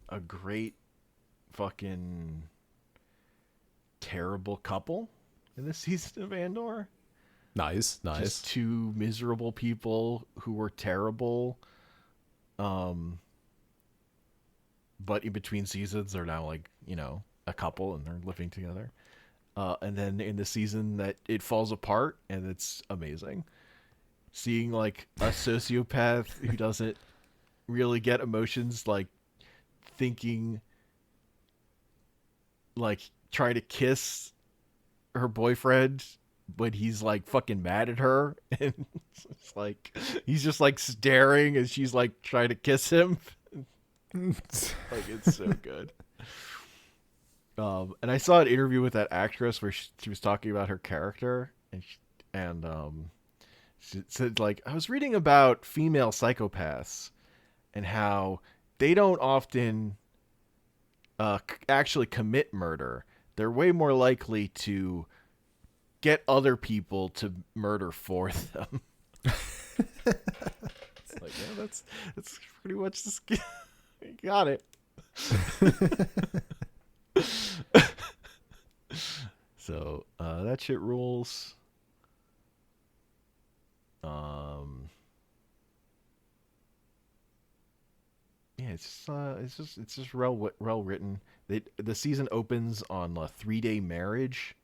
a great fucking terrible couple in this season of Andor. Nice. Just two miserable people who were terrible. But in between seasons, they're now like, a couple and they're living together. And then in the season that it falls apart, and it's amazing. Seeing like a sociopath who doesn't really get emotions, like thinking, like trying to kiss her boyfriend when he's like fucking mad at her, and it's like he's just like staring and she's like trying to kiss him. Like, it's so good. And I saw an interview with that actress where she was talking about her character, and she said, like, I was reading about female psychopaths and how they don't often actually commit murder. They're way more likely to get other people to murder for them. It's like, yeah, that's pretty much the skill. You got it. So that shit rules. Yeah, it's just well written. The season opens on a 3-day marriage.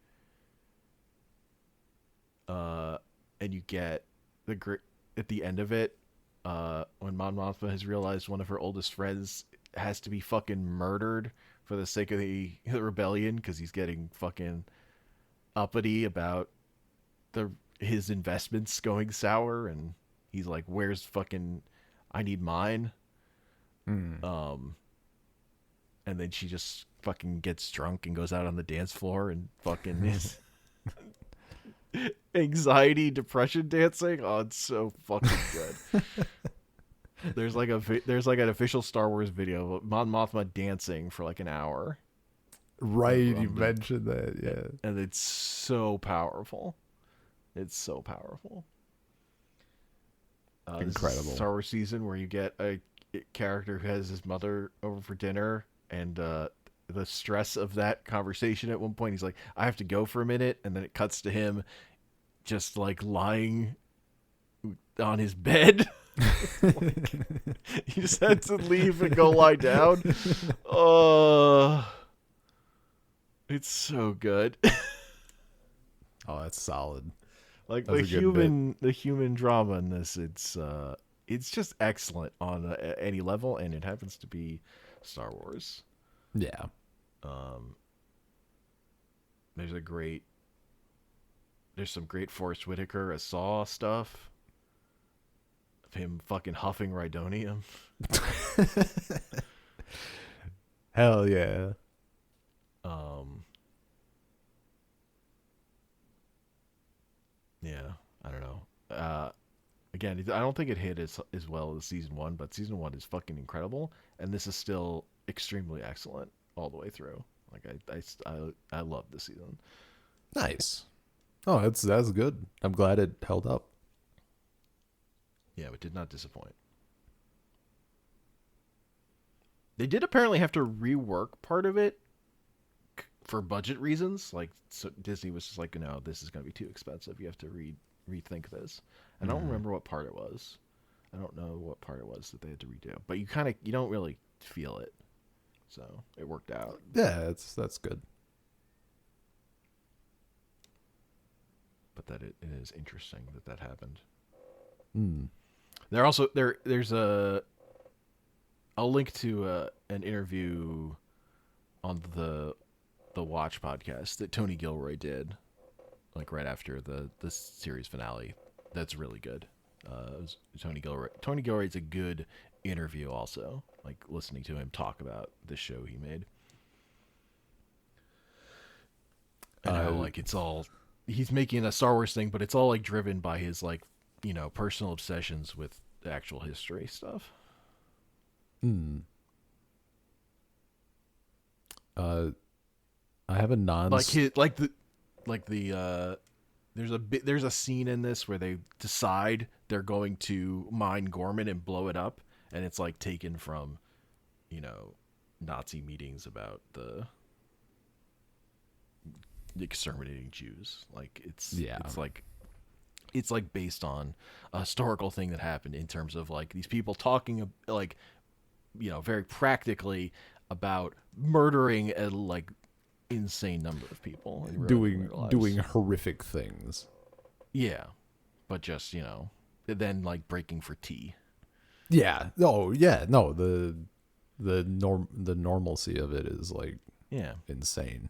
And you get at the end of it, when Mon Mothma has realized one of her oldest friends has to be fucking murdered for the sake of the rebellion because he's getting fucking uppity about his investments going sour, and he's like, "Where's fucking? I need mine." And then she just fucking gets drunk and goes out on the dance floor and fucking is anxiety, depression dancing. Oh, it's so fucking good. There's like an official Star Wars video of Mon Mothma dancing for like an hour. Right, you mentioned that, yeah. And it's so powerful. It's so powerful. Incredible. This is Star Wars season where you get a character who has his mother over for dinner, and the stress of that conversation at one point, he's like, I have to go for a minute, and then it cuts to him just like lying on his bed. Like, he just had to leave and go lie down. It's so good. Oh, that's solid. Like the human drama in this, it's just excellent on any level, and it happens to be Star Wars. Yeah. There's some great Forrest Whitaker as Saw stuff. Of him fucking huffing Rhydonium. Hell yeah. Yeah, I don't know. Again, I don't think it hit as well as season 1, but season 1 is fucking incredible, and this is still extremely excellent all the way through. Like I love this season. Nice. Oh, that's good. I'm glad it held up. Yeah, it did not disappoint. They did apparently have to rework part of it for budget reasons. Like, so Disney was just like, no, this is going to be too expensive. You have to rethink this. I don't remember what part it was. I don't know what part it was that they had to redo. But you don't really feel it. So it worked out. Yeah, that's good. But that it is interesting that happened. There's I'll link to an interview on the Watch podcast that Tony Gilroy did, like right after the series finale. That's really good. Tony Gilroy's a good interview also, like listening to him talk about the show he made. And how like it's all, he's making a Star Wars thing, but it's all like driven by his like, personal obsessions with the actual history stuff. I have a there's a scene in this where they decide they're going to mine Gorman and blow it up, and it's like taken from, Nazi meetings about the exterminating Jews. Like it's like based on a historical thing that happened in terms of like these people talking like, you know, very practically about murdering a like insane number of people and doing horrific things. Yeah, but just, you know, then like breaking for tea. Yeah. Oh yeah. No, the normalcy of it is like insane.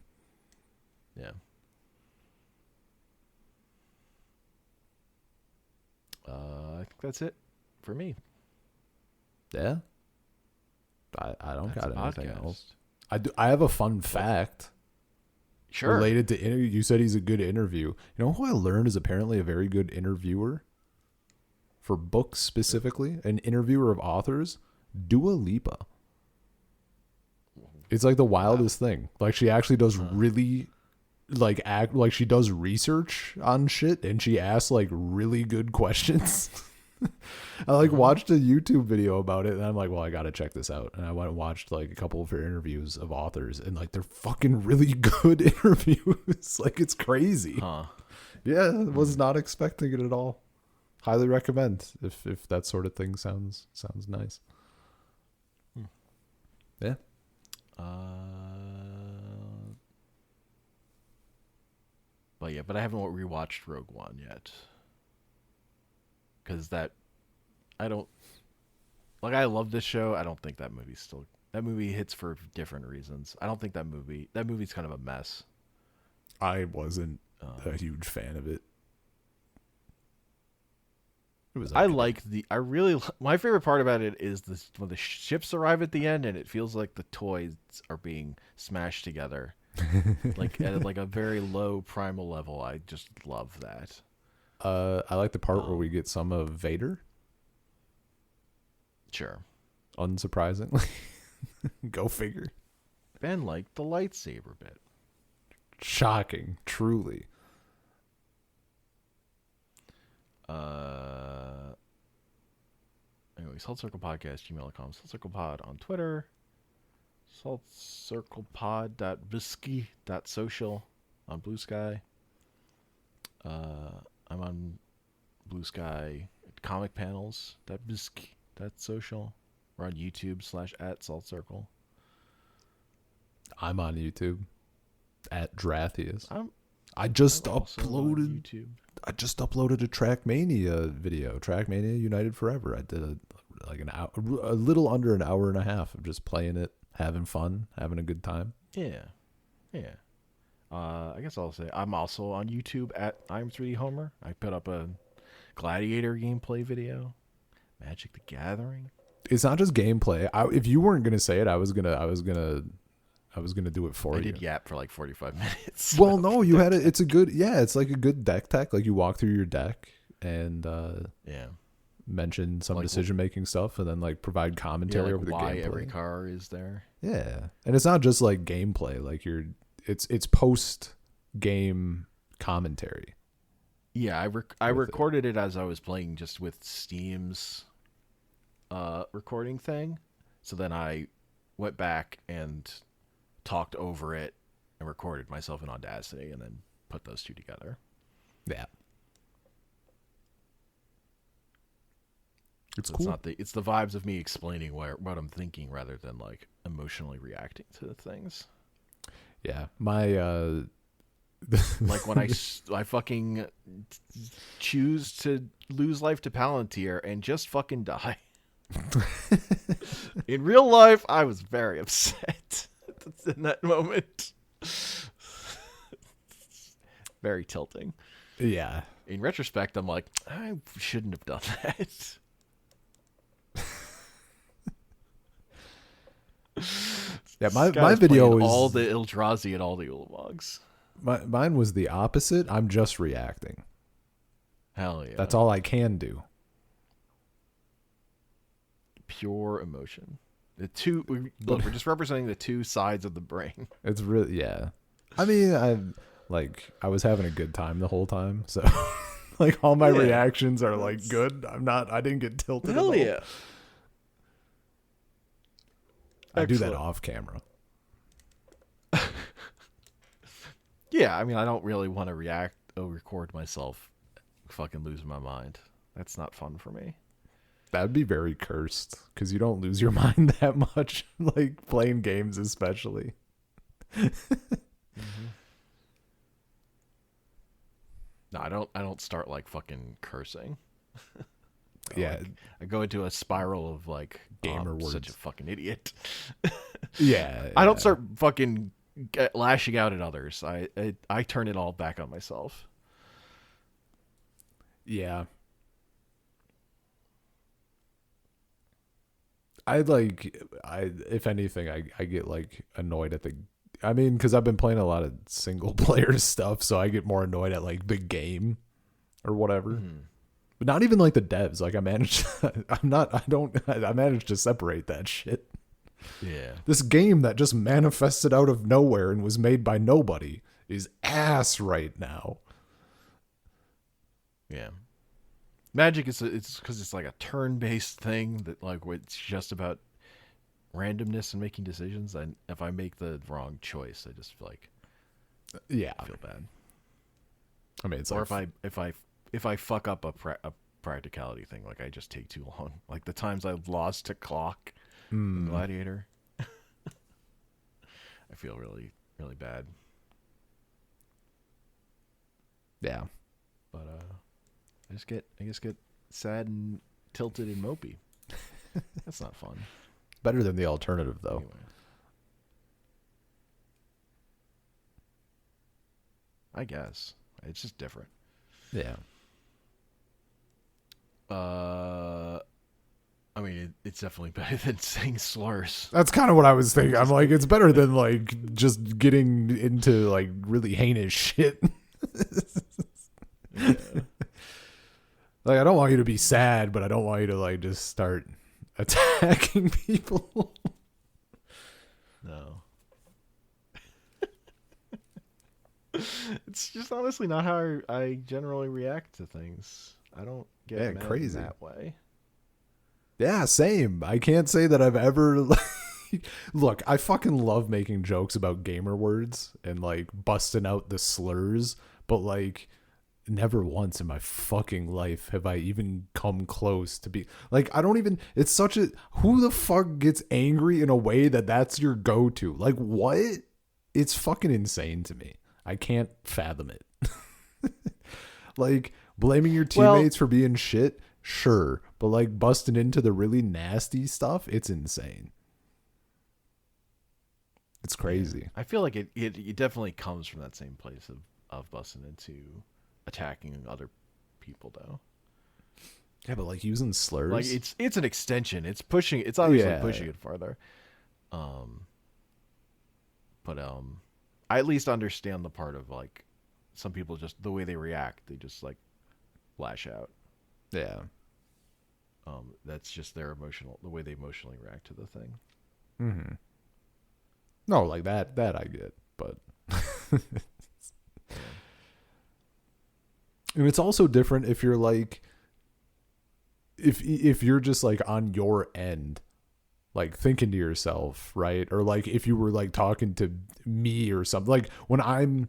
Yeah. I think that's it for me. Yeah. I don't got anything else. I have a fun fact. Sure. Related to interview. You said he's a good interview. You know who I learned is apparently a very good interviewer for books specifically, an interviewer of authors, Dua Lipa. It's like the wildest thing. Like she actually does really like act like she does research on shit and she asks like really good questions. I like watched a YouTube video about it and I'm like, well, I gotta check this out. And I went and watched like a couple of her interviews of authors and like they're fucking really good interviews. Like it's crazy. Yeah, was not expecting it at all. Highly recommend if that sort of thing sounds nice. Yeah. But I haven't rewatched Rogue One yet. Because I love this show. I don't think that movie hits for different reasons. I don't think that movie's kind of a mess. I wasn't a huge fan of it. It was okay. My favorite part about it is when the ships arrive at the end and it feels like the toys are being smashed together. Like at like a very low primal level. I just love that. I like the part where we get some of Vader. Sure. Unsurprisingly. Go figure. Ben liked the lightsaber bit. Shocking. Truly. Anyway, saltcirclepod@gmail.com. Saltcirclepod on Twitter. saltcirclepod.bsky.social on Bluesky. I'm on Bluesky comic panels.bsky.social. We're on YouTube /@saltcircle. I'm on YouTube @Drathius. I just uploaded a Trackmania video. Trackmania United Forever. I did a little under an hour and a half of just playing it, having fun, having a good time. Yeah. I guess I'll say I'm also on YouTube @I'm3DHomer. I put up a Gladiator gameplay video. Magic the Gathering. It's not just gameplay. If you weren't gonna say it, I was gonna do it for you. I did yap for like 45 minutes. Well, no, you had it. It's it's like a good deck tech. Like you walk through your deck and mention some decision making stuff, and then like provide commentary over the why gameplay. Every car is there. Yeah, and it's not just like gameplay. Like it's post game commentary. Yeah, I recorded it as I was playing, just with Steam's recording thing. So then I went back and talked over it and recorded myself in Audacity and then put those two together. Yeah. It's cool. It's the vibes of me explaining what I'm thinking rather than like emotionally reacting to the things. Yeah. My like when I fucking choose to lose life to Palantir and just fucking die. In real life, I was very upset in that moment. Very tilting. Yeah. In retrospect, I'm like, I shouldn't have done that. Yeah, my video is all the Eldrazi and all the Ulamogs. Mine was the opposite. I'm just reacting. Hell yeah. That's all I can do. Pure emotion. We're just representing the two sides of the brain. It's really, yeah. I mean, I was having a good time the whole time, so like all my reactions are like good. I didn't get tilted. Hell yeah. I do that off camera. Yeah, I mean, I don't really want to record myself fucking losing my mind. That's not fun for me. That'd be very cursed because you don't lose your mind that much, like playing games especially. Mm-hmm. No, I don't start like fucking cursing. Yeah, like, I go into a spiral of like gamer words. Such a fucking idiot. Yeah, I don't start fucking lashing out at others. I turn it all back on myself. Yeah. If anything, I get like annoyed at because I've been playing a lot of single player stuff, so I get more annoyed at like the game or whatever. Mm. But not even like the devs. Like I managed to separate that shit. Yeah. This game that just manifested out of nowhere and was made by nobody is ass right now. Yeah. Magic it's because it's like a turn-based thing that like it's just about randomness and making decisions. And if I make the wrong choice, I just feel like I feel bad. I mean, it's or like if I fuck up a practicality thing, like I just take too long. Like the times I've lost to Clock in Gladiator, I feel really really bad. Yeah, but I just get sad and tilted and mopey. That's not fun. Better than the alternative, though. Anyway. I guess it's just different. Yeah. I mean, it's definitely better than saying slurs. That's kind of what I was thinking. I'm like, it's better than like just getting into like really heinous shit. Yeah. Like, I don't want you to be sad, but I don't want you to like just start attacking people. No. It's just honestly not how I generally react to things. I don't get mad crazy that way. Yeah, same. I can't say that I've ever look, I fucking love making jokes about gamer words and like busting out the slurs, but like never once in my fucking life have I even come close to be like, I don't even, it's such a, who the fuck gets angry in a way that's your go-to? Like, what? It's fucking insane to me. I can't fathom it. Like, blaming your teammates for being shit, sure, but like busting into the really nasty stuff, it's insane. It's crazy. Yeah. I feel like it definitely comes from that same place of busting into attacking other people, though. Yeah, but like using slurs, like it's an extension. It's pushing. It's obviously pushing it farther. But I at least understand the part of like some people just the way they react. They just like lash out. Yeah. That's just the way they emotionally react to the thing. Mm-hmm. No, like that I get, but and it's also different if you're like, if you're just like on your end, like thinking to yourself, right? Or like if you were like talking to me or something, like when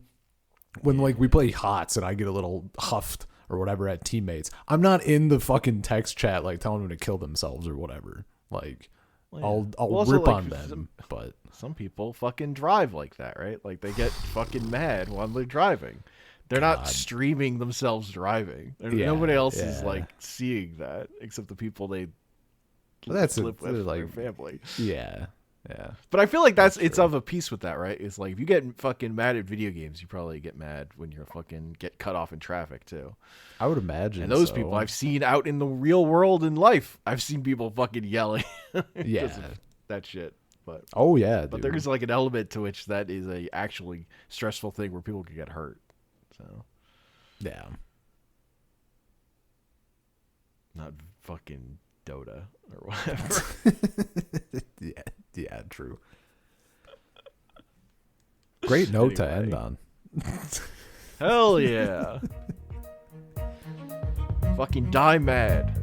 like we play HOTS and I get a little huffed or whatever at teammates, I'm not in the fucking text chat like telling them to kill themselves or whatever. Like, I'll rip on them, but some people fucking drive like that, right? Like they get fucking mad while they're driving. They're not streaming themselves driving. Nobody else is like seeing that except the people they live with, like their family. Yeah. But I feel like it's of a piece with that, right? It's like if you get fucking mad at video games, you probably get mad when you're fucking get cut off in traffic too. I would imagine. And those people I've seen out in the real world in life. I've seen people fucking yelling. Yeah. That shit. But but there's like an element to which that is a actually stressful thing where people can get hurt. So yeah. Not fucking Dota or whatever. Yeah, true. Great note to end on. Hell yeah. Fucking die mad.